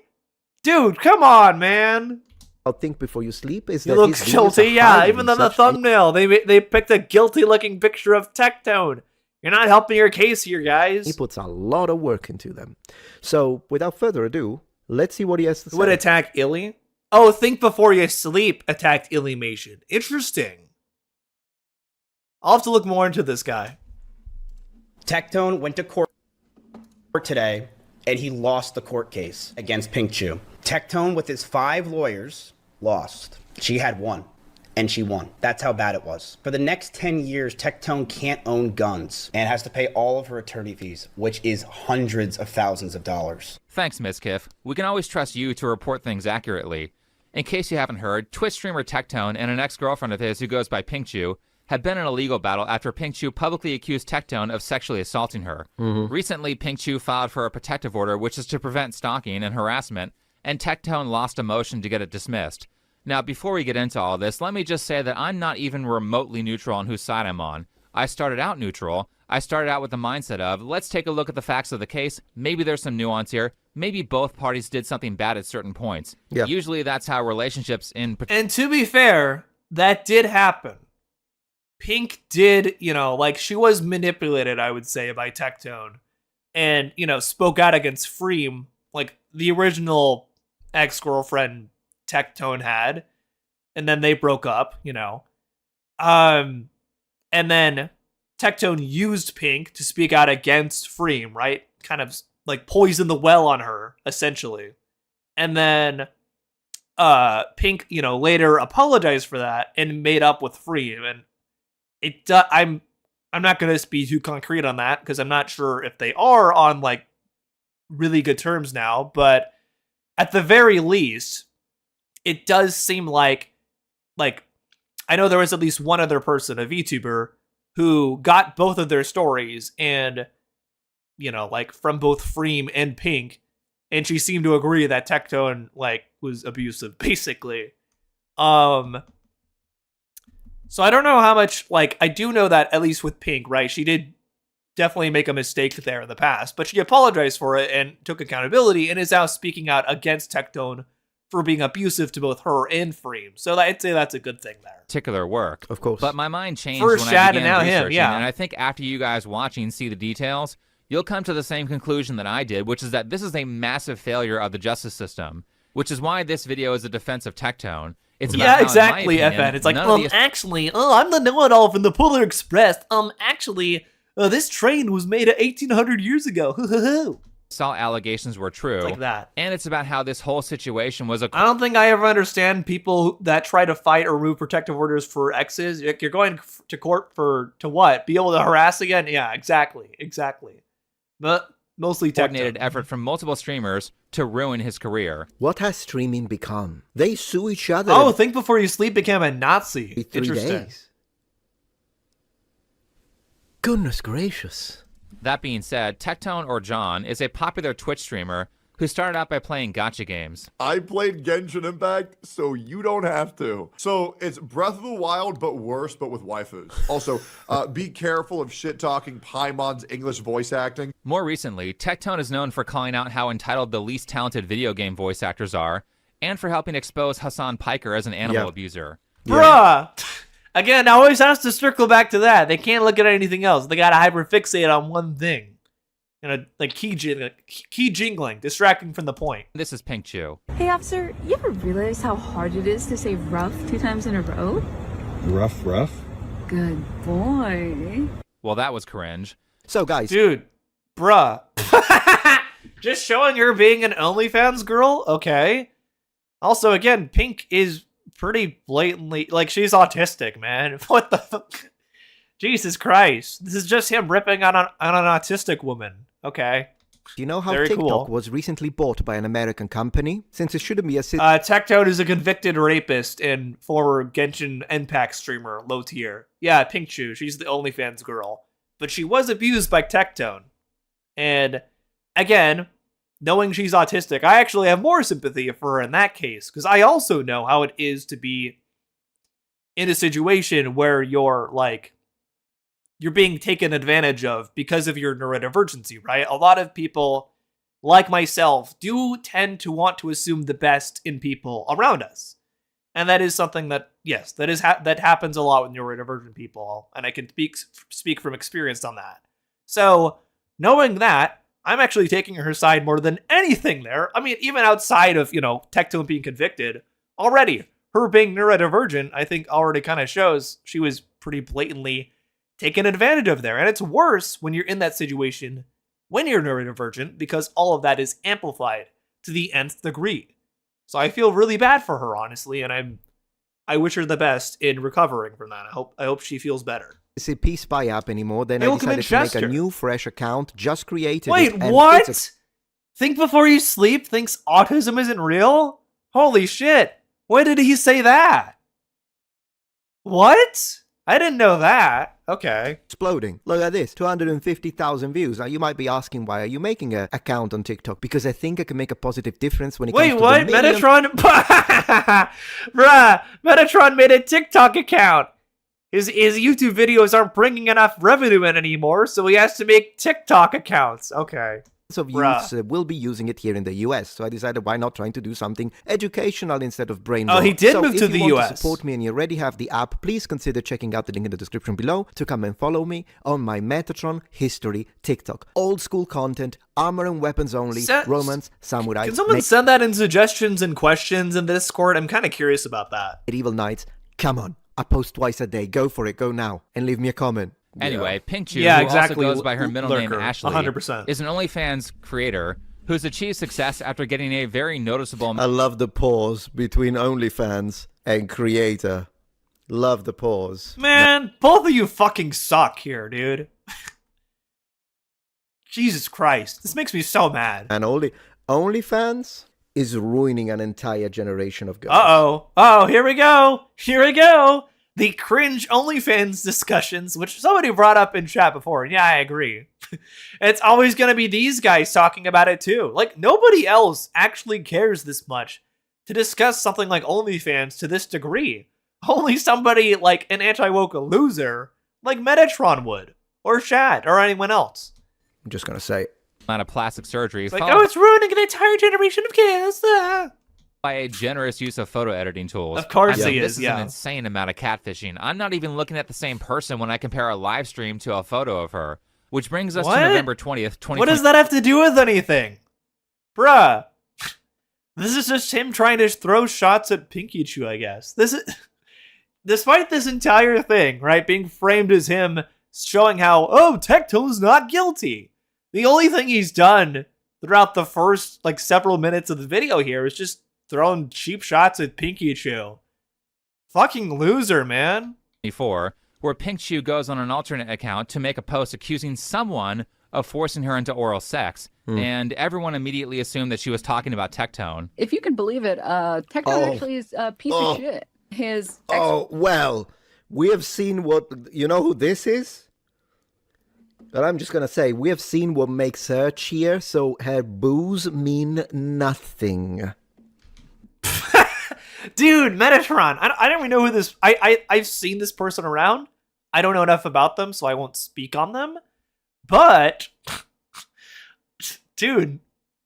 Dude, come on, man. I'll think before you sleep is He that looks his videos guilty, are yeah. highly Even on the such- thumbnail, they picked a guilty-looking picture of Tectone. You're not helping your case here, guys. He puts a lot of work into them. So, without further ado, let's see what he has to say. Would attack Illy? Oh, Think Before You Sleep attacked Illymation. Interesting. I'll have to look more into this guy. Tectone went to court today, and he lost the court case against Pink Chew. Tectone, with his 5 lawyers, lost. She had one, and she won. That's how bad it was. For the next 10 years, Tectone can't own guns and has to pay all of her attorney fees, which is hundreds of thousands of dollars. Thanks, Mizkif. We can always trust you to report things accurately. In case you haven't heard, Twitch streamer Tectone and an ex-girlfriend of his who goes by Pinkchu had been in a legal battle after Pinkchu publicly accused Tectone of sexually assaulting her. Recently, Pinkchu filed for a protective order, which is to prevent stalking and harassment, and Tectone lost a motion to get it dismissed. Now, before we get into all this, let me just say that I'm not even remotely neutral on whose side I'm on. I started out neutral. I started out with the mindset of, let's take a look at the facts of the case. Maybe there's some nuance here. Maybe both parties did something bad at certain points. Yeah. Usually that's how relationships in... And to be fair, that did happen. Pink did, like, she was manipulated, I would say, by Tectone. And, spoke out against Freem, like the original ex-girlfriend Tectone had. And then they broke up, And then Tectone used Pink to speak out against Freem, right? Kind of like poison the well on her, essentially. And then Pink, later apologized for that and made up with Freem. And I'm not going to be too concrete on that because I'm not sure if they are on like really good terms now, but at the very least, it does seem like I know there was at least one other person, a VTuber, who got both of their stories and like from both Freem and Pink, and she seemed to agree that Tectone like was abusive, basically. So I don't know how much, like, I do know that, at least with Pink, right, she did definitely make a mistake there in the past, but she apologized for it and took accountability and is now speaking out against Tectone for being abusive to both her and Freem. So I'd say that's a good thing there. Particular work. Of course. But my mind changed First when Shad I and began now him, researching, yeah. and I think after you guys watching see the details, you'll come to the same conclusion that I did, which is that this is a massive failure of the justice system, which is why this video is a defense of Tectone. It's about how, exactly, in my opinion, FN. It's like, none of the actually, I'm the know-it-all from the Polar Express. Actually, this train was made 1,800 years ago. assault allegations were true. Like that. And it's about how this whole situation was a... I don't think I ever understand people that try to fight or remove protective orders for exes. You're going to court to what? Be able to harass again? Yeah, exactly. But mostly coordinated effort from multiple streamers to ruin his career. What has streaming become? They sue each other. Oh, Think Before You Sleep became a Nazi. 3 Interesting. days. Goodness gracious. That being said, Tectone or John is a popular Twitch streamer who started out by playing gacha games. I played Genshin Impact, so you don't have to. So it's Breath of the Wild, but worse, but with waifus. Also, be careful of shit-talking Paimon's English voice acting. More recently, Tectone is known for calling out how entitled the least talented video game voice actors are, and for helping expose Hassan Piker as an animal abuser. Bruh! Again, I always has to circle back to that. They can't look at anything else. They gotta hyperfixate on one thing. Like key jingling, distracting from the point. This is Pink Chu. Hey, officer, you ever realize how hard it is to say rough 2 times in a row? Rough? Good boy. Well, that was cringe. So, guys. Dude, bruh. Just showing her being an OnlyFans girl? Okay. Also, again, Pink is pretty blatantly, like, she's autistic, man. What the fuck? Jesus Christ. This is just him ripping on an autistic woman. Okay. Do you know how Very TikTok cool. was recently bought by an American company? Since it shouldn't be a... Tectone is a convicted rapist and former Genshin Impact streamer, low tier. Yeah, Pink Chu. She's the OnlyFans girl. But she was abused by Tectone. And, again, knowing she's autistic, I actually have more sympathy for her in that case. Because I also know how it is to be in a situation where you're being taken advantage of because of your neurodivergency, right? A lot of people, like myself, do tend to want to assume the best in people around us. And that is something that, yes, that happens a lot with neurodivergent people, and I can speak from experience on that. So, knowing that, I'm actually taking her side more than anything there. I mean, even outside of, Tectone being convicted, already, her being neurodivergent, I think already kind of shows she was pretty blatantly taken advantage of there. And it's worse when you're in that situation when you're neurodivergent because all of that is amplified to the nth degree. So I feel really bad for her, honestly, and I wish her the best in recovering from that. I hope she feels better. A Peace Spy app anymore. Then Hey, I welcome decided in, to make Chester. a new, fresh account. Just created Wait, it. and what? it's Think before you sleep thinks autism isn't real? Holy shit. When did he say that? What? I didn't know that. Okay. exploding. Look at this, 250,000 views. Now you might be asking, why are you making an account on TikTok? Because I think I can make a positive difference when it Wait, comes to what? the million... Metatron? Bruh, Metatron made a TikTok account. His YouTube videos aren't bringing enough revenue in anymore, so he has to make TikTok accounts. Okay. of youths will be using it here in the US. So I decided, why not trying to do something educational instead of brain Oh, he rot? did So move to if the you want US. to support me and you already have the app, please consider checking out the link in the description below to come and follow me on my Metatron history TikTok. Old school content, armor and weapons only, romance, samurai. Can someone send that in suggestions and questions in the Discord? I'm kind of curious about that. Medieval Knights, come on. I post twice a day. Go for it. Go now. And leave me a comment. Anyway, Pink Chu, Yeah, who exactly. also goes by her middle name Lurker, Ashley, 100%. is an OnlyFans creator who's achieved success after getting a very noticeable... I love the pause between OnlyFans and creator. Love the pause. Man, both of you fucking suck here, dude. Jesus Christ. This makes me so mad. And OnlyFans is ruining an entire generation of girls. Uh-oh. Oh, here we go. Here we go. The cringe OnlyFans discussions, which somebody brought up in chat before. Yeah, I agree. It's always going to be these guys talking about it too. Like, nobody else actually cares this much to discuss something like OnlyFans to this degree. Only somebody like an anti-woke loser like Metatron would, or Shad, or anyone else. I'm just going to say. Amount of plastic surgery. It's like, oh, it's ruining an entire generation of kids. By a generous use of photo editing tools. Of course I mean, he this is, is yeah. an insane amount of catfishing. I'm not even looking at the same person when I compare a live stream to a photo of her. Which brings us What? to November 20th, 2020. What does that have to do with anything? Bruh. This is just him trying to throw shots at Pinky-Chew, I guess. This is... Despite this entire thing, right, being framed as him showing how, oh, Tectone's not guilty. The only thing he's done throughout the first, like, several minutes of the video here is just throwing cheap shots at Pinky-Chew. Fucking loser, man. 24, where Pink Chew goes on an alternate account to make a post accusing someone of forcing her into oral sex, and everyone immediately assumed that she was talking about Tectone. If you can believe it, Tectone actually is a piece of shit. His Well, we have seen what... You know who this is? But I'm just going to say, we have seen what makes her cheer, so her boos mean nothing. Dude, Metatron. I don't even know who this... I've seen this person around. I don't know enough about them, so I won't speak on them. But... Dude,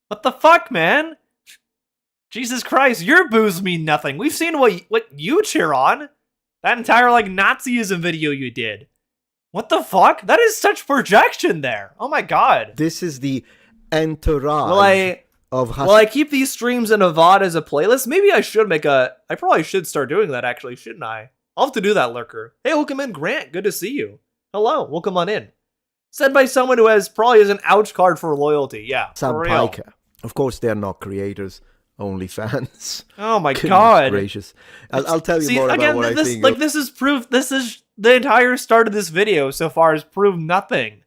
what the fuck, man? Jesus Christ, your boos mean nothing. We've seen what you cheer on. That entire, like, Nazism video you did. What the fuck? That is such projection there. Oh my god. This is the entourage of... Will I keep these streams in a VOD as a playlist? Maybe I should make a... I probably should start doing that, actually, shouldn't I? I'll have to do that, Lurker. Hey, welcome in, Grant. Good to see you. Hello, welcome on in. Said by someone who probably has an ouch card for loyalty. Yeah, Sam for real. Piker. Of course, they're not creators, only fans. Oh my Goodness god. gracious. I'll tell you more again, about what this, I think. Like, this is proof. This is the entire start of this video so far has proved nothing.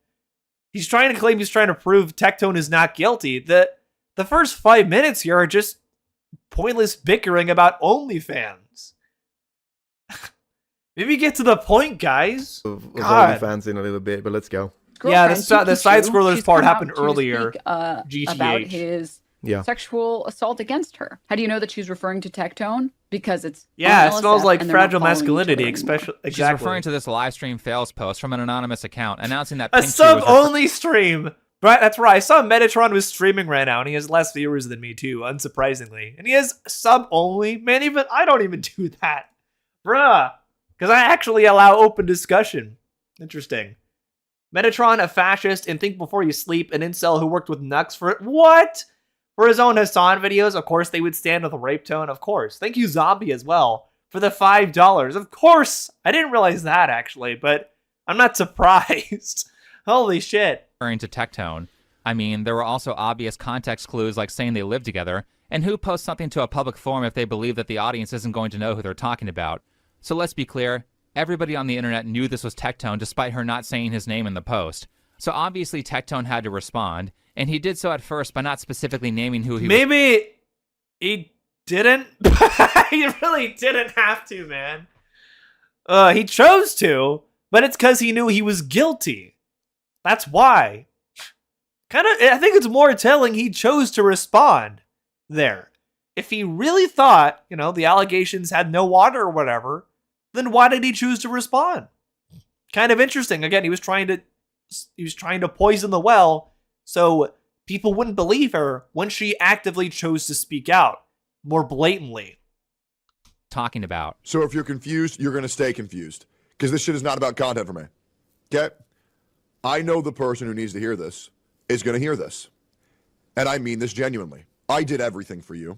He's trying to claim he's trying to prove Tectone is not guilty. The first 5 minutes here are just pointless bickering about OnlyFans. Maybe get to the point, guys. Of God. OnlyFans in a little bit, but let's go. Yeah, the side scrollers she's part come out happened to earlier. speak, GTH. about his Yeah. sexual assault against her. How do you know that she's referring to Tectone? Because it's Yeah, on it smells LSF like and they're not fragile following each masculinity, other anymore. especially. She's Exactly. referring to this live stream fails post from an anonymous account announcing that A Pink Chew sub was only stream. Right, that's right. I saw Metatron was streaming right now, and he has less viewers than me too, unsurprisingly. And he has sub only. Man, even I don't even do that, bruh. Because I actually allow open discussion. Interesting. Metatron, a fascist, and think before you sleep, an incel who worked with Nux for what? For his own Hassan videos, of course they would stand with a rape tone, of course. Thank you, Zombie, as well, for the $5. Of course! I didn't realize that, actually, but I'm not surprised. Holy shit. referring to Tectone. I mean, there were also obvious context clues like saying they live together, and who posts something to a public forum if they believe that the audience isn't going to know who they're talking about? So let's be clear, everybody on the internet knew this was Tectone despite her not saying his name in the post. So obviously Tectone had to respond, and he did so at first by not specifically naming who he was. Maybe he didn't? He really didn't have to, man. He chose to, but it's because he knew he was guilty. That's why. I think it's more telling he chose to respond there. If he really thought, the allegations had no water or whatever, then why did he choose to respond? Kind of interesting. Again, he was trying to poison the well so people wouldn't believe her when she actively chose to speak out more blatantly. Talking about. So if you're confused, you're going to stay confused because this shit is not about content for me. Okay? I know the person who needs to hear this is going to hear this. And I mean this genuinely. I did everything for you.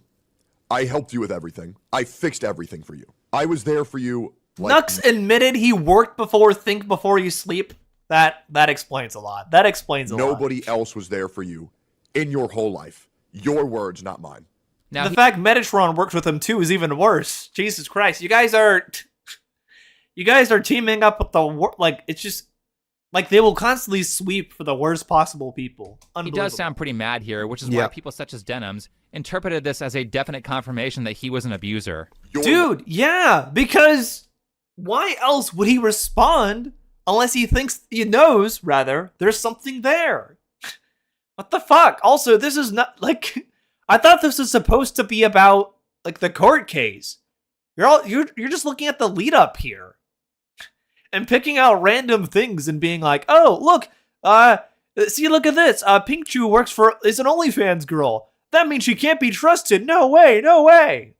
I helped you with everything. I fixed everything for you. I was there for you. Nux admitted he worked before Think Before You Sleep. That explains a lot. That explains a lot. Nobody else was there for you in your whole life. Your words, not mine. Now, the fact Metatron worked with him too is even worse. Jesus Christ. You guys are teaming up with it's just like they will constantly sweep for the worst possible people. He does sound pretty mad here, which is why people such as Denims interpreted this as a definite confirmation that he was an abuser. Dude, yeah, because why else would he respond unless he knows there's something there? What the fuck? Also, this is not I thought this was supposed to be about the court case. You're just looking at the lead up here and picking out random things and being like, oh, look, look at this. Pink Chew is an OnlyFans girl. That means she can't be trusted. No way, no way.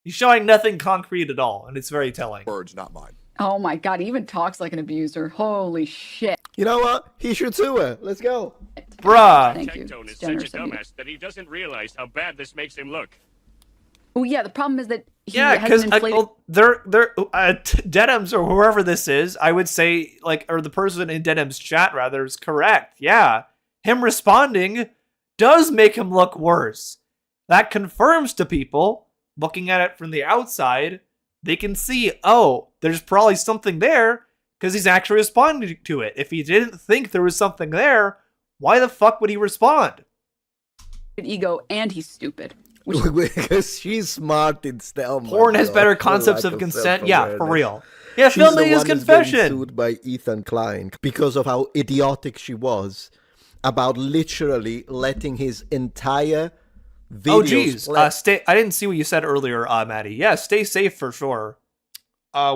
He's showing nothing concrete at all, and it's very telling. Words, not mine. Oh my god, he even talks like an abuser. Holy shit. You know what? He should sue her. Let's go. Bruh. Tectone is such a dumbass that he doesn't realize how bad this makes him look. Oh yeah, the problem is that he because has inflated... Denims or whoever this is, I would say, or the person in Denim's chat rather, is correct. Yeah, him responding does make him look worse. That confirms to people looking at it from the outside, they can see, oh, there's probably something there because he's actually responding to it. If he didn't think there was something there, why the fuck would he respond? Ego, and he's stupid. Because she's smart instead. Oh Porn has better concepts of consent. Yeah, for real. Yeah, filming his confession. Sued by Ethan Klein because of how idiotic she was about literally letting his entire videos. Oh, geez. I didn't see what you said earlier, Maddie. Yeah, stay safe for sure.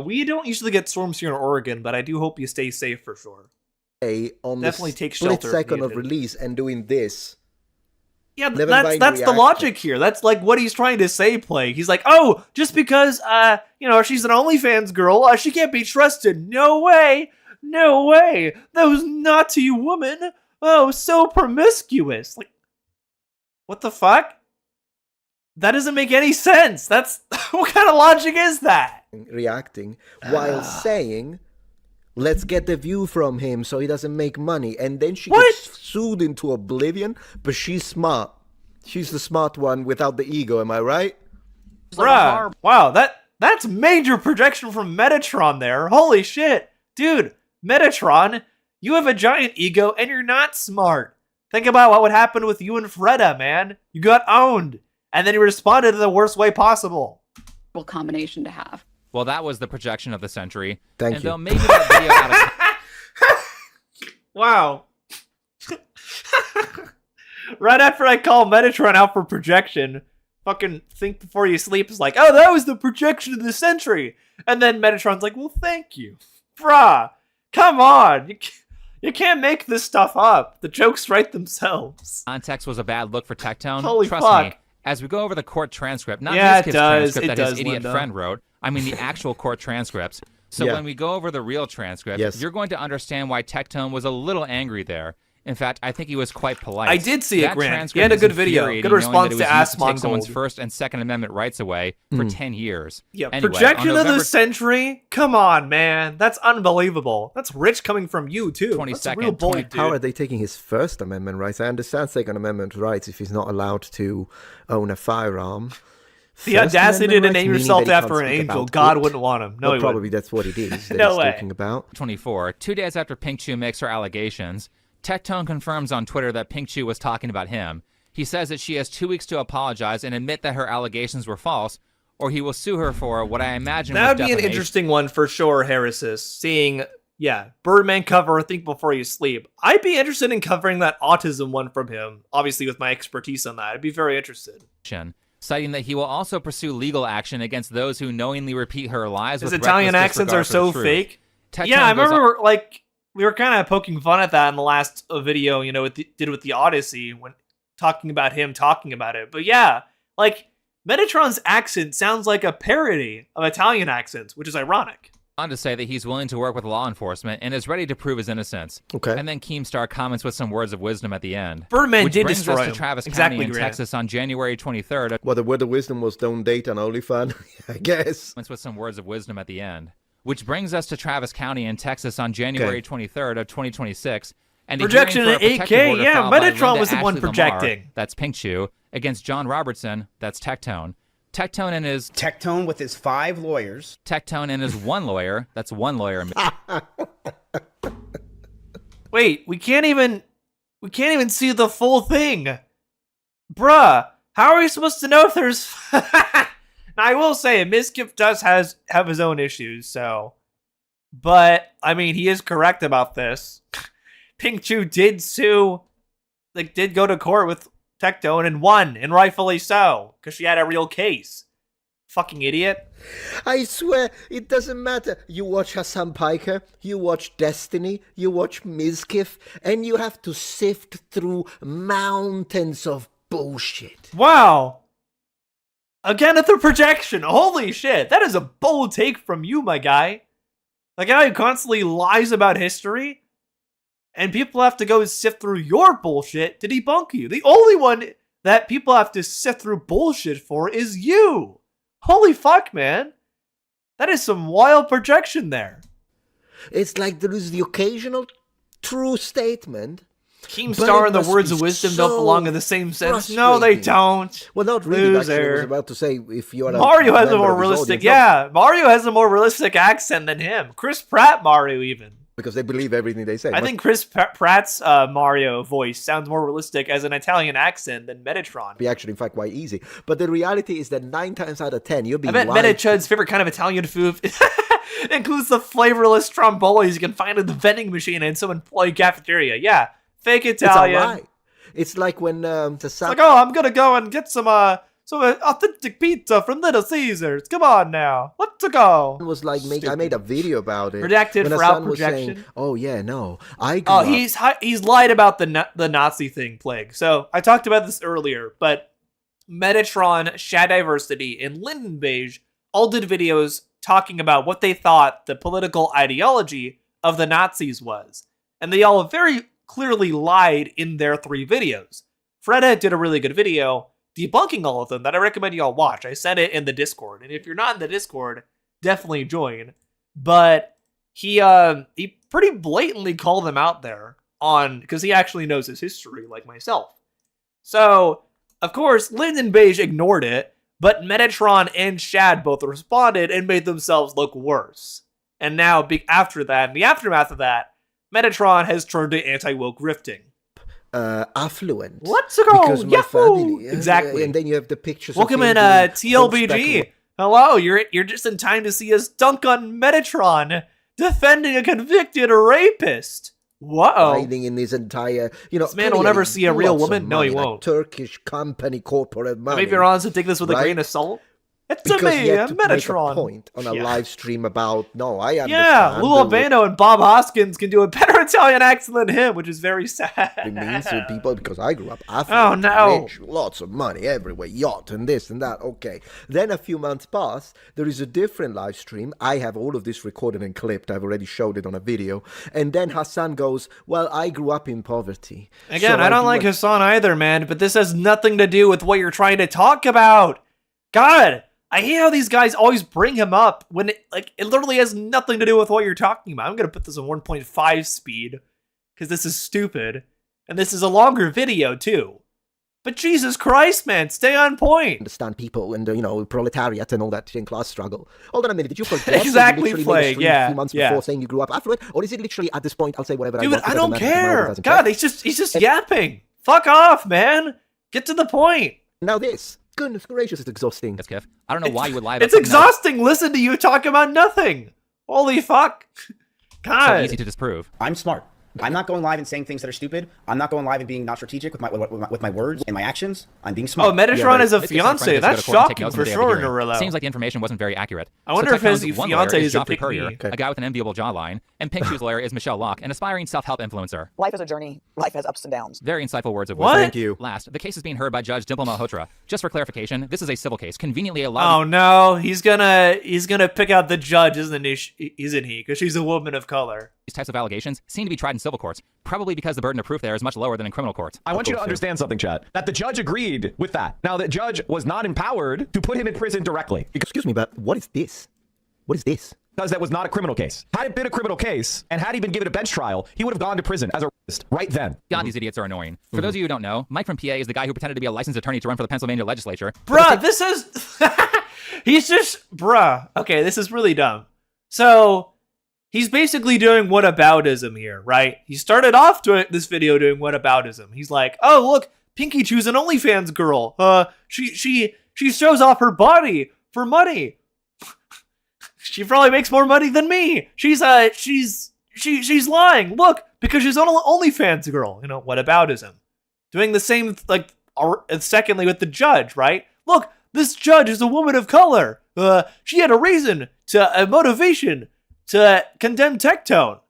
We don't usually get storms here in Oregon, but I do hope you stay safe for sure. On definitely the take split shelter. Second of release and doing this. Yeah, that's the logic here. That's what he's trying to say, Plague. He's like, oh, just because, she's an OnlyFans girl, she can't be trusted. No way. No way. Those naughty women. Oh, so promiscuous. What the fuck? That doesn't make any sense. That's, what kind of logic is that? Reacting while saying, let's get the view from him so he doesn't make money. And then she gets sued into oblivion, but she's smart. She's the smart one without the ego, am I right? Bruh, wow, that's major projection from Metatron there. Holy shit. Dude, Metatron, you have a giant ego and you're not smart. Think about what would happen with you and Freda, man. You got owned. And then you responded in the worst way possible. Combination to have. Well, that was the projection of the century. Thank and you. They'll make that video out of... Wow. Right after I call Metatron out for projection, fucking Think Before You Sleep is like, oh, that was the projection of the century. And then Metatron's like, well, thank you. Bruh, come on. You can't make this stuff up. The jokes write themselves. Context was a bad look for Tectone. Holy Trust fuck. me, as we go over the court transcript, not Yeah, his kid's it does. transcript It that does, his idiot Linda. friend wrote. I mean the actual court transcripts. So Yeah. when we go over the real transcript, Yes. you're going to understand why Tectone was a little angry there. In fact, I think he was quite polite. I did see it, That Grant. transcript He had a is good video. infuriating, Good knowing response that it to was Ask used to take someone's Mongold. First and Second Amendment rights away for 10 years. Yeah, Anyway, projection on of the November century? Come on, man. That's unbelievable. That's rich coming from you, too. That's a real bold dude. How are they taking his First Amendment rights? I understand Second Amendment rights if he's not allowed to own a firearm. The First audacity Amendment to rights, name meaning yourself that he can't after an speak angel. about God it. wouldn't want him. No, Well, he probably wouldn't. that's what it is that No he's way. talking about. 24, 2 days after Pink Chu makes her allegations, Tectone confirms on Twitter that Pink Chu was talking about him. He says that she has 2 weeks to apologize and admit that her allegations were false, or he will sue her for what I imagine That was would be an defamation. interesting one for sure, Harrisis. Seeing, Birdman cover Think Before You Sleep. I'd be interested in covering that autism one from him, obviously with my expertise on that. I'd be very interested. Citing that he will also pursue legal action against those who knowingly repeat her lies His with Italian reckless accents are disregard so for the truth. fake. Tectone Yeah, I goes on- remember, we were kind of poking fun at that in the last video, did with the Odyssey, when talking about him talking about it. But yeah, Metatron's accent sounds like a parody of Italian accents, which is ironic. On to say that he's willing to work with law enforcement and is ready to prove his innocence. Okay. And then Keemstar comments with some words of wisdom at the end. Birdman which did brings destroy us to him. Travis Exactly, County in Grant. Texas on January 23rd. Well, the word of wisdom was don't date an OnlyFans, I guess. With some words of wisdom at the end. Which brings us to Travis County in Texas on January 23rd of 2026. And a Projection hearing for a at protective 8K? order Yeah, filed by Metatron Linda was the one Ashley Lamar, projecting. that's Pink Chu, against John Robertson, that's Tectone. Tectone and his... Tectone with his 5 lawyers. Tectone and his 1 lawyer, that's 1 lawyer. Wait, we can't even see the full thing. Bruh, how are we supposed to know if there's... Now, I will say, Mizkif does have his own issues, so... But, I mean, he is correct about this. Pink Chu did sue, did go to court with Tectone and won, and rightfully so, because she had a real case. Fucking idiot. I swear, it doesn't matter. You watch Hassan Piker, you watch Destiny, you watch Mizkif, and you have to sift through mountains of bullshit. Wow. Again at the projection. Holy shit. That is a bold take from you, my guy. The guy who constantly lies about history, and people have to go sift through your bullshit to debunk you. The only one that people have to sift through bullshit for is you. Holy fuck, man. That is some wild projection there. It's like there is the occasional true statement. Keemstar and the words of wisdom don't belong in the same sense. No, they don't. Well, not really. Actually, I was Loser. about to say, if you're Mario has a more realistic, Mario has a more realistic accent than him. Chris Pratt Mario even. Because they believe everything they say. I think Chris Pratt's Mario voice sounds more realistic as an Italian accent than Metatron. Be actually, in fact, quite easy. But the reality is that 9 times out of 10, you're being I bet lied Metachud's favorite kind of Italian food includes the flavorless trombolis you can find in the vending machine in some employee cafeteria. Yeah, fake Italian. It's a lie. It's like when It's like, oh, I'm gonna go and get some authentic pizza from Little Caesars. Come on now, let's go. Was like I made a video about it. Redacted when for Hassan out was saying, projection. oh yeah, no, I. Oh, he's lied about the Nazi thing, Plague. So I talked about this earlier, but Metatron, Shad Diversity, and Linden Beige all did videos talking about what they thought the political ideology of the Nazis was, and they all very clearly lied in their 3 videos. Freda did a really good video debunking all of them that I recommend you all watch. I sent it in the Discord, and if you're not in the Discord, definitely join. But he pretty blatantly called them out there because he actually knows his history, like myself. So, of course, Linden Beige ignored it, but Metatron and Shad both responded and made themselves look worse. And now, after that, in the aftermath of that, Metatron has turned to anti-woke grifting. Affluent. Let's go! Because my Yahoo! family, Exactly. And then you have the pictures. Welcome of in, him doing TLBG. Hello, you're just in time to see us dunk on Metatron defending a convicted rapist. Whoa! Hiding in his entire, this man will never see a real woman. No, he won't. Turkish company corporate money. Maybe you're honest to take this with a right? grain of salt. It's because me, he had to make a Metatron. point on a Yeah. live stream about, no, I understand. Yeah, Lou Albano and Bob Hoskins can do a better Italian accent than him, which is very sad. It means to people because I grew up affluent, Oh, no. rich, lots of money everywhere, yacht and this and that. Okay. Then a few months pass. There is a different live stream. I have all of this recorded and clipped. I've already showed it on a video. And then Hassan goes, well, I grew up in poverty. Again, so I don't like Hassan either, man, but this has nothing to do with what you're trying to talk about. God, I hate how these guys always bring him up when it literally has nothing to do with what you're talking about. I'm going to put this on 1.5 speed because this is stupid. And this is a longer video, too. But Jesus Christ, man, stay on point. Understand people and, proletariat and all that in class struggle. Hold on a minute, did you forget? Exactly, that you literally made a Flake, stream yeah, a few months yeah. before saying you grew up affluent? Or is it literally at this point, I'll say whatever Dude, I want? I don't It doesn't matter, care. doesn't God, care. he's just yapping. Fuck off, man. Get to the point. Now this. Goodness gracious, it's exhausting. Yes, Kev. I don't know why you would lie about It's something that exhausting. Listen to you talk about nothing. Holy fuck. was God. so easy to disprove. I'm smart. I'm not going live and saying things that are stupid. I'm not going live and being not strategic with my words and my actions. I'm being smart. Oh, Metatron is a This gives some fiance. friends That's to go to court and take shocking notes for on the day of the sure, hearing. Norello. Seems like the information wasn't very accurate. I wonder if his Tectone's one fiance lawyer is a Geoffrey pick me. Purrier, a guy with an enviable jawline, and Pink Shoe's lawyer is Michelle Locke, an aspiring self-help influencer. Life is a journey. Life has ups and downs. Very insightful words of What? wisdom. Thank you. Last, the case is being heard by Judge Dimple Malhotra. Just for clarification, this is a civil case, conveniently allowed. Oh no, he's gonna pick out the judge, isn't he? Because she's a woman of color. These types of allegations seem to be tried in civil courts, probably because the burden of proof there is much lower than in criminal courts. I want you to understand something, Chad. That the judge agreed with that. Now, the judge was not empowered to put him in prison directly. Excuse me, but what is this? What is this? Because that was not a criminal case. Had it been a criminal case, and had he been given a bench trial, he would have gone to prison as a rapist right then. God, these idiots are annoying. For those of you who don't know, Mike from PA is the guy who pretended to be a licensed attorney to run for the Pennsylvania legislature. Bruh, this is... Okay, this is really dumb. So, he's basically doing whataboutism here, right? He started off doing this video doing whataboutism. He's like, oh, look, Pinky Choo's an OnlyFans girl. She shows off her body for money. She probably makes more money than me. She's lying. Look, because she's an OnlyFans girl. Whataboutism. Doing the same, secondly with the judge, right? Look, this judge is a woman of color. She had a motivation to condemn Tectone.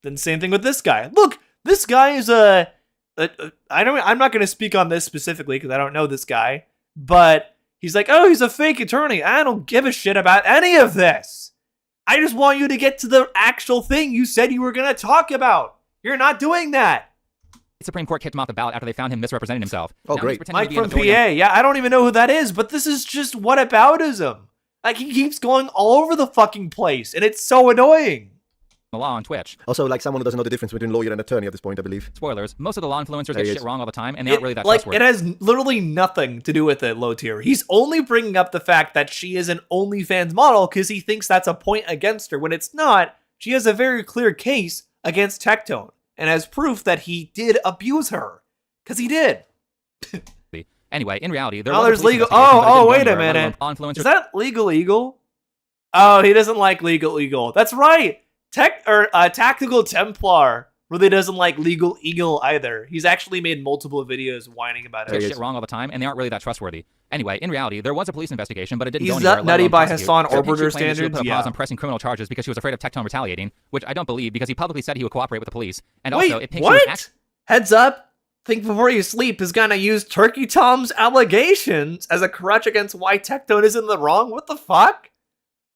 Then same thing with this guy. Look, this guy is I'm not going to speak on this specifically because I don't know this guy, but he's like, oh, he's a fake attorney. I don't give a shit about any of this. I just want you to get to the actual thing you said you were going to talk about. You're not doing that. The Supreme Court kicked him off the ballot after they found him misrepresenting himself. Oh, Now great. he's pretending Mike to be an from PA. authority Yeah, I don't even know who that is, but this is just whataboutism. He keeps going all over the fucking place, and it's so annoying. on the law on Twitch. Also, like someone who doesn't know the difference between lawyer and attorney at this point, I believe. Spoilers. Most of the law influencers There get he shit is. wrong all the time, and they aren't really that Like, trustworthy. it has literally nothing to do with it, low tier. He's only bringing up the fact that she is an OnlyFans model because he thinks that's a point against her, when it's not. She has a very clear case against Tectone, and has proof that he did abuse her. Because he did. Anyway, in reality, there Oh, was a there's police legal. investigation, but it Oh, didn't go wait a anywhere, let minute. alone influencers. Is that legal eagle? Oh, he doesn't like legal eagle. That's right. Tactical Templar really doesn't like legal eagle either. He's actually made multiple videos whining about Get it. shit wrong all the time, and they aren't really that trustworthy. Anyway, in reality, there was a police investigation, but it didn't He's go anywhere. that let nutty alone by prosecute. Hassan So Pinky Oberger claimed that she would standards? put a Yeah. pause on pressing criminal charges because she was afraid of Tectone retaliating, which I don't believe because he publicly said he would cooperate with the police. And Wait, also, if Pinky was what? Heads up. Think Before You Sleep is gonna use Turkey Tom's allegations as a crutch against why Tectone is in the wrong. What the fuck?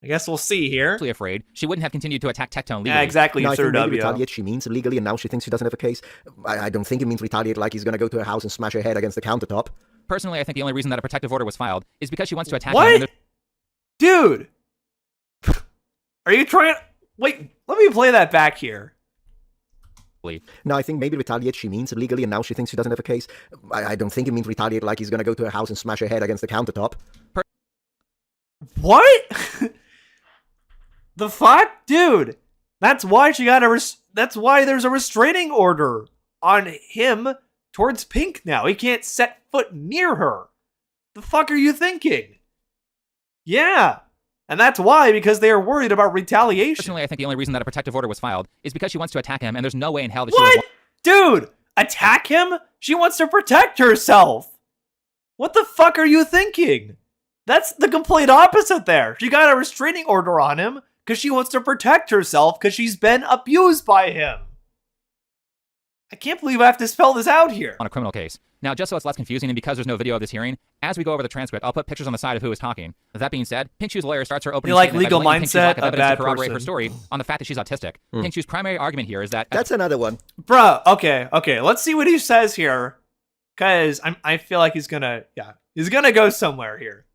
I guess we'll see here. actually afraid, she wouldn't have continued to attack Tectone legally. Yeah, exactly. No, I think Sir maybe W. retaliate she means legally, and now she thinks she doesn't have a case. I don't think it means retaliate like he's going to go to her house and smash her head against the countertop. Personally, I think the only reason that a protective order was filed is because she wants to attack him. What? and Dude! Are you trying? Wait, let me play that back here. No, I think maybe retaliate she means legally, and now she thinks she doesn't have a case. I don't think it means retaliate like he's going to go to her house and smash her head against the countertop. What? The fuck? Dude, that's why she got that's why there's a restraining order on him towards Pink now. He can't set foot near her. The fuck are you thinking? Yeah. And that's why, because they are worried about retaliation. Personally, I think the only reason that a protective order was filed is because she wants to attack him, and there's no way in hell that she would What? Dude, attack him? She wants to protect herself. What the fuck are you thinking? That's the complete opposite there. She got a restraining order on him because she wants to protect herself because she's been abused by him. I can't believe I have to spell this out here. On a criminal case. Now, just so it's less confusing and because there's no video of this hearing, as we go over the transcript, I'll put pictures on the side of who is talking. That being said, Pink Shoe's lawyer starts her opening like statement legal by blaming Pink Shoe's lack mindset, of a evidence bad to corroborate her person. story on the fact that she's autistic. Pink Shoe's primary argument here is that... That's another one. Bruh, okay, let's see what he says here. Because I feel like he's gonna go somewhere here.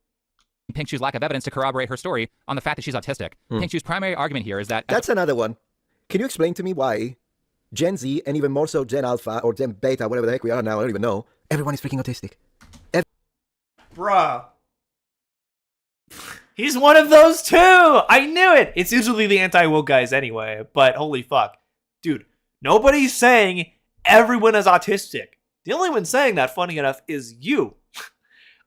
Pink Shoe's lack of evidence to corroborate her story on the fact that she's autistic. Pink Shoe's primary argument here is that... That's another one. Can you explain to me why Gen Z, and even more so Gen Alpha, or Gen Beta, whatever the heck we are now, I don't even know, everyone is freaking autistic? Bruh. He's one of those too! I knew it! It's usually the anti-woke guys anyway, but holy fuck. Dude, nobody's saying everyone is autistic. The only one saying that, funny enough, is you.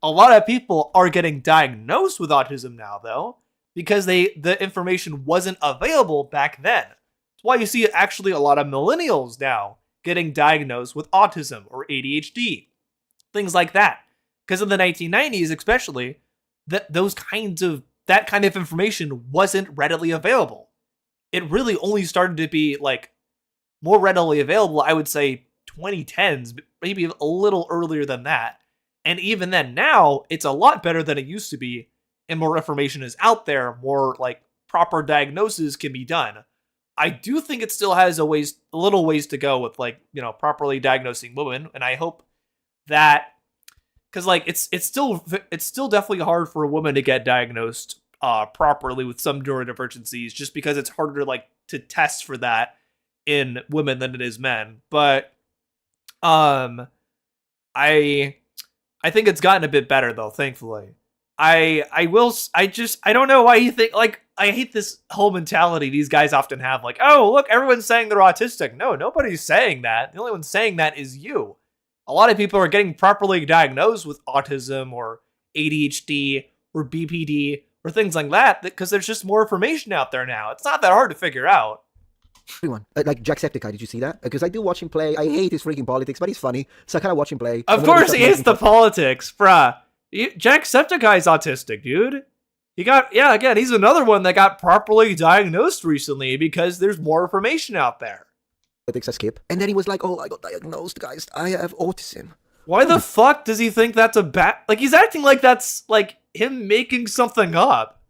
A lot of people are getting diagnosed with autism now, though, because the information wasn't available back then. That's why you see actually a lot of millennials now getting diagnosed with autism or ADHD. Things like that. Because in the 1990s, especially, that kind of information wasn't readily available. It really only started to be like more readily available, I would say 2010s, maybe a little earlier than that. And even then, now it's a lot better than it used to be, and more information is out there, more like proper diagnosis can be done. I do think it still has a little ways to go with properly diagnosing women, and I hope that, because it's still definitely hard for a woman to get diagnosed properly with some neurodivergencies, just because it's harder to test for that in women than it is men. But I think it's gotten a bit better though, thankfully. I don't know why you think, I hate this whole mentality these guys often have, oh, look, everyone's saying they're autistic. No, nobody's saying that. The only one saying that is you. A lot of people are getting properly diagnosed with autism or ADHD or BPD or things like that because there's just more information out there now. It's not that hard to figure out. Everyone. Like Jacksepticeye, did you see that? Because I do watch him play. I hate his freaking politics, but he's funny, so I kind of watch him play. Of course he hates the politics, bruh. Jacksepticeye's autistic, dude. He's another one that got properly diagnosed recently because there's more information out there. Politics I skip. And then he was like, oh, I got diagnosed, guys. I have autism. Why the fuck does he think that's a bad... he's acting like that's, him making something up.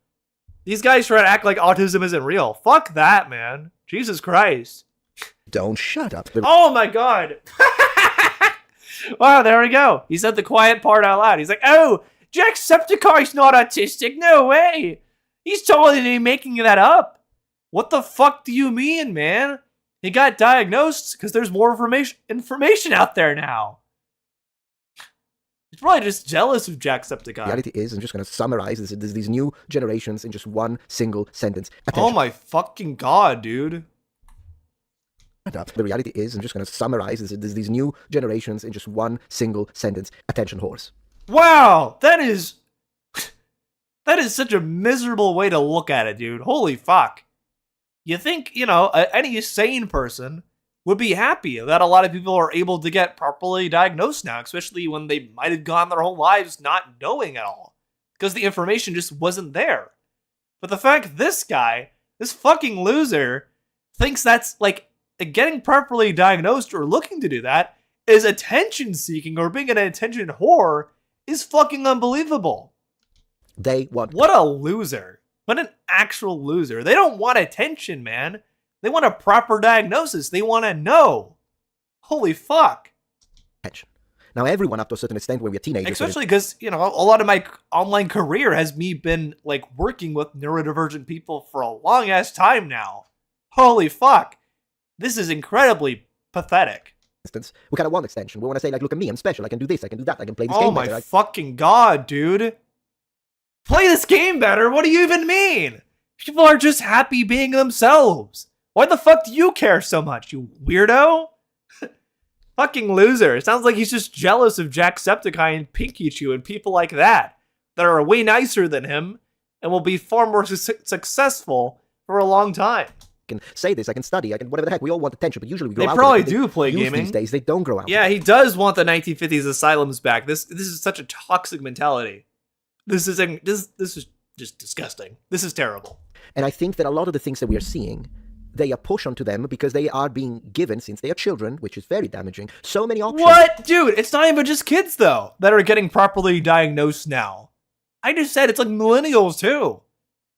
These guys try to act like autism isn't real. Fuck that, man. Jesus Christ. Don't shut up. Oh my god. Wow, there we go. He said the quiet part out loud. He's like, oh, Jacksepticeye's not autistic. No way. He's totally making that up. What the fuck do you mean, man? He got diagnosed because there's more information out there now. He's probably just jealous of Jacksepticeye. Reality is, I'm just going to summarize these new generations in just one single sentence. Attention. Oh my fucking god, dude. The reality is, I'm just going to summarize these new generations in just one single sentence. Attention, horse. Wow, that is such a miserable way to look at it, dude. Holy fuck. You think, any sane person would be happy that a lot of people are able to get properly diagnosed now, especially when they might have gone their whole lives not knowing at all, because the information just wasn't there. But the fact this guy, this fucking loser, thinks that's, getting properly diagnosed or looking to do that is attention-seeking or being an attention whore is fucking unbelievable. What a loser. What an actual loser. They don't want attention, man. They want a proper diagnosis. They want to know. Holy fuck. Attention. Now, everyone up to a certain extent when we're teenagers... Especially because, a lot of my online career has me been, working with neurodivergent people for a long-ass time now. Holy fuck. This is incredibly pathetic. We kind of want extension. We want to say, look at me, I'm special. I can do this, I can do that, I can play this game better. Oh my fucking god, dude. Play this game better? What do you even mean? People are just happy being themselves. Why the fuck do you care so much, you weirdo? Fucking loser. It sounds like he's just jealous of Jacksepticeye and Pinkychu and people like that are way nicer than him and will be far more successful for a long time. I can say this, I can study, I can whatever the heck. We all want attention, but usually we grow out. They probably do play gaming these days. They don't grow out. Yeah, he does want the 1950s asylums back. This is such a toxic mentality. This is just disgusting. This is terrible. And I think that a lot of the things that we are seeing, they are pushed onto them because they are being given, since they are children, which is very damaging, so many options. What? Dude, it's not even just kids, though, that are getting properly diagnosed now. I just said it's like millennials, too.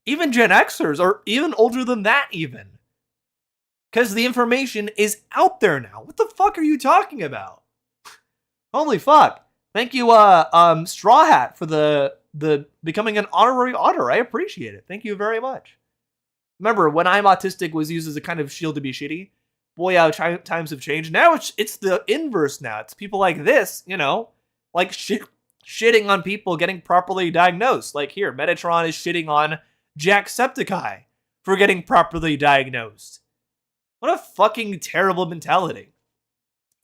Even Gen Xers, or even older than that, even. Because the information is out there now. What the fuck are you talking about? Holy fuck. Thank you, Straw Hat, for the becoming an honorary otter. I appreciate it. Thank you very much. Remember, when I'm autistic was used as a kind of shield to be shitty. Boy, how times have changed. Now it's the inverse now. It's people like this, you know, like shitting on people getting properly diagnosed. Like here, Metatron is shitting on Jacksepticeye for getting properly diagnosed. What a fucking terrible mentality.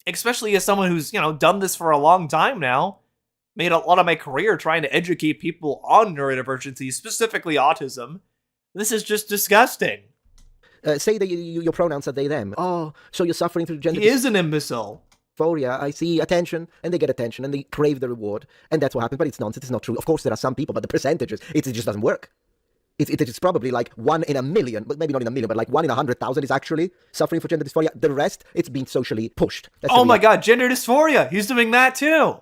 Especially as someone who's, you know, done this for a long time now. Made a lot of my career trying to educate people on neurodivergency, specifically autism. This is just disgusting. Say that your pronouns are they, them. Oh, so you're suffering through gender He is an imbecile. dysphoria. I see attention, and they get attention, and they crave the reward. And that's what happens, but it's nonsense. It's not true. Of course, there are some people, but the percentages, it just doesn't work. It's probably like 1 in a million, but maybe not in a million, but like 1 in 100,000 is actually suffering from gender dysphoria. The rest, it's being socially pushed. That's Oh my god, gender dysphoria. He's doing that too.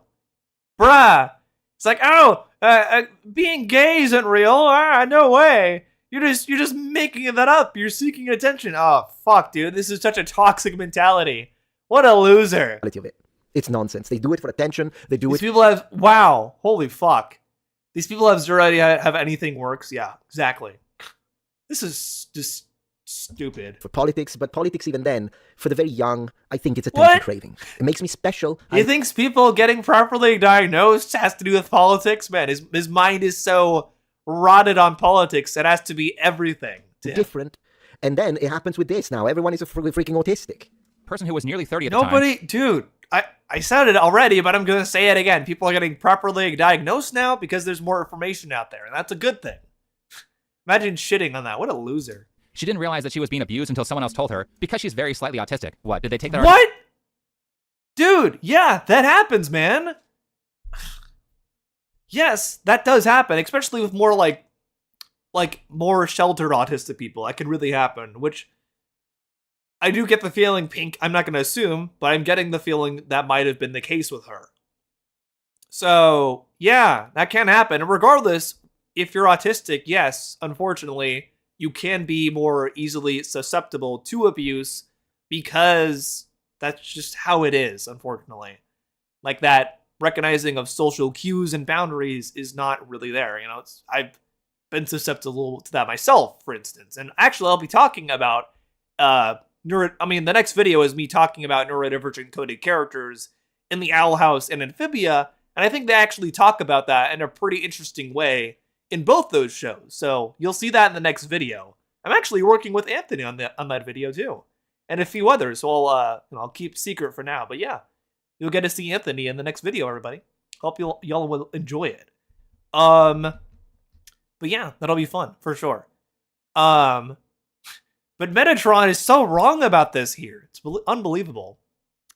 Bruh. It's like, oh, being gay isn't real. No way. You're just making that up. You're seeking attention. Oh, fuck, dude. This is such a toxic mentality. What a loser. It's nonsense. They do it for attention. They do These people have, wow, holy fuck. These people have zero idea have anything works. Yeah, exactly. This is just stupid. For politics, but politics even then, for the very young, I think it's attention craving. It makes me special. He thinks people getting properly diagnosed has to do with politics? Man, his mind is so rotted on politics, it has to be everything. Different. And then it happens with this now. Everyone is freaking autistic. Person who was nearly 30 at the time. Nobody, dude, I said it already, but I'm going to say it again. People are getting properly diagnosed now because there's more information out there, and that's a good thing. Imagine shitting on that. What a loser. She didn't realize that she was being abused until someone else told her because she's very slightly autistic. What? Did they take that? What? Dude, yeah, that happens, man. Yes, that does happen, especially with more like more sheltered autistic people. That could really happen, which I do get the feeling, Pink, I'm not going to assume, but I'm getting the feeling that might have been the case with her. So, yeah, that can happen. And regardless, if you're autistic, yes, unfortunately, you can be more easily susceptible to abuse because that's just how it is, unfortunately. Like that recognizing of social cues and boundaries is not really there. You know, I've been susceptible to that myself, for instance. And actually, I'll be talking about the next video is me talking about neurodivergent coded characters in the Owl House and Amphibia, and I think they actually talk about that in a pretty interesting way in both those shows. So you'll see that in the next video. I'm actually working with Anthony on that video too, and a few others. So I'll keep secret for now. But yeah, you'll get to see Anthony in the next video, everybody. Hope y'all will enjoy it. But yeah, that'll be fun for sure. But Metatron is so wrong about this here. It's unbelievable.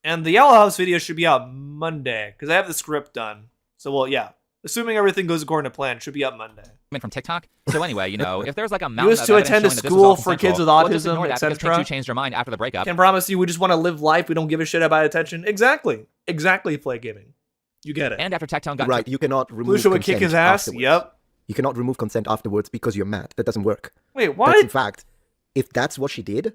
And the Owl House video should be out Monday, because I have the script done. So, well, yeah. Assuming everything goes according to plan, should be up Monday. From TikTok. So anyway, you know, if there's like a mountain used to attend a school for kids with autism, etc. You changed your mind after the breakup. Can promise you we just want to live life. We don't give a shit about attention. Exactly. Play gaming. You get it. And after Tectone got right, you cannot remove Lucia would kick his ass. Afterwards. Yep. You cannot remove consent afterwards because you're mad. That doesn't work. Wait, what? That's in fact, if that's what she did,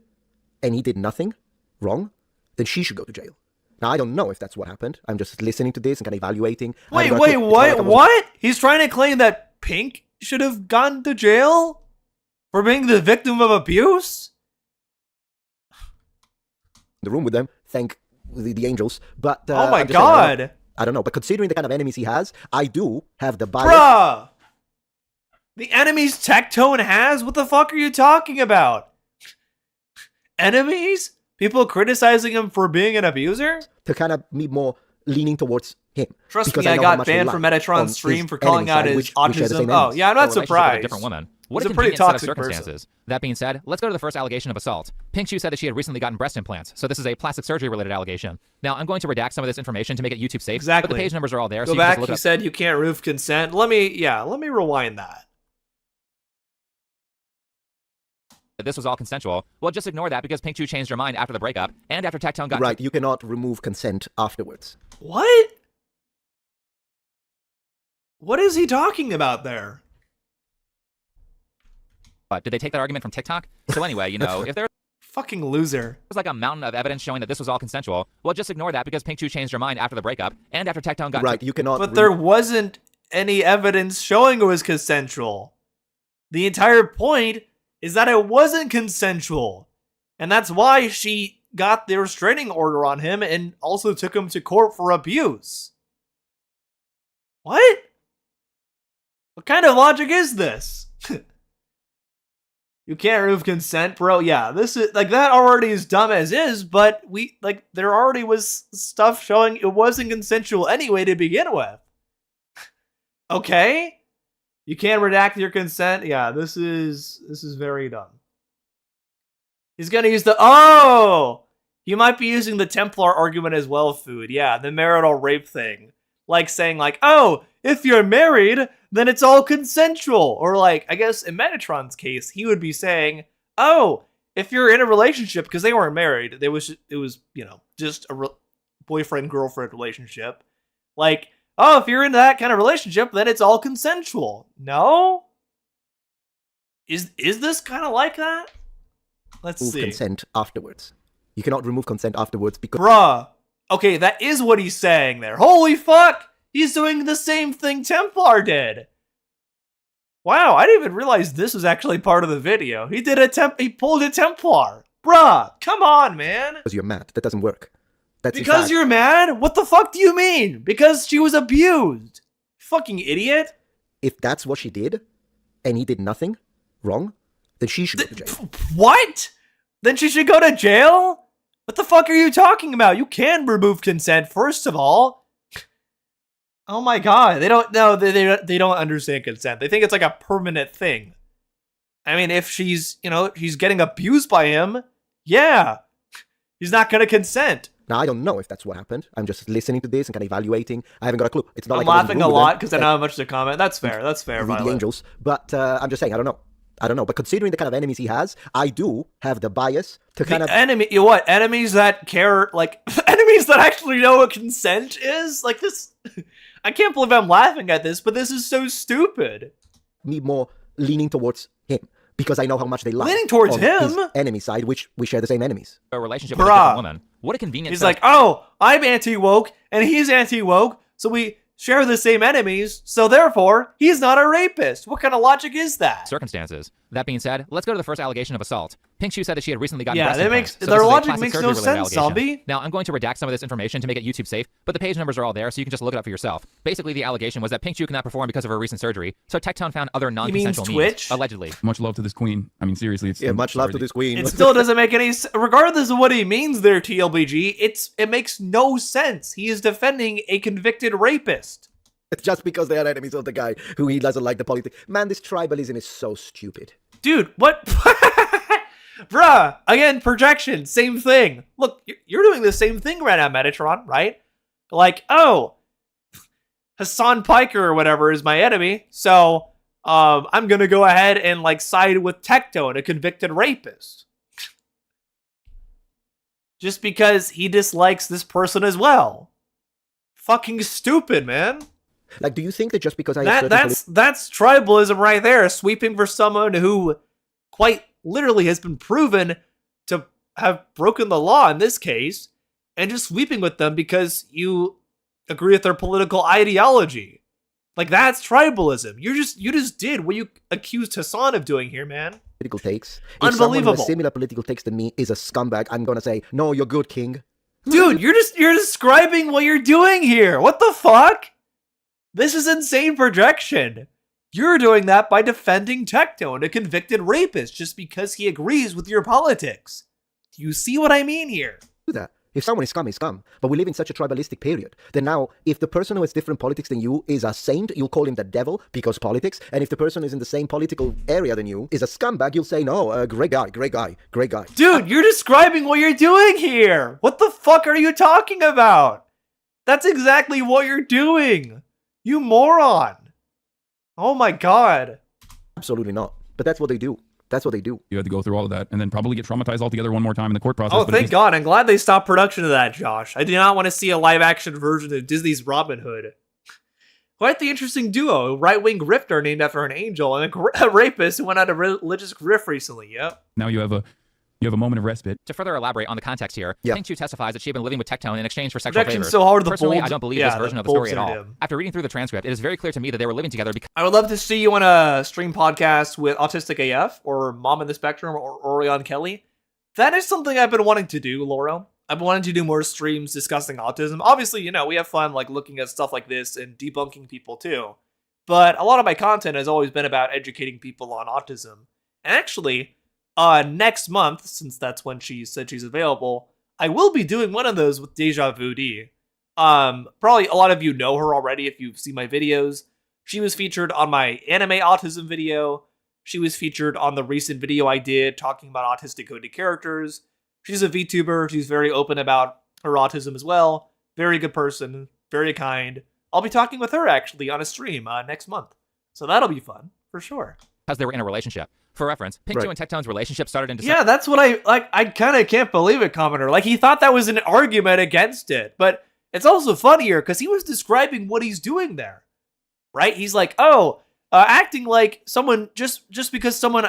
and he did nothing wrong, then she should go to jail. Now, I don't know if that's what happened. I'm just listening to this and kind of evaluating. Wait, what? What? He's trying to claim that Pink should have gone to jail for being the victim of abuse? The room with them, thank the angels. But oh my god. Saying, I don't know, but considering the kind of enemies he has, I do have the bias. Bruh! The enemies Tectone has? What the fuck are you talking about? Enemies? People criticizing him for being an abuser? To kind of be more leaning towards him. Trust because me, I know how got much banned they from lie on Metatron's stream his for calling enemy out side, his which we share the autism. same Oh, enemies. yeah, I'm not relationship with a surprised. different woman. What He's a a pretty convenient set of toxic person. circumstances. That being said, let's go to the first allegation of assault. Pink Shoe said that she had recently gotten breast implants, so this is a plastic surgery related allegation. Now, I'm going to redact some of this information to make it YouTube safe. Exactly. But the page numbers are all there, Go so you back. can just look You it up. said you can't roof consent. Let me rewind that. This was all consensual. Well, just ignore that because Pink Shoe changed her mind after the breakup and after Tectone got Right, you cannot remove consent afterwards. What? What is he talking about there? Did they take that argument from TikTok? So anyway, you know, if there's fucking loser. like a mountain of evidence showing that this was all consensual, well, just ignore that because Pink Shoe changed her mind after the breakup and after Tectone got Right, you cannot. But there wasn't any evidence showing it was consensual. The entire point is that it wasn't consensual. And that's why she got the restraining order on him and also took him to court for abuse. What? What kind of logic is this? You can't remove consent, bro. Yeah, this is like that already is dumb as is, but there already was stuff showing it wasn't consensual anyway to begin with. Okay? You can't redact your consent. Yeah, this is very dumb. He's gonna use he might be using the Templar argument as well, Food. Yeah, the marital rape thing. Like saying if you're married, then it's all consensual. Or like, I guess in Metatron's case, he would be saying, if you're in a relationship, because they weren't married, it was just a boyfriend-girlfriend relationship. Like, if you're in that kind of relationship, then it's all consensual. No? Is this kind of like that? Let's see. Consent afterwards. You cannot remove consent afterwards because... Bruh. Okay, that is what he's saying there. Holy fuck! He's doing the same thing Templar did. Wow, I didn't even realize this was actually part of the video. He pulled a Templar. Bruh, come on, man. Because you're mad. That doesn't work. That's because you're mad? What the fuck do you mean? Because she was abused. Fucking idiot. If that's what she did, and he did nothing wrong, then she should go to jail. What? Then she should go to jail? What the fuck are you talking about? You can remove consent, first of all. Oh my god, they don't understand consent. They think it's like a permanent thing. I mean, if she's getting abused by him, yeah, he's not gonna consent. Now, I don't know if that's what happened. I'm just listening to this and kind of evaluating. I haven't got a clue. It's not I'm like laughing a lot because I don't have much to comment. That's fair. Read the angels, but I'm just saying, I don't know. But considering the kind of enemies he has, I do have the bias to kind of... Enemies that care, like, enemies that actually know what consent is? Like, this... I can't believe I'm laughing at this, but this is so stupid. Me more leaning towards him, because I know how much they lie. Leaning towards on him? his enemy side, which we share the same enemies. A relationship with a different woman. What a convenient... He's like, I'm anti-woke, and he's anti-woke, so we share the same enemies, so therefore, he's not a rapist. What kind of logic is that? Circumstances. That being said, let's go to the first allegation of assault. Pink Shoe said that she had recently gotten breast implants. So their logic makes no sense, zombie. Now, I'm going to redact some of this information to make it YouTube safe, but the page numbers are all there, so you can just look it up for yourself. Basically, the allegation was that Pink Shoe cannot perform because of her recent surgery, so Tectone found other non-consensual means. Twitch? Allegedly. Much love to this queen. I mean, seriously, it's... Yeah, much love to this queen. It still doesn't make any sense. Regardless of what he means there, TLBG, it makes no sense. He is defending a convicted rapist. It's just because they are enemies of the guy who he doesn't like the politics. Man, this tribalism is so stupid. Dude, what? Bruh, again, projection, same thing. Look, you're doing the same thing right now, Metatron, right? Like, Hassan Piker or whatever is my enemy, so I'm gonna go ahead and like side with Tectone, a convicted rapist. Just because he dislikes this person as well. Fucking stupid, man. Like, do you think that just because I... That's tribalism right there, sweeping for someone who quite literally has been proven to have broken the law in this case, and just sweeping with them because you agree with their political ideology. Like, that's tribalism. You just did what you accused Hassan of doing here, man. Political takes. Unbelievable. If someone with a similar political takes than me is a scumbag, I'm gonna say, no, you're good, king. Dude, you're describing what you're doing here. What the fuck? This is insane projection. You're doing that by defending Tectone, a convicted rapist, just because he agrees with your politics. Do you see what I mean here? Do that. If someone is scum, he's scum. But we live in such a tribalistic period that now, if the person who has different politics than you is a saint, you'll call him the devil because politics. And if the person is in the same political area than you is a scumbag, you'll say, no, great guy, great guy, great guy. Dude, you're describing what you're doing here. What the fuck are you talking about? That's exactly what you're doing. You moron. Oh my god. Absolutely not. But that's what they do. That's what they do. You had to go through all of that and then probably get traumatized altogether one more time in the court process. Oh, thank God. I'm glad they stopped production of that, Josh. I do not want to see a live-action version of Disney's Robin Hood. Quite the interesting duo. Right-wing grifter named after an angel and a rapist who went on a religious grift recently. Yep. Now you have a moment of respite. To further elaborate on the context here, Yeah. Pink Chu testifies that she had been living with Tectone in exchange for sexual Projection's favors. so hard, the Personally, bulbs- I don't believe yeah, this version the of the story bulbs at all. in him. After reading through the transcript, it is very clear to me that they were living together because I would love to see you on a stream podcast with Autistic AF or Mom in the Spectrum or Orion Kelly. That is something I've been wanting to do, Laurel. I've been wanting to do more streams discussing autism. Obviously, you know, we have fun like looking at stuff like this and debunking people too. But a lot of my content has always been about educating people on autism. And actually, next month, since that's when she said she's available, I will be doing one of those with Deja Vu D. Probably a lot of you know her already if you've seen my videos. She was featured on my anime autism video. She was featured on the recent video I did talking about autistic coded characters. She's a VTuber. She's very open about her autism as well. Very good person. Very kind. I'll be talking with her actually on a stream next month. So that'll be fun for sure. they were in a relationship. For reference, Pink Chu and Tectone's relationship started in December. Yeah, that's what I like. I kind of can't believe it, commenter. Like, he thought that was an argument against it, but it's also funnier because he was describing what he's doing there, right? He's like, acting like someone just because someone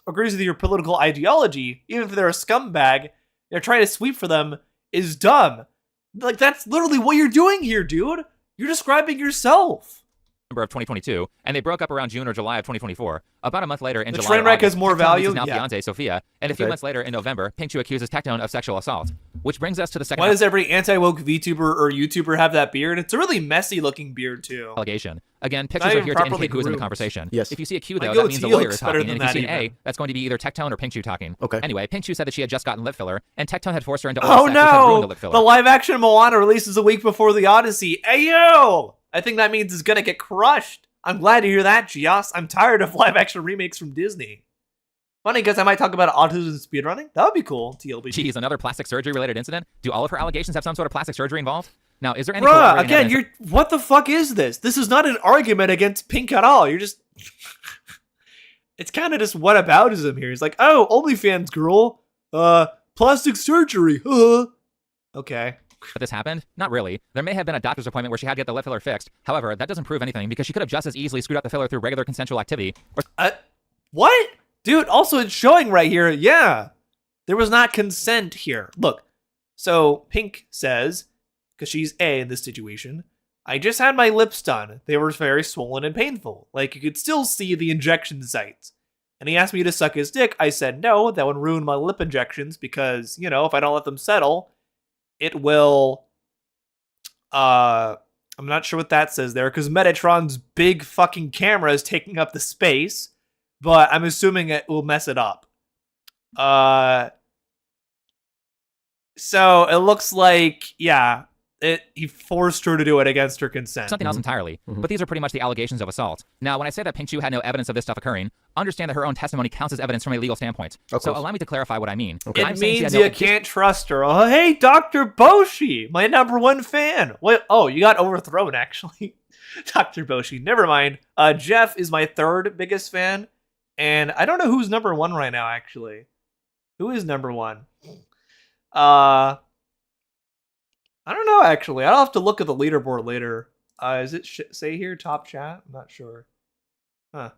agrees with your political ideology, even if they're a scumbag, they're trying to sweep for them, is dumb. Like, that's literally what you're doing here, dude. You're describing yourself. Of 2022, and they broke up around June or July of 2024. About a month later, in the July, train wreck has more Tectone value. His now fiance Sophia, and a few months later, in November, Pink Chu accuses Tectone of sexual assault. Which brings us to the second. Why does every anti-woke VTuber or YouTuber have that beard? It's a really messy looking beard too. Allegation. Again, pictures are here to indicate who is in the conversation. Yes. If you see a Q though, that means a lawyer is talking, and if you see an even. A, that's going to be either Tectone or Pink Chu talking. Okay. Anyway, Pink Chu said that she had just gotten lip filler, and Tectone had forced her into Oh oral sex, which had ruined the lip no! filler. The live-action Moana releases a week before the Odyssey. Ayo! I think that means it's gonna get crushed. I'm glad to hear that, Gios. I'm tired of live-action remakes from Disney. Funny, because I might talk about autism and speedrunning. That would be cool, TLB. Geez, another plastic surgery-related incident? Do all of her allegations have some sort of plastic surgery involved? Now, is there any Bruh, corroborating again, evidence- what the fuck is this? This is not an argument against Pink at all. You're just... It's kind of just whataboutism here. It's like, oh, OnlyFans girl, plastic surgery, Okay. But this happened? Not really. There may have been a doctor's appointment where she had to get the lip filler fixed. However, that doesn't prove anything because she could have just as easily screwed up the filler through regular consensual activity. What? Dude, also it's showing right here, yeah. There was not consent here. Look, so Pink says, because she's A in this situation, I just had my lips done. They were very swollen and painful. Like, you could still see the injection sites. And he asked me to suck his dick. I said no, that would ruin my lip injections because, you know, if I don't let them settle, it will, I'm not sure what that says there, because Metatron's big fucking camera is taking up the space, but I'm assuming it will mess it up. So it looks like, yeah, he forced her to do it against her consent. Something else entirely. But these are pretty much the allegations of assault. Now, when I say that Pink Chu had no evidence of this stuff occurring, understand that her own testimony counts as evidence from a legal standpoint. So allow me to clarify what I mean. Okay. I'm It saying she means had no you can't trust her. Oh, hey, Dr. Boshi, my #1 fan. Wait, oh, you got overthrown, actually. Dr. Boshi, never mind. Jeff is my 3rd biggest fan, and I don't know who's #1 right now, actually. Who is #1? I don't know, actually. I'll have to look at the leaderboard later. Is it say here, top chat? I'm not sure. Huh.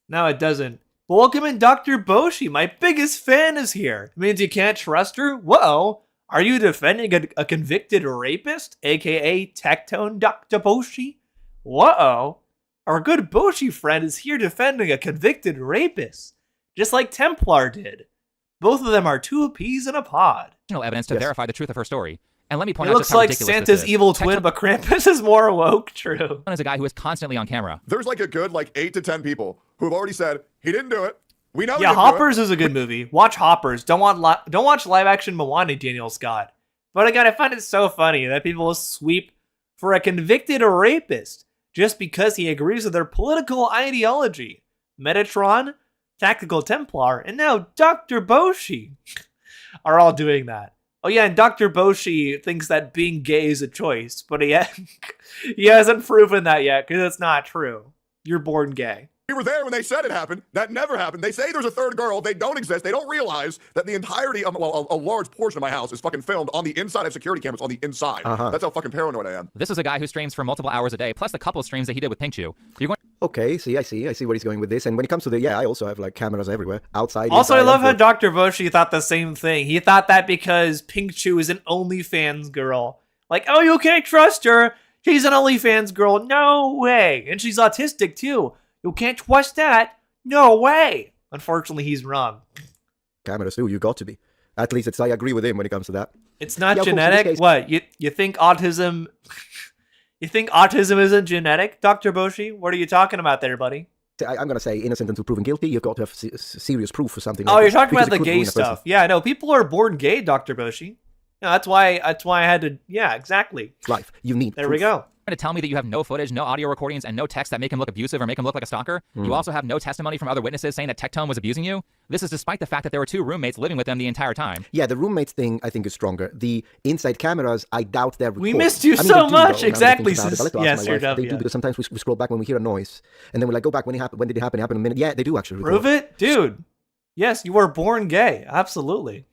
No, it doesn't. Welcome in, Dr. Boshi. My biggest fan is here. It means you can't trust her? Whoa. Are you defending a convicted rapist? AKA Tectone Dr. Boshi? Whoa. Our good Boshi friend is here defending a convicted rapist. Just like Templar did. Both of them are 2 peas in a pod. evidence to verify the truth of her story. And let me point It out looks just how like ridiculous Santa's this is. evil twin, but Krampus is more woke. True. Is a guy who is constantly on camera. There's like a good 8 to 10 people who have already said he didn't do it. We know. Yeah, Hoppers is a good movie. Watch Hoppers. Don't watch live action Moana, Daniel Scott. But again, I find it so funny that people will sweep for a convicted rapist just because he agrees with their political ideology. Metatron, Tactical Templar, and now Dr. Boshi are all doing that. Oh yeah, and Dr. Boshi thinks that being gay is a choice, but he hasn't proven that yet because it's not true. You're born gay. We were there when they said it happened. That never happened. They say there's a third girl. They don't exist. They don't realize that the entirety of, well, a large portion of my house is fucking filmed on the inside of security cameras on the inside. That's how fucking paranoid I am. This is a guy who streams for multiple hours a day, plus the couple streams that he did with Pinkchu. You're going. Okay, I see where he's going with this. And when it comes to I also have like cameras everywhere, outside. Also, inside, I love how Dr. Boshi thought the same thing. He thought that because Pinkchu is an OnlyFans girl. Like, oh, you can't trust her. She's an OnlyFans girl. No way. And she's autistic too. You can't trust that. No way. Unfortunately, he's wrong. Cameras too, you got to be. At least I agree with him when it comes to that. It's not genetic? What? You think autism... You think autism isn't genetic, Dr. Boshi? What are you talking about there, buddy? I'm going to say innocent until proven guilty. You've got to have serious proof for something. Oh, you're talking about the gay stuff. Yeah, no, people are born gay, Dr. Boshi. Yeah, that's why I had to... Yeah, exactly. It's life. You need There we go. To tell me that you have no footage, no audio recordings, and no text that make him look abusive or make him look like a stalker. You also have no testimony from other witnesses saying that Tectone was abusing you. This is despite the fact that there were 2 roommates living with them the entire time. Yeah, the roommates thing I think is stronger. The inside cameras, I doubt they're recording. We missed you so much. Exactly. Yes, you're They do, because sometimes we scroll back when we hear a noise, and then we like go back when did it happen? It happened in a minute. Yeah, they do actually record. Prove it? Dude. Yes, you were born gay. Absolutely.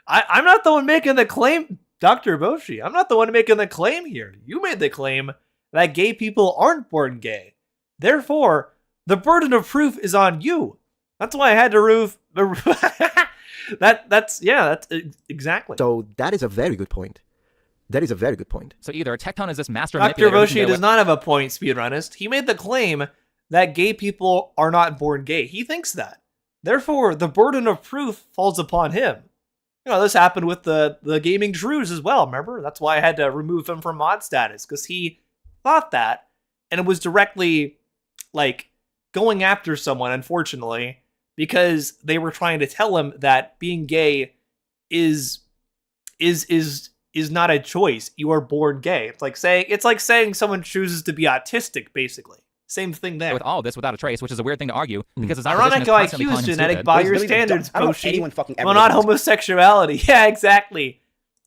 I'm not the one making the claim, Dr. Boshi. I'm not the one making the claim here. You made the claim that gay people aren't born gay. Therefore, the burden of proof is on you. That's why I had to that's exactly. So that is a very good point. That is a very good point. So either Tectone is this master Dr. Boshi does not have a point, Speedrunnist. He made the claim that gay people are not born gay. He thinks that. Therefore, the burden of proof falls upon him. You know, this happened with the gaming shrews as well, remember? That's why I had to remove him from mod status, because he thought that, and it was directly, like, going after someone, unfortunately, because they were trying to tell him that being gay is not a choice. You are born gay. It's like saying someone chooses to be autistic, basically. Same thing there. With all this without a trace, which is a weird thing to argue, because his ironic how IQ is genetic by your standards, Boshi. Well, not homosexuality. Yeah, exactly.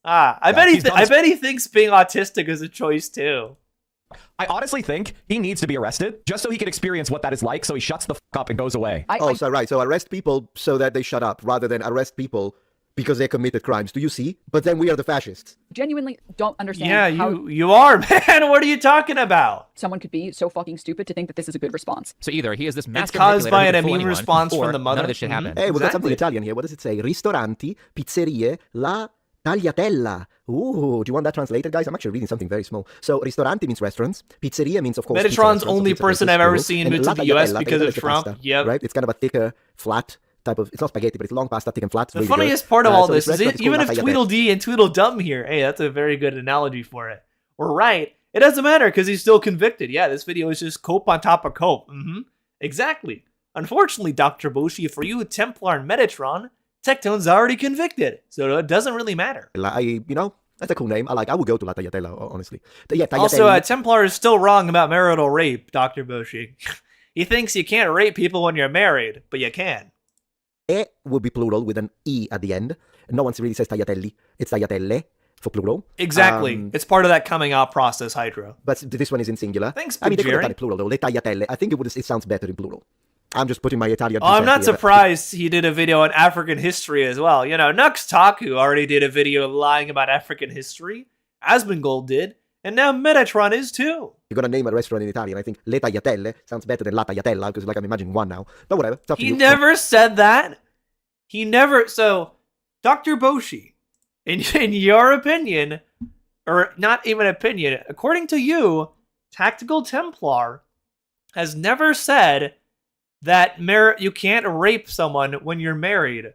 I bet he thinks being autistic is a choice too. I honestly think he needs to be arrested just so he can experience what that is like, so he shuts the fuck up and goes away. So arrest people so that they shut up, rather than arrest people because they committed crimes. Do you see? But then we are the fascists. Genuinely don't understand. Yeah, you are, man. What are you talking about? Someone could be so fucking stupid to think that this is a good response. So either he is this master It's caused by an immune response from the mother. None of this shit happened. Hey, well, that's something Italian here. What does it say? Ristoranti, pizzerie, la tagliatella. Ooh, do you want that translated, guys? I'm actually reading something very small. So, ristoranti means restaurants. Pizzeria means, of course, Metatron's only person I've ever seen move to the US because of Trump. Yep. Right? It's kind of a thicker, flat type of, it's not spaghetti, but it's long pasta, thick and flat. The funniest part of all this is even if Tweedledee and Tweedledum here, hey, that's a very good analogy for it. We're right. It doesn't matter because he's still convicted. Yeah, this video is just cope on top of cope. Exactly. Unfortunately, Dr. Boshi, for you, Templar and Metatron, Tectone's already convicted, so it doesn't really matter. That's a cool name. I would go to La Tagliatella, honestly. Also, Templar is still wrong about marital rape, Dr. Boshi. He thinks you can't rape people when you're married, but you can. E would be plural with an E at the end. No one really says tagliatelli. It's tagliatelle for plural. Exactly. It's part of that coming out process, Hydro. But this one is in singular. Thanks, I mean, they could have Jerry. done it plural, though. Le tagliatelle. I think it sounds better in plural. I'm just putting my Italian... Oh, I'm not surprised he did a video on African history as well. You know, Nux Taku already did a video lying about African history. Asmongold did. And now Metatron is too. You're going to name a restaurant in Italian. I think Le Tagliatelle sounds better than La Tagliatella, because I'm imagining one now. But whatever. It's up to He you. never said that. He never... So, Dr. Boshi, in your opinion, or not even opinion, according to you, Tactical Templar has never said that you can't rape someone when you're married.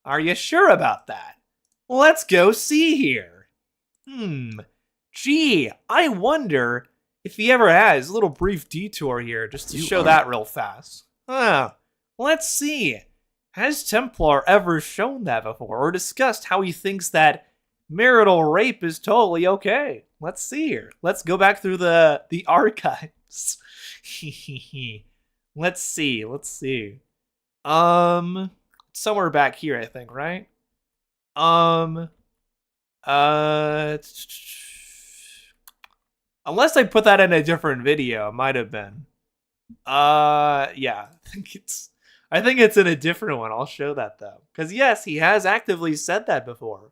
Are you sure about that? Let's go see here. Gee, I wonder if he ever has. A little brief detour here just to show that real fast. Let's see. Has Templar ever shown that before or discussed how he thinks that marital rape is totally okay. Let's see here. Let's go back through the archives. Let's see. Somewhere back here, I think, right? Unless I put that in a different video, it might have been. Yeah, I think it's in a different one. I'll show that though. Because yes, he has actively said that before.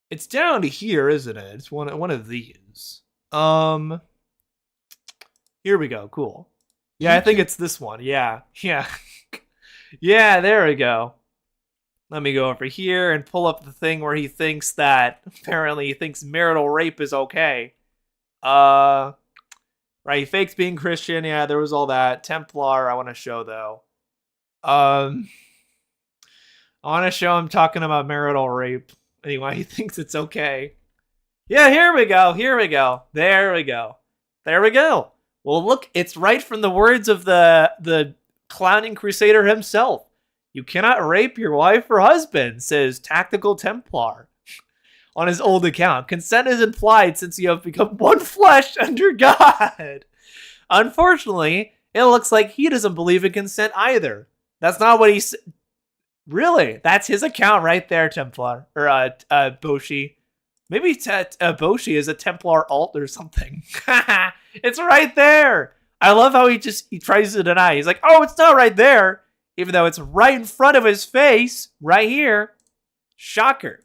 It's down to here, isn't it? It's one of these. Here we go. Cool. Yeah, I think it's this one. Yeah. Yeah, there we go. Let me go over here and pull up the thing where he thinks that, apparently he thinks marital rape is okay. Right, he fakes being Christian. Yeah, there was all that. Templar, I want to show, though. I want to show him talking about marital rape. Anyway, he thinks it's okay. Yeah, here we go. There we go. Well, look, it's right from the words of the clowning crusader himself. You cannot rape your wife or husband, says Tactical Templar on his old account. Consent is implied since you have become one flesh under God. Unfortunately, it looks like he doesn't believe in consent either. That's not what he said. Really? That's his account right there, Templar. Or, Boshi. Maybe Boshi is a Templar alt or something. It's right there. I love how he tries to deny. He's like, oh, it's not right there. Even though it's right in front of his face, right here. Shocker.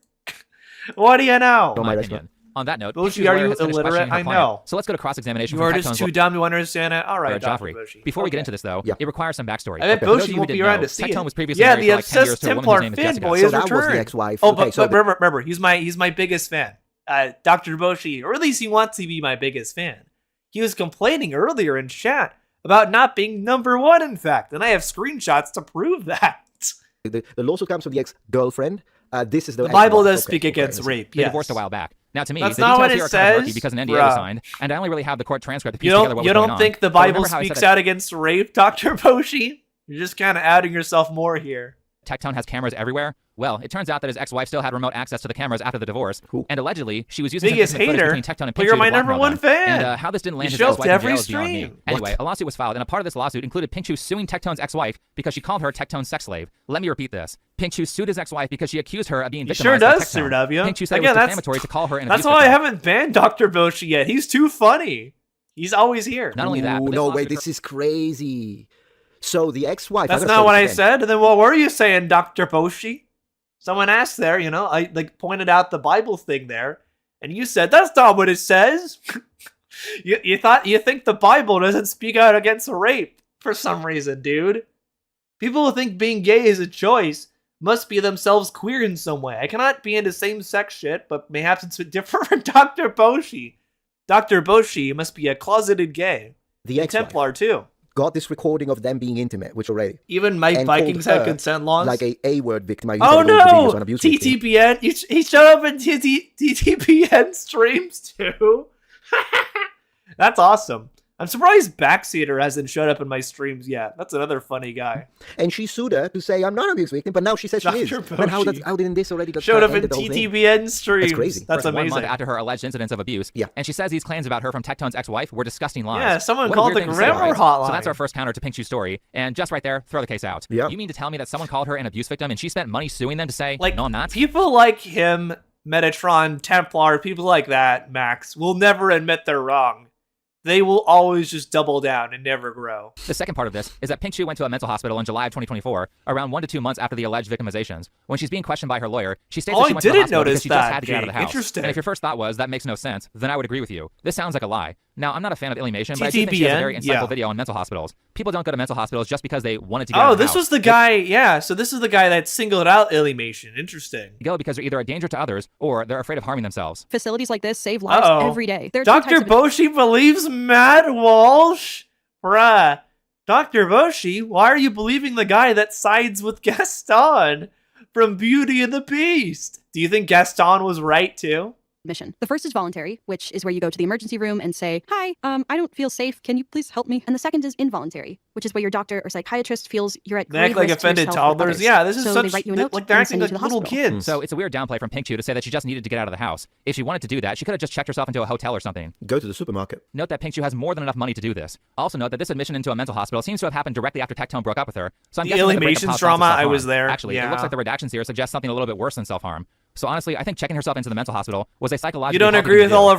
What do you know? My opinion. On that note, Boshi, are you illiterate? I know. So let's go to cross-examination. You are just too dumb to understand it. All right, Dr. Boshi. Before we get into this, though, it requires some backstory. I bet Boshi won't be around to see Tectone it. was previously Yeah, married the for like 10 years obsessed to a woman whose Templar name is Jessica. fanboy So is that returned. was the ex-wife. Oh, Okay, but remember, he's my biggest fan. Dr. Boshi, or at least he wants to be my biggest fan. He was complaining earlier in chat about not being number one, in fact, and I have screenshots to prove that. The lawsuit comes from the ex-girlfriend. This is the Bible does speak against rape. They Yes. divorced a while back. Now, to me, That's the not details what here it are kind of murky says, because an NDA bruh. was signed, and I only really have the court transcript to piece You together what was going don't on. think the But Bible remember how I speaks said out against rape, Dr. Boshi? You're just kind of outing yourself more here. Tectone has cameras everywhere? Well, it turns out that his ex-wife still had remote access to the cameras after the divorce, and allegedly she was using some Biggest intimate footage hater, between Tectone and but Pikachu you're my to number blackmail one them. fan. And how this didn't land You his show up ex-wife to in every jail is beyond me. stream. Anyway, What? a lawsuit was filed, and a part of this lawsuit included Pikachu suing Tectone's ex-wife because she called her Tectone's sex slave. Let me repeat this. Pikachu sued his ex-wife because she accused her of being He victimized sure by does, Tectone. Sirudavia. Pikachu said Again, it was defamatory to call her an that's abuse why I victim. haven't banned Dr. Boshi yet. He's too funny. He's always here. Not only that, Ooh, but no, wait, this is crazy. So the ex-wife. That's not what I said. And then what were you saying, Dr. Boshi? Someone asked there, I pointed out the Bible thing there, and you said that's not what it says. you think the Bible doesn't speak out against rape for some reason, dude. People who think being gay is a choice must be themselves queer in some way. I cannot be into same-sex shit, but perhaps it's different from Dr. Boshi. Dr. Boshi must be a closeted gay. The ex-wife Templar too. got this recording of them being intimate, which already. Even Mike and Vikings called had her consent laws. Like a A-word victim. Oh no! TTPN. He showed up in TTPN streams too. That's awesome. I'm surprised Backseater hasn't showed up in my streams yet. That's another funny guy. And she sued her to say, I'm not an abuse victim, but now she says she is. Dr. Man, how Boshi. didn't this already Showed up in end the whole thing? TTPN streams. That's crazy. That's amazing. 1 month after her alleged incidents of abuse, and she says these claims about her from Tectone's ex-wife were disgusting lies. Yeah, someone What a called weird the thing to say, grammar right? hotline. So that's our first counter to Pink Shoe's story, and just right there, throw the case out. You mean to tell me that someone called her an abuse victim and she spent money suing them to say, no, I'm not? People like him, Metatron, Templar, people like that, Max, will never admit they're wrong. They will always just double down and never grow. The second part of this is that Pink Shoe went to a mental hospital in July of 2024, around 1 to 2 months after the alleged victimizations. When she's being questioned by her lawyer, she states that she went to the hospital because she just had to get out of the house. Interesting. And if your first thought was, that makes no sense, then I would agree with you. This sounds like a lie. Now, I'm not a fan of Illymation, but I do think she has a very insightful video on mental hospitals. People don't go to mental hospitals just because they wanted to get out of the house. This was the guy, yeah, so this is the guy that singled out Illymation. Interesting. They go because they're either a danger to others or they're afraid of harming themselves. Facilities like this save lives every day. There are two Dr. types of- Boshi believes Matt Walsh? Bruh. Dr. Boshi, why are you believing the guy that sides with Gaston from Beauty and the Beast? Do you think Gaston was right too? mission. The first is voluntary, which is where you go to the emergency room and say, hi, I don't feel safe. Can you please help me? And the second is involuntary, which is where your doctor or psychiatrist feels you're at They act grave like risk to offended yourself or toddlers. others. Yeah, this is so such they write you a note like they're and acting send you like to the little hospital. kids. So it's a weird downplay from Pink Chew to say that she just needed to get out of the house. If she wanted to do that, she could have just checked herself into a hotel or something. Go to the supermarket. Note that Pink Chew has more than enough money to do this. Also note that this admission into a mental hospital seems to have happened directly after Tectone broke up with her. So I'm The guessing that the breakup Alienation caused trauma, lots of I was self-harm. there. Actually, it looks like the redactions here suggest something a little bit worse than self-harm. So honestly, I think checking herself into the mental hospital was a psychological. You don't agree with all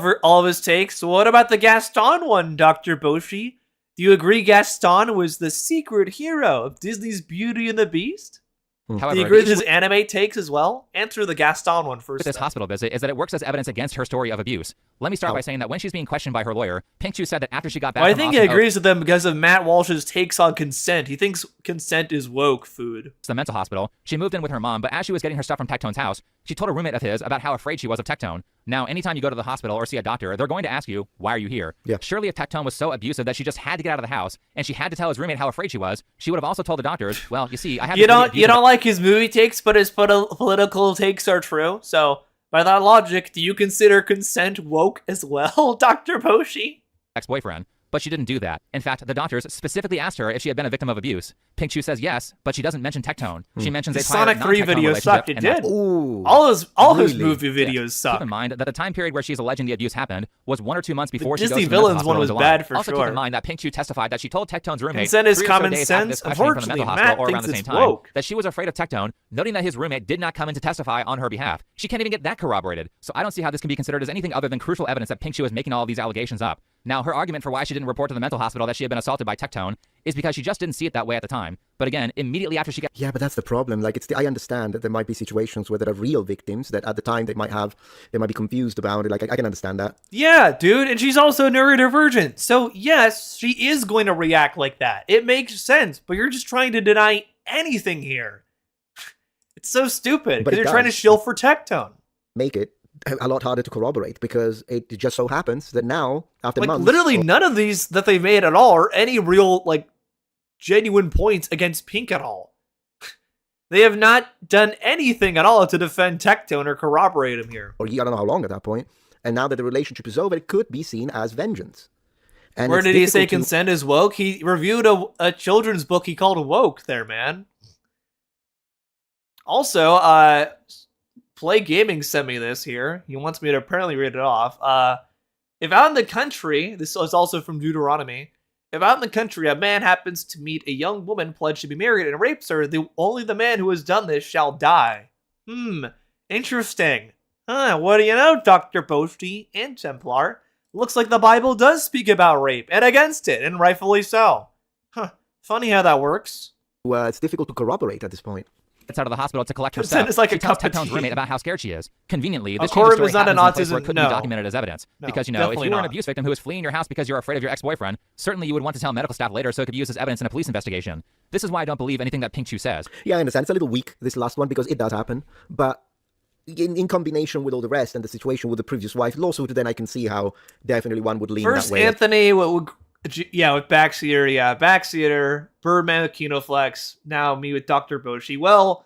of his takes? What about the Gaston one, Dr. Boshi? Do you agree Gaston was the secret hero of Disney's Beauty and the Beast? However, do you agree with his anime takes as well? Answer the Gaston one first. With this hospital visit is that it works as evidence against her story of abuse. Let me start by saying that when she's being questioned by her lawyer, Pink Chew said that after she got back Well, I from think he Austin agrees with them because of Matt Walsh's takes on consent. He thinks consent is woke food. The mental hospital, she moved in with her mom, but as she was getting her stuff from Tectone's house, she told a roommate of his about how afraid she was of Tectone. Now, anytime you go to the hospital or see a doctor, they're going to ask you, why are you here? Yeah. Surely if Tectone was so abusive that she just had to get out of the house, and she had to tell his roommate how afraid she was, she would have also told the doctors, well, you see, I have You don't like his movie takes, but his political takes are true. So, by that logic, do you consider consent woke as well, Dr. Boshi? ex-boyfriend. But she didn't do that. In fact, the doctors specifically asked her if she had been a victim of abuse. Pink Chew says yes, but she doesn't mention Tectone. She mentions the a prior Sonic 3 non-Tectone video relationship, sucked. It and that's- did. All his Really? movie videos Yes. suck. Keep in mind that the time period where she's alleging the abuse happened was 1 or 2 months before she Disney goes to the mental Villains hospital one was in July. bad for also, sure. keep in mind that Pink Chew testified that she told Tectone's roommate Consent is 3 or so common days after this sense. questioning from the mental Unfortunately, hospital Matt or around thinks the same it's time woke. that she was afraid of Tectone, noting that his roommate did not come in to testify on her behalf. She can't even get that corroborated. So I don't see how this can be considered as anything other than crucial evidence that Pink Chew is making all of these allegations up. Now, her argument for why she didn't report to the mental hospital that she had been assaulted by Tectone is because she just didn't see it that way at the time. But again, immediately after she got... Yeah, but that's the problem. Like, I understand that there might be situations where there are real victims that at the time they might be confused about it. Like, I can understand that. Yeah, dude, and she's also neurodivergent. So yes, she is going to react like that. It makes sense, but you're just trying to deny anything here. It's so stupid, But because it you're trying to does. shill for Tectone. Make it a lot harder to corroborate because it just so happens that now, after Like, months... literally none of these that they've made at all are any real, like, genuine points against Pink at all. They have not done anything at all to defend Tectone or corroborate him here. Or I don't know how long at that point. And now that the relationship is over, it could be seen as vengeance. And Where it's did he say difficult to- consent is woke? He reviewed a children's book he called Woke there, man. Also, Play Gaming sent me this here. He wants me to apparently read it off. If out in the country, this is also from Deuteronomy, if out in the country a man happens to meet a young woman pledged to be married and rapes her, only the man who has done this shall die. Interesting. What do you know, Dr. Boshi and Templar? Looks like the Bible does speak about rape, and against it, and rightfully so. Funny how that works. Well, it's difficult to corroborate at this point. Gets out of the hospital to collect her Consent stuff. is like She a tells cup of Tectone's tea. roommate about how scared she is. Conveniently, A this quorum change is not story an happens in a place where it autism- couldn't no. be documented as evidence. No, Because, you know, if definitely you were an not. abuse victim who was fleeing your house because you're afraid of your ex-boyfriend, certainly you would want to tell medical staff later so it could be used as evidence in a police investigation. This is why I don't believe anything that Pink Chew says. Yeah, I understand. It's a little weak, this last one, because it does happen. But in combination with all the rest and the situation with the previous wife lawsuit, then I can see how definitely one would lean First, that way. Anthony, with Backseater, Backseater, Birdman with Kinoflex, now me with Dr. Boshi. Well,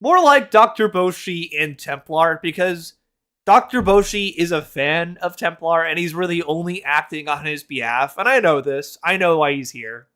more like Dr. Boshi and Templar, because Dr. Boshi is a fan of Templar, and he's really only acting on his behalf, and I know this. I know why he's here.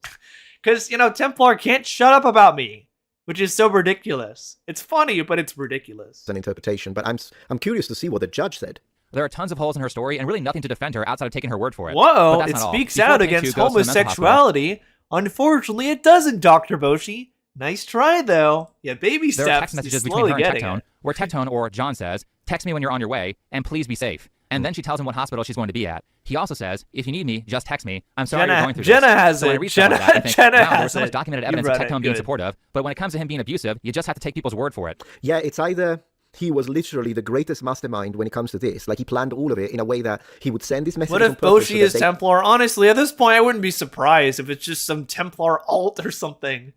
Because, Templar can't shut up about me, which is so ridiculous. It's funny, but it's ridiculous. It's an interpretation, but I'm curious to see what the judge said. There are tons of holes in her story and really nothing to defend her outside of taking her word for it. But Whoa, that's it not all. speaks Before out Pink Chew against goes to the mental hospital- homosexuality. Unfortunately, it doesn't, Dr. Boshi. Nice try, though. Yeah, baby There are steps. text He's messages between slowly her and getting Tectone, it. where Tectone or John says, text me when you're on your way, and please be safe. And then she tells him what hospital she's going to be at. He also says, if you need me, just text me. I'm sorry you're going through Jenna this. has So when I it. read something like that, I think, Jenna wow, has there's so much it. documented You evidence of read it. Tectone being Good. supportive, but when it comes to him being abusive, you just have to take people's word for it. Yeah, it's either he was literally the greatest mastermind when it comes to this. Like, he planned all of it in a way that he would send this message What on if purpose Boshi so is that they- Templar? Honestly, at this point, I wouldn't be surprised if it's just some Templar alt or something.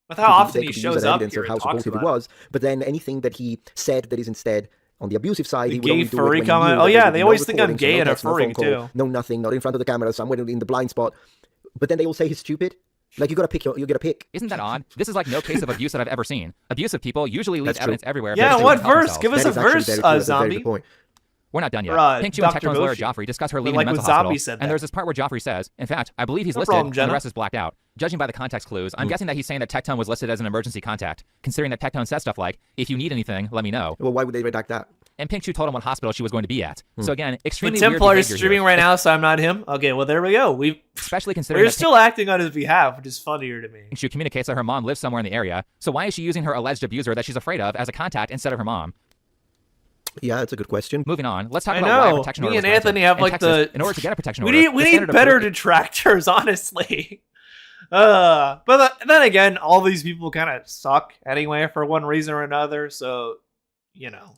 With how often they he could use shows as up evidence here of and how talks supportive about it was. But then anything that he said that is instead on the abusive side, The he would gay only do it furry when he comment? knew Oh, that yeah, there would they be no always think I'm recording, so gay no and a text, no furry, phone call, too. No nothing, not in front of the camera, somewhere in the blind spot. But then they all say he's stupid. Like, you gotta pick. Isn't that odd? This is like no case of abuse that I've ever seen. Abusive people usually leave That's true. evidence everywhere. Yeah, because they what wouldn't help verse? themselves. Give us That a is actually verse, very true. That's a very zombie. good point. We're not done yet. Pink Chu and Dr. Tectone's lawyer Boshi. Joffrey discuss her But leaving like the when mental hospital, Zombie said that. and there's this part where Joffrey says, in fact, I believe he's No listed, problem, and Jenna. the rest is blacked out. Judging by the context clues, I'm guessing that he's saying that Tectone was listed as an emergency contact, considering that Tectone said stuff like, if you need anything, let me know. Well, why would they redact that? And Pink Chu told him what hospital she was going to be at. So again, The extremely weird Templar is behavior streaming here. right now, so I'm not him. Okay, well there we go. Especially considering we're that still acting on his behalf, which is funnier to me. Pink Chu communicates that her mom lives somewhere in the area, so why is she using her alleged abuser that she's afraid of as a contact instead of her mom? Yeah, that's a good question. Moving on, let's talk I about why a know. protection Me order was and Anthony granted. have In like Texas, the. in order to get a protection we order, need the we need standard of better proof- detractors, honestly. But then again, all these people kind of suck anyway for one reason or another. So, you know.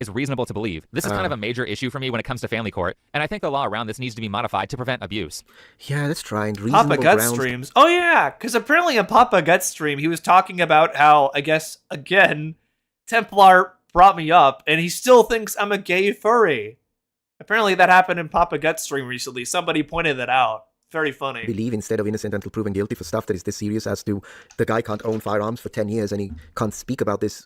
is reasonable to believe. This is kind of a major issue for me when it comes to family court, and I think the law around this needs to be modified to prevent abuse. Yeah, let's try and Papa Gut streams. Oh yeah, because apparently in Papa Gut stream he was talking about how, I guess again, Templar brought me up, and he still thinks I'm a gay furry. Apparently that happened in Papa Gut stream recently. Somebody pointed that out. Very funny. Believe instead of innocent until proven guilty for stuff that is this serious as to the guy can't own firearms for 10 years and he can't speak about this.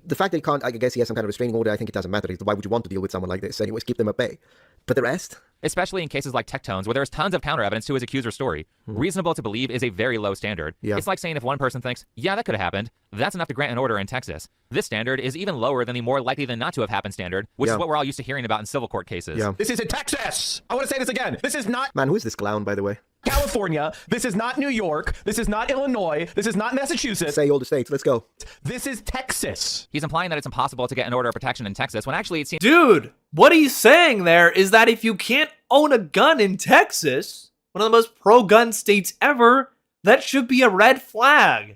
The fact that he can't, I guess he has some kind of restraining order, I think it doesn't matter. Why would you want to deal with someone like this? Anyways, keep them at bay. But the rest? Especially in cases like Tectone's, where there's tons of counter evidence to his accuser's story. Reasonable to believe is a very low standard. Yeah. It's like saying if one person thinks, yeah, that could have happened, that's enough to grant an order in Texas. This standard is even lower than the more likely than not to have happened standard, which is what we're all used to hearing about in civil court cases. Yeah. This is in Texas. I want to say this again. This is not Man, who is this clown, by the way? California. This is not New York. This is not Illinois. This is not Massachusetts. Say all the states. Let's go. This is Texas. He's implying that it's impossible to get an order of protection in Texas, when actually it seems... Dude, what he's saying there is that if you can't own a gun in Texas, one of the most pro-gun states ever, that should be a red flag.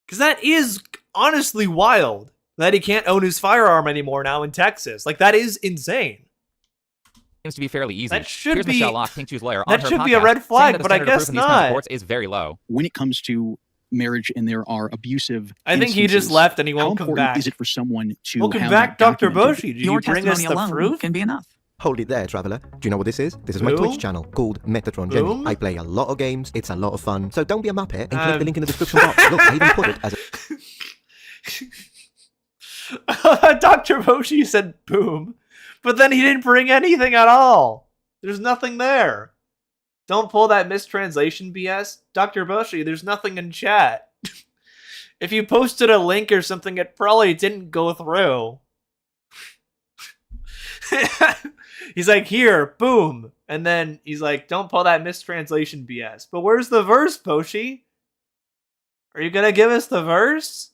Because that is honestly wild that he can't own his firearm anymore now in Texas. Like, that is insane. Seems to be fairly easy. That should Here's be- Michelle Locke, Pink Chu's lawyer, on that her should be a podcast, red saying flag, that the but I standard of guess proof in these kinds of not. courts is very low. When it comes to marriage and there are abusive I think he just instances, left and he how won't come important back. is it for someone to Welcome have back, that Dr. documented? Boshi. Did you bring us the proof? Can be enough. Hold it there, traveler. Do you know what this is? This is my Boom? Twitch channel called Metatron Boom? Jenny. I play a lot of games. It's a lot of fun. So don't be a muppet and click the link in the description box. Look, I even put it as a... Dr. Boshi said boom, but then he didn't bring anything at all. There's nothing there. Don't pull that mistranslation BS. Dr. Boshi, there's nothing in chat. If you posted a link or something, it probably didn't go through. He's like, here, boom. And then he's like, don't pull that mistranslation BS. But where's the verse, Boshi? Are you gonna give us the verse?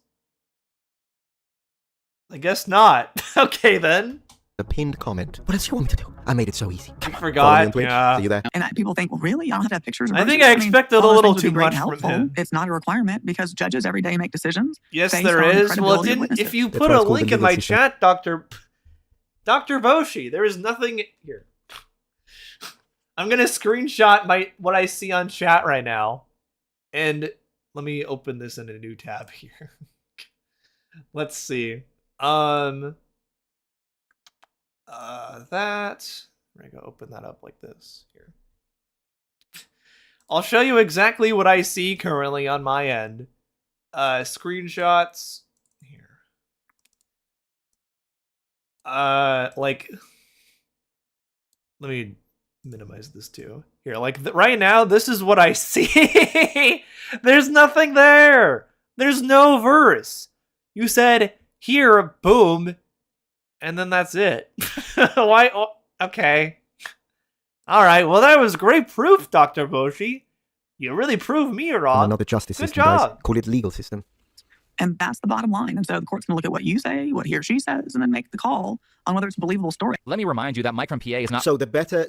I guess not. Okay, then. a pinned comment. What else do you want me to do? I made it so easy. I forgot. Yeah. See you there. And people think, well, really? I don't have to have pictures. Of I think verses? I expected all a those little things would too be great much and from helpful. him. It's not a requirement because judges every day make decisions. Yes, based there on the is. Well, credibility of didn't witnesses. if you That's put why a it's called link the in my legal system. chat, Dr. Boshi, there is nothing here. I'm gonna screenshot what I see on chat right now, and let me open this in a new tab here. Let's see. That we're gonna open that up like this here. I'll show you exactly what I see currently on my end. Screenshots here. Like, let me minimize this too. Here, like right now, this is what I see. There's nothing there. There's no verse. You said here, boom, and then that's it. Why? Oh, okay. All right. Well, that was great proof, Dr. Boshi. You really proved me wrong. Not the justice Good system, job. guys. Call it legal system. And that's the bottom line. And so the court's going to look at what you say, what he or she says, and then make the call on whether it's a believable story. Let me remind you that Mike from PA is not. So the better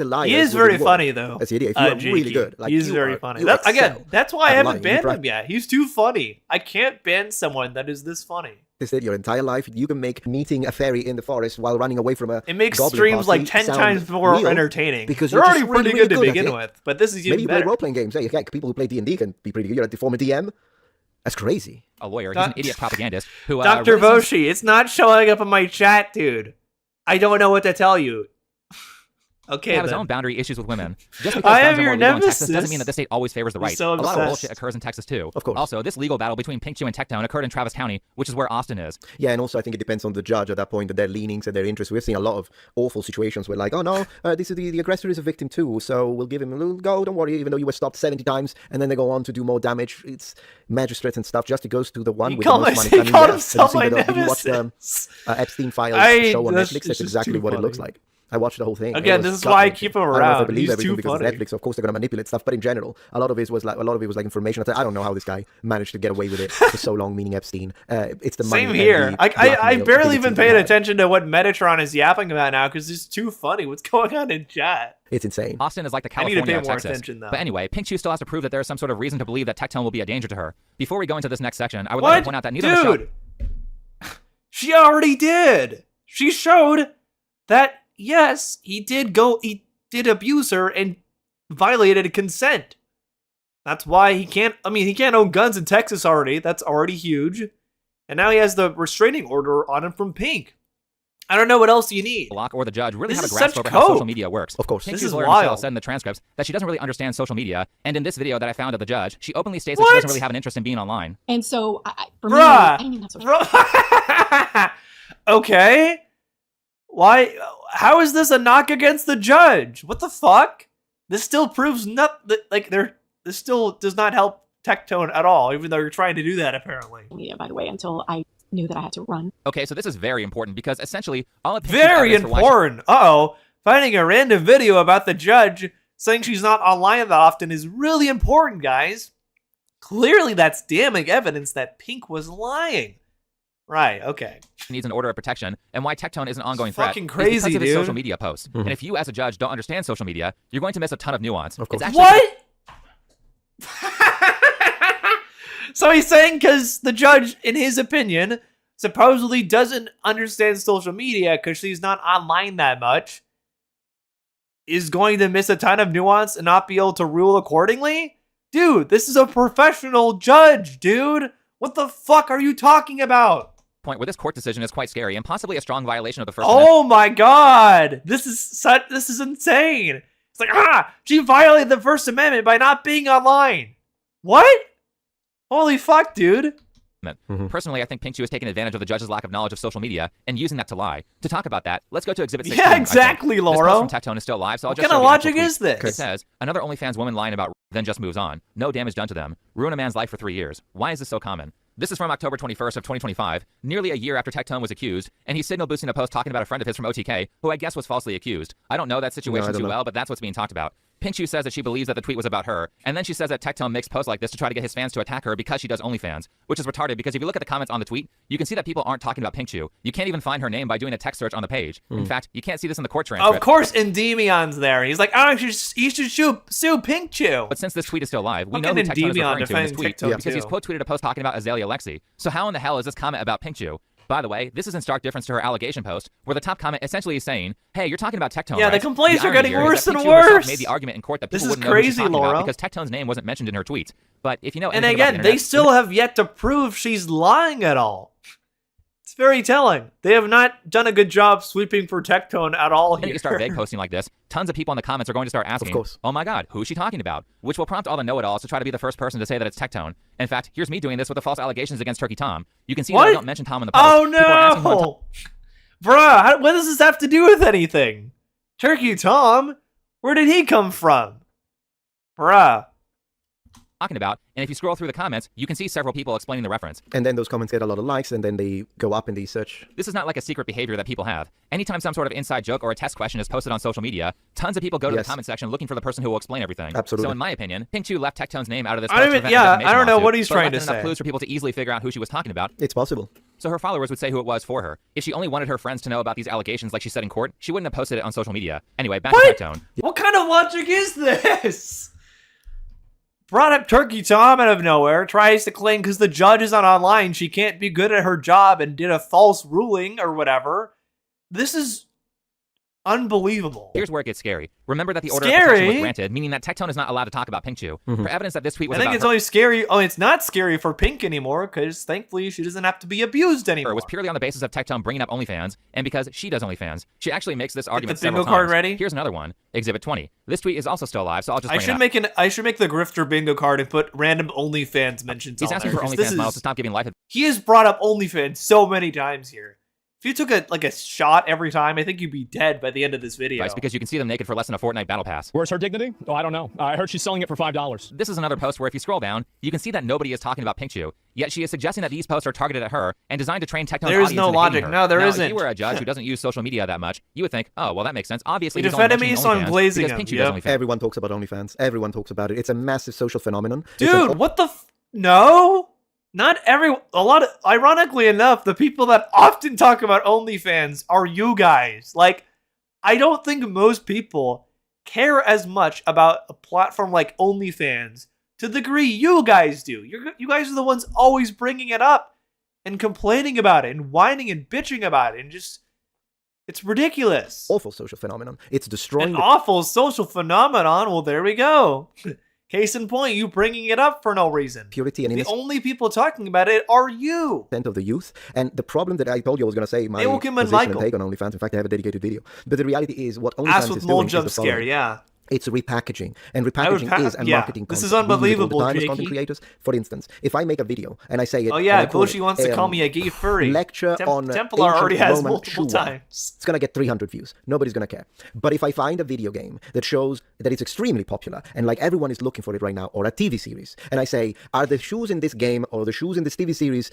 liar. He is very funny, though. As the idiot. If you are JQ. really good, like He's you very are, funny. you That, again, excel that's why I at haven't lying. banned You him yet. He's too funny. I can't ban someone that is this funny. practiced it your entire life. You can make meeting a fairy in the forest while running away from a It makes goblin streams party like 10 sound times more real entertaining. because They're you're already just really, pretty really good to at begin it. with, but this is Maybe even you play better. role-playing games. Hey, heck, people who play D&D can be pretty good. You're like the former DM. That's crazy. A lawyer. He's an idiot propagandist who. Dr. Boshi, it's not showing up in my chat, dude. I don't know what to tell you. Okay, have his then. own boundary issues with women. Just because I guns am are your more legal in Texas nemesis. doesn't mean that the state always favors the You're right. so A lot of obsessed. bullshit occurs in Texas too. Of course. Also, this legal battle between Pink Chew and Tectone occurred in Travis County, which is where Austin is. Yeah, and also I think it depends on the judge at that point and their leanings and their interests. We've seen a lot of awful situations where like, oh no, this is the aggressor is a victim too, so we'll give him a little go, don't worry, even though you were stopped 70 times, and then they go on to do more damage. It's magistrates and stuff. Just it goes to the one with the most money. He called himself my did you watch the nemesis. Epstein Files show on that's- Netflix? it's That's just exactly too what it looks funny. like. I watched the whole thing. Again, It was this is why I gut-wrenching. keep him I don't know if I around. believe He's everything too because funny. of Netflix. Of course, they're going to manipulate stuff, but in general, a lot of it was like information. I don't know how this guy managed to get away with it for so long. Meaning Epstein. It's the money. Same and here. the I blackmail barely ability even that he paid had. attention to what Metatron is yapping about now because it's too funny. What's going on in chat? It's insane. Austin is like the I need to California pay of more Texas. attention, though. But anyway, Pink Chew still has to prove that there is some sort of reason to believe that Tectone will be a danger to her. Before we go into this next section, I would like to point out that neither Michelle... Dude, she already did. She showed that yes, he did abuse her and violated consent. That's why he can't. I mean, he can't own guns in Texas already. That's already huge. And now he has the restraining order on him from Pink. I don't know what else you need. Block or the judge really This have a is grasp such over how coke. social media works. Of course. Pink This Chew's is lawyer Michelle wild. said in the transcripts that she doesn't really understand social media, and in this video that I found of the judge, she openly states that What? she doesn't really have an interest in being online. And so, for Bruh. me, I didn't even have social Okay. Why? How is this a knock against the judge? What the fuck? This still proves this still does not help Tectone at all, even though you're trying to do that apparently. media, by the way, until I knew that I had to run. Okay, so this is very important because essentially all of Pink Chew's Very evidence for why she- important. Uh-oh. Finding a random video about the judge saying she's not online that often is really important, guys. Clearly that's damning evidence that Pink was lying. Right, okay. needs an order of protection and why Tectone is an ongoing threat fucking is crazy, because of his dude. social media posts. And if you as a judge don't understand social media, you're going to miss a ton of nuance. Of course. It's actually What? So he's saying because the judge, in his opinion, supposedly doesn't understand social media because she's not online that much, is going to miss a ton of nuance and not be able to rule accordingly? Dude, this is a professional judge, dude. What the fuck are you talking about? point where this court decision is quite scary and possibly a strong violation of the First Amendment. Oh my god. This is insane. It's like, she violated the First Amendment by not being online. What? Holy fuck, dude. Personally, I think Pink Chew has taken advantage of the judge's lack of knowledge of social media and using that to lie. To talk about that, let's go to Exhibit 16. Yeah, exactly, Laura. This post from Tectone is still live, so I'll What just kind of show the actual logic tweet. is this? It says, another OnlyFans woman lying about then just moves on. No damage done to them. Ruin a man's life for 3 years. Why is this so common? This is from October 21st of 2025, nearly a year after Tectone was accused, and he's signal boosting a post talking about a friend of his from OTK, who I guess was falsely accused. I don't know that situation too well, but that's what's being talked about. Pink Chew says that she believes that the tweet was about her, and then she says that Tectone makes posts like this to try to get his fans to attack her because she does OnlyFans, which is retarded because if you look at the comments on the tweet, you can see that people aren't talking about Pink Chew. You can't even find her name by doing a text search on the page. In fact, you can't see this in the court transcript. Of course, Endemion's there. He's like, you should sue Pink Chew. But since this tweet is still live, we How know who can Tectone is Endemion referring to in this defend tweet Tectone because he's too? quote tweeted a post talking about Azalea Lexi. So how in the hell is this comment about Pink Chew? By the way, this is in stark difference to her allegation post, where the top comment essentially is saying, "Hey, you're talking about Tectone." Yeah, the right? complaints are irony getting here is worse that and Pink Chew herself worse. made the argument in court that This people is wouldn't know who she's crazy, talking about Laura. because Tectone's name wasn't mentioned in her tweets. But if you know And anything about again, the they internet, still have yet to prove she's lying at all. It's very telling. They have not done a good job sweeping for Tectone at all Then here. you start vague posting like this, tons of people in the comments are going to start asking, course. oh my god, who is she talking about? Which will prompt all the know-it-alls to try to be the first person to say that it's Tectone. In fact, here's me doing this with the false allegations against Turkey Tom. You can see that I don't mention Tom in the post. Oh People are asking who I'm no! Bruh, what does this have to do with anything? Turkey Tom? Where did he come from? Bruh. talking about, and if you scroll through the comments, you can see several people explaining the reference. And then those comments get a lot of likes, and then they go up in the search. This is not like a secret behavior that people have. Anytime some sort of inside joke or a test question is posted on social media, tons of people go to the comment section looking for the person who will explain everything. Absolutely. So in my opinion, Pink Chew left Tectone's name out of this I post don't to even- prevent yeah, a defamation I don't know lawsuit, what he's but trying left to enough say. clues for people to easily figure out who she was talking about. It's possible. So her followers would say who it was for her. If she only wanted her friends to know about these allegations like she said in court, she wouldn't have posted it on social media. Anyway, back to Tectone. What kind of logic is this? Brought up Turkey Tom out of nowhere, tries to claim because the judge is not online, she can't be good at her job and did a false ruling or whatever. This is Unbelievable. Here's where it gets scary. Remember that the order of Scary? protection was granted, meaning that Tectone is not allowed to talk about Pinkchu. For evidence that this tweet was I think about it's her, only scary. Oh, it's not scary for Pink anymore because thankfully she doesn't have to be abused anymore. was purely on the basis of Tectone bringing up OnlyFans, and because she does OnlyFans. She actually makes this argument the several bingo card times. ready? Here's another one. Exhibit 20. This tweet is also still alive, so I'll just I bring should it up. I should make the grifter bingo card and put random OnlyFans mentions He's on asking there, for 'cause OnlyFans models to stop giving life. He has brought up OnlyFans so many times here. If you took a shot every time, I think you'd be dead by the end of this video. Because you can see them naked for less than a Fortnite battle pass. Where's her dignity? Oh, I don't know. I heard she's selling it for $5. This is another post where if you scroll down, you can see that nobody is talking about Pinkchu, yet she is suggesting that these posts are targeted at her and designed to train Tectone's There is audience no into hating logic. her. No, there now, isn't. If you were a judge who doesn't use social media that much, you would think, oh, well, that makes sense. Obviously, He he's only defended me, mentioning so I'm OnlyFans glazing because him. Pinkchu does OnlyFans. Everyone talks about OnlyFans. Everyone talks about it. It's a massive social phenomenon. Dude, what the no? Not ironically enough, the people that often talk about OnlyFans are you guys. Like, I don't think most people care as much about a platform like OnlyFans to the degree you guys do. You guys are the ones always bringing it up and complaining about it and whining and bitching about it and just, it's ridiculous. Awful social phenomenon. It's destroying An awful social phenomenon. Well, there we go. Case in point, you bringing it up for no reason. Purity and the innocence. only people talking about it are you. Of the youth. And the problem that I told you I was going to say, my Aokim and position and Michael. take on OnlyFans, in fact, I have a dedicated video. But the reality is what Ass OnlyFans with is mole doing jump is the scare, following. yeah. It's repackaging. And repackaging is a yeah, marketing this concept. is We do it all the unbelievable, time as Jakey. content creators. For instance, if I make a video and I say it... Oh yeah, and I call Bushi it, wants to call me a gay furry. Lecture on Templar ancient already has Roman multiple shoe times. It's going to get 300 views. Nobody's going to care. But if I find a video game that shows that it's extremely popular and like everyone is looking for it right now, or a TV series, and I say, are the shoes in this game or the shoes in this TV series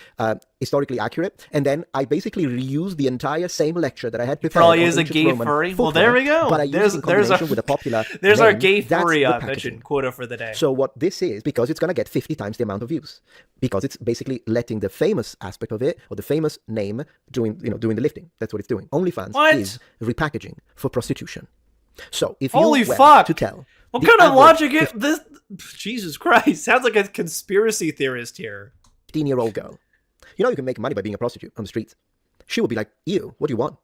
historically accurate? And then I basically reuse the entire same lecture that I had prepared. Probably on is a ancient gay Roman furry. Well, footwear, there we go. But I use it in combination with a popular There's our name. gay That's furry repackaging. mention quota for the day. So what this is, because it's going to get 50 times the amount of views, because it's basically letting the famous aspect of it, or the famous name, doing the lifting. That's what it's doing. OnlyFans is repackaging for prostitution. So if Holy you were fuck! to tell... What the kind of average logic is this? Jesus Christ, sounds like a conspiracy theorist here. 15-year-old girl, you can make money by being a prostitute on the streets. She would be like, ew, what do you want?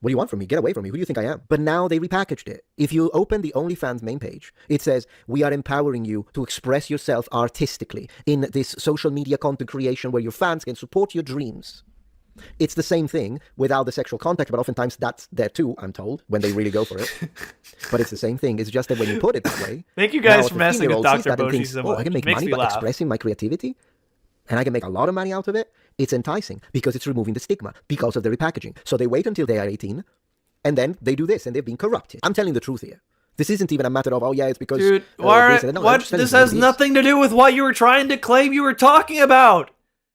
What do you want from me? Get away from me. Who do you think I am? But now they repackaged it. If you open the OnlyFans main page, it says, we are empowering you to express yourself artistically in this social media content creation where your fans can support your dreams. It's the same thing without the sexual contact, but oftentimes that's there too, I'm told, when they really go for it. But it's the same thing. It's just that when you put it that way... Thank you guys now for messing with 15-year-old sees Dr. that and Boshi thinks, so oh, I much. can make Makes money me by laugh. expressing my creativity, and I can make a lot of money out of it. It's enticing because it's removing the stigma because of the repackaging. So they wait until they are 18, and then they do this, and they've been corrupted. I'm telling the truth here. This isn't even a matter of, oh yeah, it's because... Dude, this and that. No, this has nothing to do with what you were trying to claim you were talking about.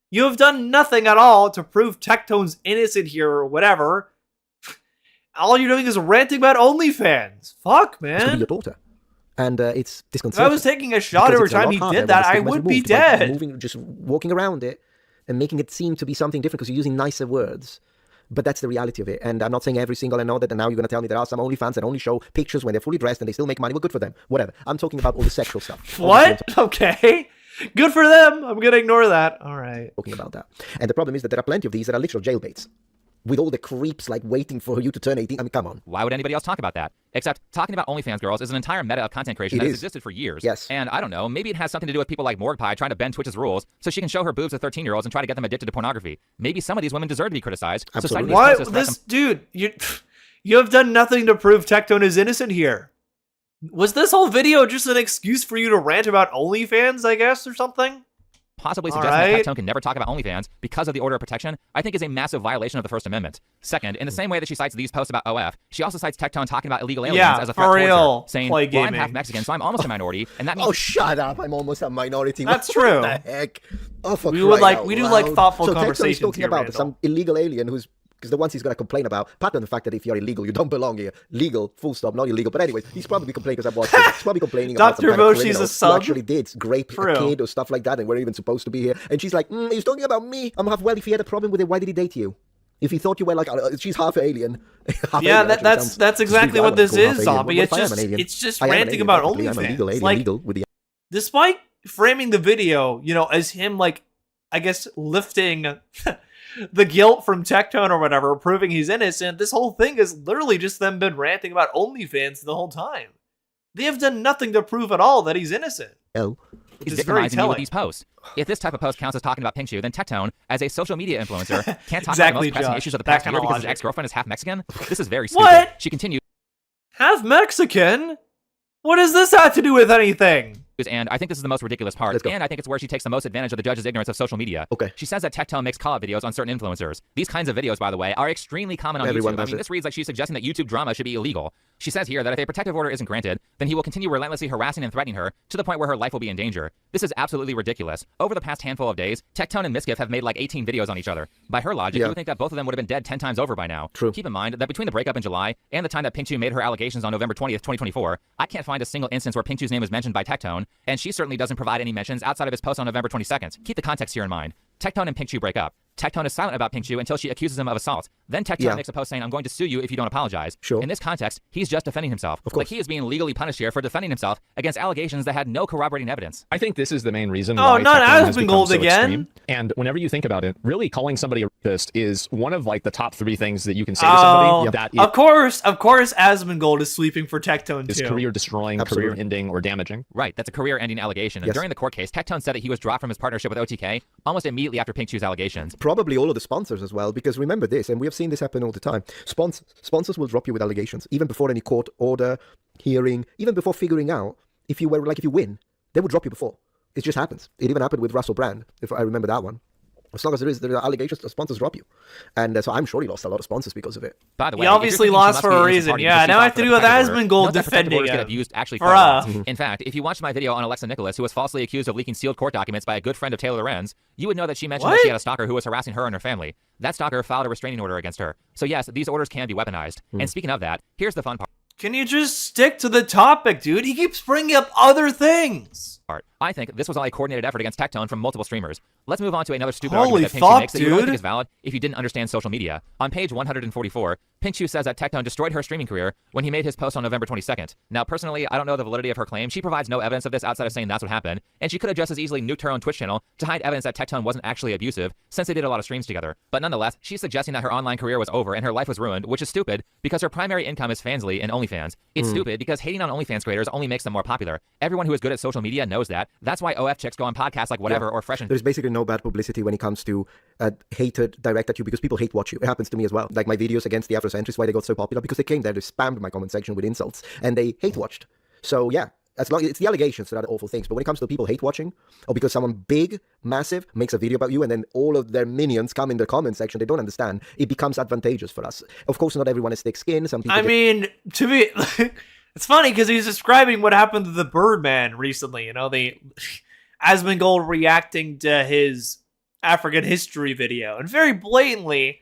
You have done nothing at all to prove Tectone's innocent here or whatever. All you're doing is ranting about OnlyFans. Fuck, It's going to be man. your daughter. And it's If disconcerting. I was taking a shot because every it's a lot time he harder did that, when the I stigma is would be removed by dead. just walking around it and making it seem to be something different because you're using nicer words. But that's the reality of it. And I'm not saying every single, I know that, and now you're going to tell me there are some OnlyFans that only show pictures when they're fully dressed and they still make money. Well, good for them. Whatever. I'm talking about all the sexual stuff. What? Okay. Good for them. I'm going to ignore that. All right. Talking about that. And the problem is that there are plenty of these that are literal jailbaits. With all the creeps like waiting for you to turn 18. I mean, come on. Why would anybody else talk about that? Except talking about OnlyFans girls is an entire meta of content creation It that has is. existed for years. Yes. And I don't know, maybe it has something to do with people like Morgpie trying to bend Twitch's rules so she can show her boobs to 13-year-olds and try to get them addicted to pornography. Maybe some of these women deserve to be criticized. So citing these posts as What? threats This dude, you have done nothing to prove Tectone is innocent here. Was this whole video just an excuse for you to rant about OnlyFans, I guess, or something? possibly All suggesting right. that Tectone can never talk about OnlyFans because of the order of protection, I think is a massive violation of the First Amendment. Second, in the same way that she cites these posts about OF, she also cites Tectone talking about illegal aliens Yeah, as a for threat towards real. her, saying, Play well, I'm gaming. half Mexican, so I'm almost a minority, and that means... Oh, shut up. I'm almost a minority. That's What true. the heck? Oh, for We would crying like- out we do like loud. thoughtful so conversations Tectone's talking here, about Randall. some illegal alien who's... Because the ones he's going to complain about, apart from the fact that if you're illegal, you don't belong here. Legal, full stop, not illegal. But anyways, he's probably complaining because I've watched it. He's probably complaining about some Dr. kind of Moshi's a criminal sub? who actually did rape True. a kid or stuff like that, and we're even supposed to be here. And she's like, he's talking about me. I'm half, well, if he had a problem with it, why did he date you? If he thought you were like, she's half alien. Half Yeah, alien, actually that's sounds exactly stupid. I what don't this call half is, alien. Zombie. What It's if I am just an alien? it's just I am an ranting alien, about technically. I'm an illegal OnlyFans. alien, Like, illegal with the... despite framing the video, as him, like, I guess, lifting the guilt from Tectone or whatever, proving he's innocent. This whole thing has literally just them been ranting about OnlyFans the whole time. They have done nothing to prove at all that he's innocent. Oh. Which He's is very victimizing you with telling. these posts. If this type of post counts as talking about Pinkchu, then Tectone, as a social media influencer, can't talk about the most pressing issues of the past year because his ex-girlfriend is half Mexican? This is very stupid. What? She continues. Half Mexican? What does this have to do with anything? And I think this is the most ridiculous part. And I think it's where she takes the most advantage of the judge's ignorance of social media. Okay. She says that Tectone makes call-out videos on certain influencers. These kinds of videos, by the way, are extremely common on Everyone YouTube. does I mean, it. this reads like she's suggesting that YouTube drama should be illegal. She says here that if a protective order isn't granted, then he will continue relentlessly harassing and threatening her to the point where her life will be in danger. This is absolutely ridiculous. Over the past handful of days, Tectone and Miskiff have made like 18 videos on each other. By her logic, you would think that both of them would have been dead 10 times over by now. True. Keep in mind that between the breakup in July and the time that Pinkchu made her allegations on November 20th, 2024, I can't find a single instance where Pinkchu's name is mentioned by Tectone, and she certainly doesn't provide any mentions outside of his post on November 22nd. Keep the context here in mind. Tectone and Pinkchu break up. Tectone is silent about Pinkchu until she accuses him of assault. Then Tectone makes a post saying, "I'm going to sue you if you don't apologize." Sure. In this context, he's just defending himself. Of course. Like he is being legally punished here for defending himself against allegations that had no corroborating evidence. I think this is the main reason Oh, why not Tectone has become Asmongold so again. extreme. And whenever you think about it, really calling somebody a rapist is one of like the top 3 things that you can say to somebody that Of course, Asmongold is sweeping for Tectone is too. career destroying, career ending, or damaging. Right, that's a career-ending allegation. And Yes. during the court case, Tectone said that he was dropped from his partnership with OTK almost immediately after Pinkchu's allegations. Probably all of the sponsors as well, because remember this, and we have seen this happen all the time. Sponsors will drop you with allegations, even before any court order, hearing, even before figuring out if you win, they will drop you before. It just happens. It even happened with Russell Brand, if I remember that one. As long as there are allegations, the sponsors drop you. And so I'm sure he lost a lot of sponsors because of it. By the way, He obviously lost for a reason. Yeah, now I have to do with Asmongold defending get him. abused actually For far us. In fact, if you watched my video on Alexa Nicholas, who was falsely accused of leaking sealed court documents by a good friend of Taylor Lorenz, you would know that she mentioned that she had a stalker who was harassing her and her family. That stalker filed a restraining order against her. So yes, these orders can be weaponized. And speaking of that, here's the fun part. Can you just stick to the topic, dude? He keeps bringing up other things. I think this was all a coordinated effort against Tectone from multiple streamers. Let's move on to another stupid Holy argument that Pinkchu fuck, makes that you don't dude. think is valid if you didn't understand social media. On page 144, Pinkchu says that Tectone destroyed her streaming career when he made his post on November 22nd. Now, personally, I don't know the validity of her claim. She provides no evidence of this outside of saying that's what happened, and she could have just as easily nuked her own Twitch channel to hide evidence that Tectone wasn't actually abusive, since they did a lot of streams together. But nonetheless, she's suggesting that her online career was over and her life was ruined, which is stupid because her primary income is Fansly and OnlyFans. It's stupid because hating on OnlyFans creators only makes them more popular. Everyone who is good at social media knows that. That's why OF chicks go on podcasts like Whatever or Fresh and... There's basically no bad publicity when it comes to hated direct at you because people hate watch you. It happens to me as well. Like my videos against the Afrocentrists, why they got so popular, because they came there, they spammed my comment section with insults, and they hate watched. So yeah, as long it's the allegations that are the awful things. But when it comes to people hate watching, or because someone big, massive makes a video about you, and then all of their minions come in the comment section, they don't understand. It becomes advantageous for us. Of course, not everyone is thick skin. Some people. I mean, to be, it's funny because he's describing what happened to the Birdman recently. You know, the Asmongold reacting to his African history video and very blatantly,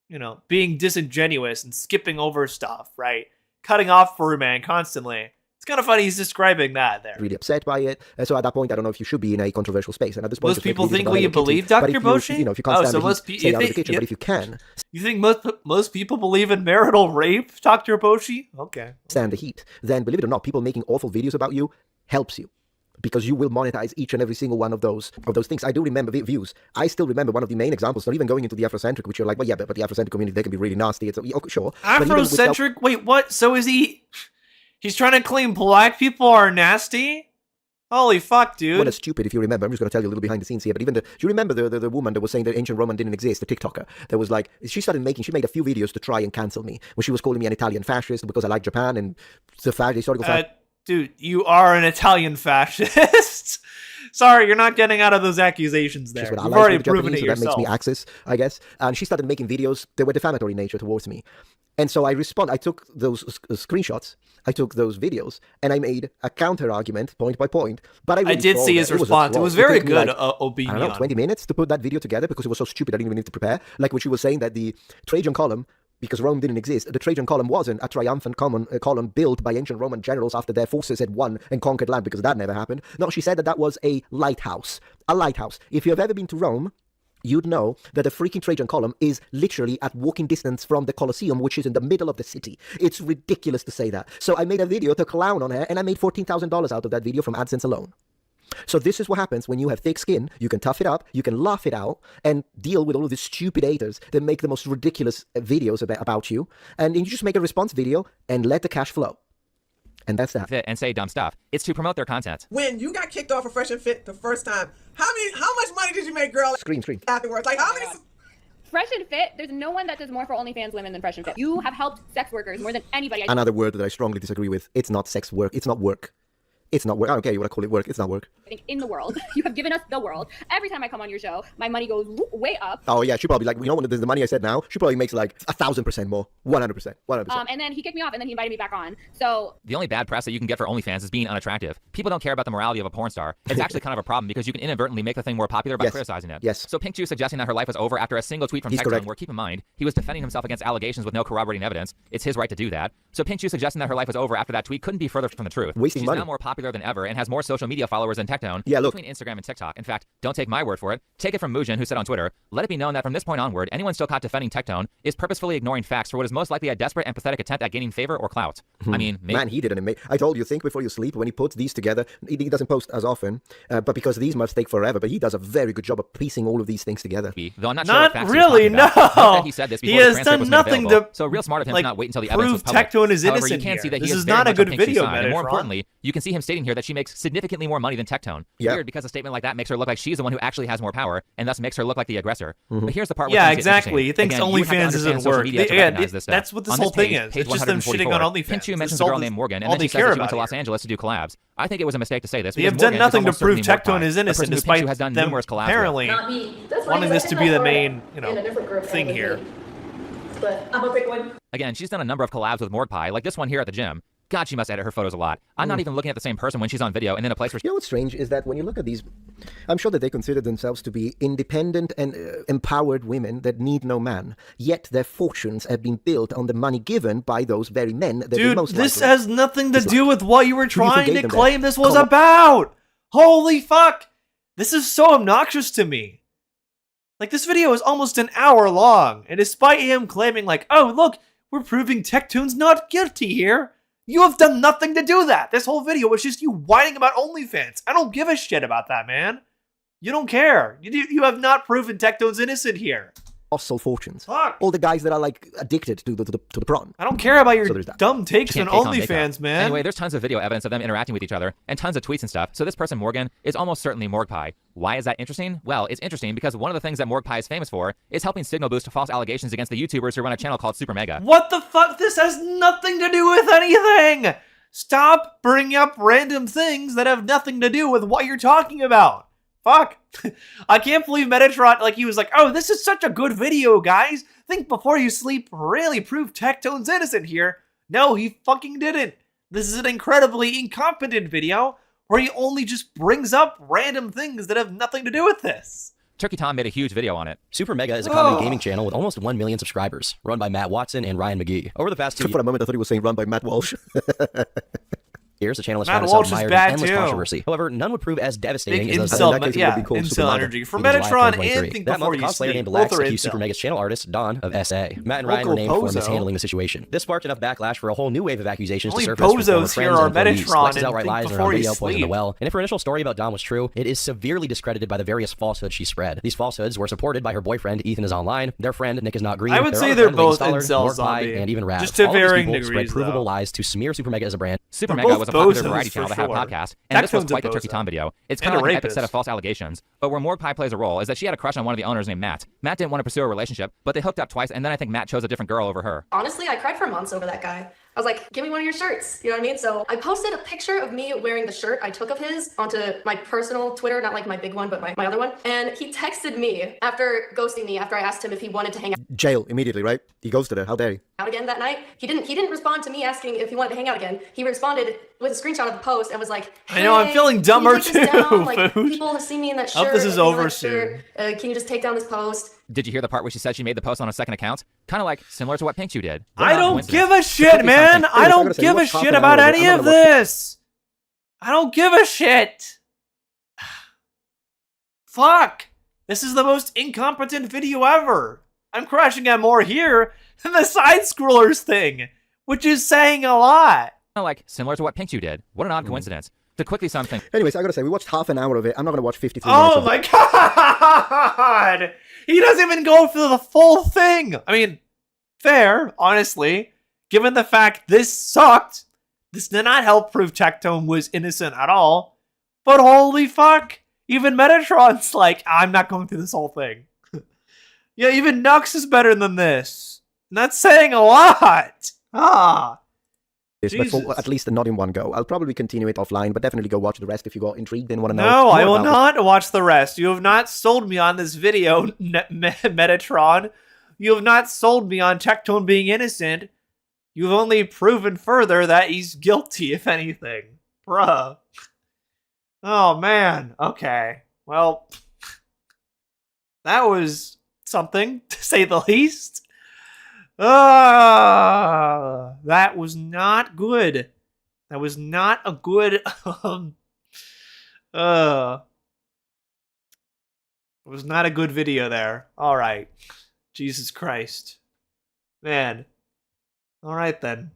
you know, being disingenuous and skipping over stuff, right? Cutting off Birdman constantly. It's kind of funny he's describing that there. Really upset by it. So at that point, I don't know if you should be in a controversial space. And at this point, Most people think we believe Dr. Boshi? You know, if you can't stand so the most heat, stay out of the kitchen. you- But if you can You think most people believe in marital rape, Dr. Boshi? Okay. stand the heat, then believe it or not, people making awful videos about you helps you. Because you will monetize each and every single one of those things. I do remember views. I still remember one of the main examples, not even going into the Afrocentric, which you're like, well, yeah, but the Afrocentric community, they can be really nasty. It's okay, sure. But even with Afrocentric? Wait, what? So is he... He's trying to claim black people are nasty? Holy fuck, dude. Well, it's stupid if you remember. I'm just going to tell you a little behind the scenes here. But even do you remember the woman that was saying that ancient Roman didn't exist, the TikToker? That was like, she made a few videos to try and cancel me. When she was calling me an Italian fascist because I like Japan and the historical fact. Dude, you are an Italian fascist. Sorry, you're not getting out of those accusations there. You've already proven it yourself. That makes me axis, I guess. And she started making videos that were defamatory in nature towards me. And so I took those screenshots, I took those videos, and I made a counter argument point by point. But I did see his response. It was very good, Obinion. I don't know, 20 minutes to put that video together because it was so stupid I didn't even need to prepare. Like when she was saying that the Trajan column, because Rome didn't exist, the Trajan column wasn't a triumphant column built by ancient Roman generals after their forces had won and conquered land, because that never happened. No, she said that was a lighthouse. A lighthouse. If you have ever been to Rome, you'd know that the freaking Trajan column is literally at walking distance from the Colosseum, which is in the middle of the city. It's ridiculous to say that. So I made a video to clown on her, and I made $14,000 out of that video from AdSense alone. So this is what happens when you have thick skin. You can tough it up, you can laugh it out, and deal with all of these stupid haters that make the most ridiculous videos about you. And you just make a response video and let the cash flow. And that's that. And say dumb stuff. It's to promote their content. When you got kicked off of Fresh and Fit the first time, how much money did you make, girl? Screen. Afterwards, like how many? Fresh and Fit, there's no one that does more for OnlyFans women than Fresh and Fit. You have helped sex workers more than anybody. Another word that I strongly disagree with. It's not sex work. It's not work. It's not work. I don't care you want to call it work. It's not work. I think in the world. You have given us the world. Every time I come on your show, my money goes way up. Oh yeah, she probably the money I said now, she probably makes like 1,000% more. 100%. And then he kicked me off and then he invited me back on. So the only bad press that you can get for OnlyFans is being unattractive. People don't care about the morality of a porn star. It's actually kind of a problem because you can inadvertently make the thing more popular by criticizing it. Yes. So Pink Chew suggesting that her life was over after a single tweet from Tectone, where keep in mind, he was defending himself against allegations with no corroborating evidence. It's his right to do that. So Pink Chew suggesting that her life was over after that tweet couldn't be further from the truth. Wasting She's money. now more popular than ever and has more social media followers than Tectone. Yeah, look. Between Instagram and TikTok. In fact, don't take my word for it. Take it from Mujin, who said on Twitter, "Let it be known that from this point onward, anyone still caught defending Tectone is purposefully ignoring facts for what is most likely a desperate and pathetic attempt at gaining favor or clout." I mean, maybe. Man, he did an I told you, think before you sleep. When he puts these together, he doesn't post as often, but because these must take forever. But he does a very good job of piecing all of these things together. Though I'm not sure what facts really, no. He said this before he the has transcript was done made nothing available. to So real smart of him like, to not wait until the evidence was prove public. Tectone is However, innocent you can see that here. he This is is very not a much on good Pink Chew's video, side. And more Metatron. importantly, you can see him stating here that she makes significantly more money than Tectone. Yeah. Weird, because a statement like that makes her look like she's the one who actually has more power, and thus makes her look like the aggressor. But here's the part where Yeah, things get exactly. He interesting. thinks Again, you would have to OnlyFans understand isn't social work. media to Yeah, recognize this stuff. that's what this On whole thing page, is. page It's just them shitting 144, on OnlyFans. Pink Chew This mentions is a all girl this- named Morgan, and all then they she says care that she went about to Los here. Angeles to do collabs. I think it was a mistake to say this. They because have done Morgan nothing to almost certainly prove more Tectone pie, is a innocent, person who Pink despite Chew has done them numerous collabs with. apparently wanting this to be the main, thing here. But I'm a quick one. Again, she's done a number of collabs with Morg Pie, like this one here at the gym. God, she must edit her photos a lot. I'm not even looking at the same person when she's on video and in a place where You know what's strange is that when you look at these, I'm sure that they consider themselves to be independent and empowered women that need no man. Yet their fortunes have been built on the money given by those very men that they Dude, most this likely has nothing to do with what you were Who do you think trying gave to them that? claim this was Come on. about. Holy fuck. This is so obnoxious to me. Like, this video is almost an hour long, and despite him claiming like, oh, look, we're proving Tectone's not guilty here, you have done nothing to do that. This whole video was just you whining about OnlyFans. I don't give a shit about that, man. You don't care. You have not proven Tectone's innocent here. colossal fortunes. Fuck. All the guys that are like addicted to the prawn. I don't care about your So there's that. dumb takes on Can't take on OnlyFans, makeup. man. Anyway, there's tons of video evidence of them interacting with each other and tons of tweets and stuff. So this person, Morgan, is almost certainly Morg Pie. Why is that interesting? Well, it's interesting because one of the things that Morg Pie is famous for is helping signal boost false allegations against the YouTubers who run a channel called Super Mega. What the fuck? This has nothing to do with anything! Stop bringing up random things that have nothing to do with what you're talking about. Fuck. I can't believe Metatron, like, he was like, oh, this is such a good video, guys. Think before you sleep, really prove Tectone's innocent here. No, he fucking didn't. This is an incredibly incompetent video where he only just brings up random things that have nothing to do with this. Turkey Tom made a huge video on it. Super Mega is a comedy gaming channel with almost 1 million subscribers, run by Matt Watson and Ryan McGee. Over the past 2 years, For a moment, I thought he was saying run by Matt Walsh. the channel has Matt found itself Walsh is mired bad in endless too. controversy. However, none would prove as devastating Big as those incel, in that case, it yeah, would be called incel Super Mega. energy. For In July Metatron and 2023. Think that Before month, You a cosplayer Sleep, named both Lex are accused incel. Super Mega's channel artist, Don, of SA. Matt and Ryan Local were named for him as pozo. handling the situation. This sparked enough backlash for a whole new wave of accusations Only to surface from former pozos friends here are and employees. Metatron Lex's and outright Think lies are Before on You video poisoned the Sleep. well. And if her initial story about Don was true, it is severely discredited by the various falsehoods she spread. These falsehoods were supported by her boyfriend, Ethan is online, their friend, Nick is not green, I would their say other they're friend, Lane both Stoller, incels, Morg Pie, zombie. and even Raz. Just to All of these varying people spread degrees, provable though. lies to smear Super Mega as a brand. Super They're Mega both was a popular bozos variety for channel that had a sure. podcast, and this was Tectone's quite a the Turkey bozo. Tom video. It's And kind of a like an epic rapist. set of false allegations, but where Morg Pie plays a role is that she had a crush on one of the owners named Matt. Matt didn't want to pursue a relationship, but they hooked up twice, and then I think Matt chose a different girl over her. Honestly, I cried for months over that guy. I was like, give me one of your shirts. You know what I mean? So I posted a picture of me wearing the shirt I took of his onto my personal Twitter, not like my big one, but my other one. And he texted me after ghosting me, after I asked him if he wanted to hang Jail immediately, right? He goes to there. How dare he? out again that night. He didn't respond to me asking if he wanted to hang out again. He responded with a screenshot of the post and was like, I know, I'm "Hey, feeling can you dumber take this down? too, Like, food. people have seen me in that I hope shirt. this is you know, over that soon. shirt. Can you just take down this post? Did you hear the part where she said she made the post on a second account? Kind of like similar to what Pink Chew did. I don't give a shit, man. I don't give a shit about any of this. I don't give a shit. Fuck. This is the most incompetent video ever. I'm crashing out more here than the side scrollers thing, which is saying a lot. Kind of like similar to what Pink Chew did. What an odd coincidence. to quickly something. Anyways, I gotta say, we watched half an hour of it. I'm not gonna watch 53 minutes Oh of my god! He doesn't even go for the full thing! I mean, fair, honestly. Given the fact this sucked, this did not help prove Tectone was innocent at all. But holy fuck! Even Metatron's like, I'm not going through this whole thing. Yeah, even Nux is better than this. And that's saying a lot! Ah. But for at least not in one go. I'll probably continue it offline, but definitely go watch the rest if you got intrigued and want to know. No, I will about not watch the rest. You have not sold me on this video, Metatron. You have not sold me on Tectone being innocent. You've only proven further that he's guilty, if anything. Bruh. Oh, man. Okay. Well, that was something, to say the least. That was not good. That was not a good, it was not a good video there. All right. Jesus Christ. Man. All right, then.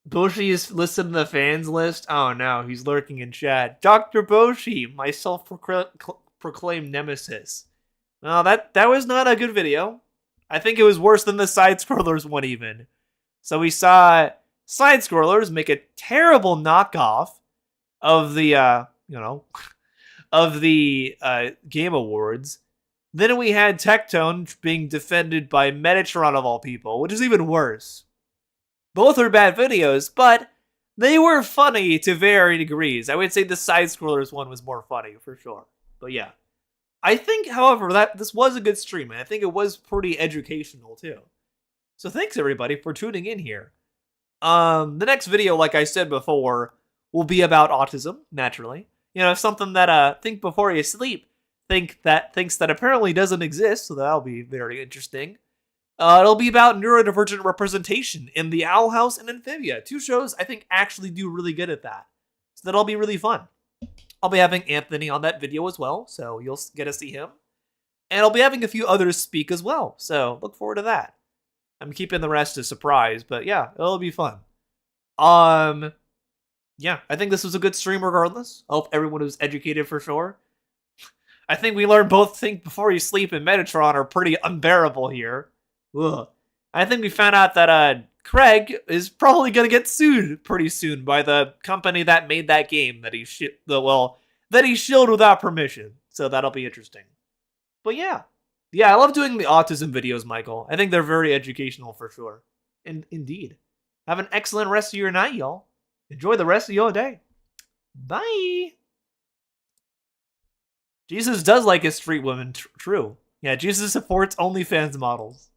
Boshi is listed in the fans list. Oh, no. He's lurking in chat. Dr. Boshi, my self-proclaimed nemesis. No, that was not a good video. I think it was worse than the side-scrollers one, even. So we saw side-scrollers make a terrible knockoff of the, of the Game Awards. Then we had Tectone being defended by Metatron of all people, which is even worse. Both are bad videos, but they were funny to varying degrees. I would say the side-scrollers one was more funny, for sure. But yeah. I think, however, that this was a good stream, and I think it was pretty educational, too. So thanks, everybody, for tuning in here. The next video, like I said before, will be about autism, naturally. You know, something that, think before you sleep, thinks that apparently doesn't exist, so that'll be very interesting. It'll be about neurodivergent representation in The Owl House and Amphibia. Two shows I think actually do really good at that. So that'll be really fun. I'll be having Anthony on that video as well, so you'll get to see him. And I'll be having a few others speak as well, so look forward to that. I'm keeping the rest a surprise, but yeah, it'll be fun. Yeah, I think this was a good stream regardless. I hope everyone was educated for sure. I think we learned both Think Before You Sleep and Metatron are pretty unbearable here. Ugh. I think we found out that Craig is probably going to get sued pretty soon by the company that made that game that he shilled without permission. So that'll be interesting. But yeah. Yeah, I love doing the autism videos, Michael. I think they're very educational for sure. And indeed. Have an excellent rest of your night, y'all. Enjoy the rest of your day. Bye. Jesus does like his street women. True. Yeah, Jesus supports OnlyFans models.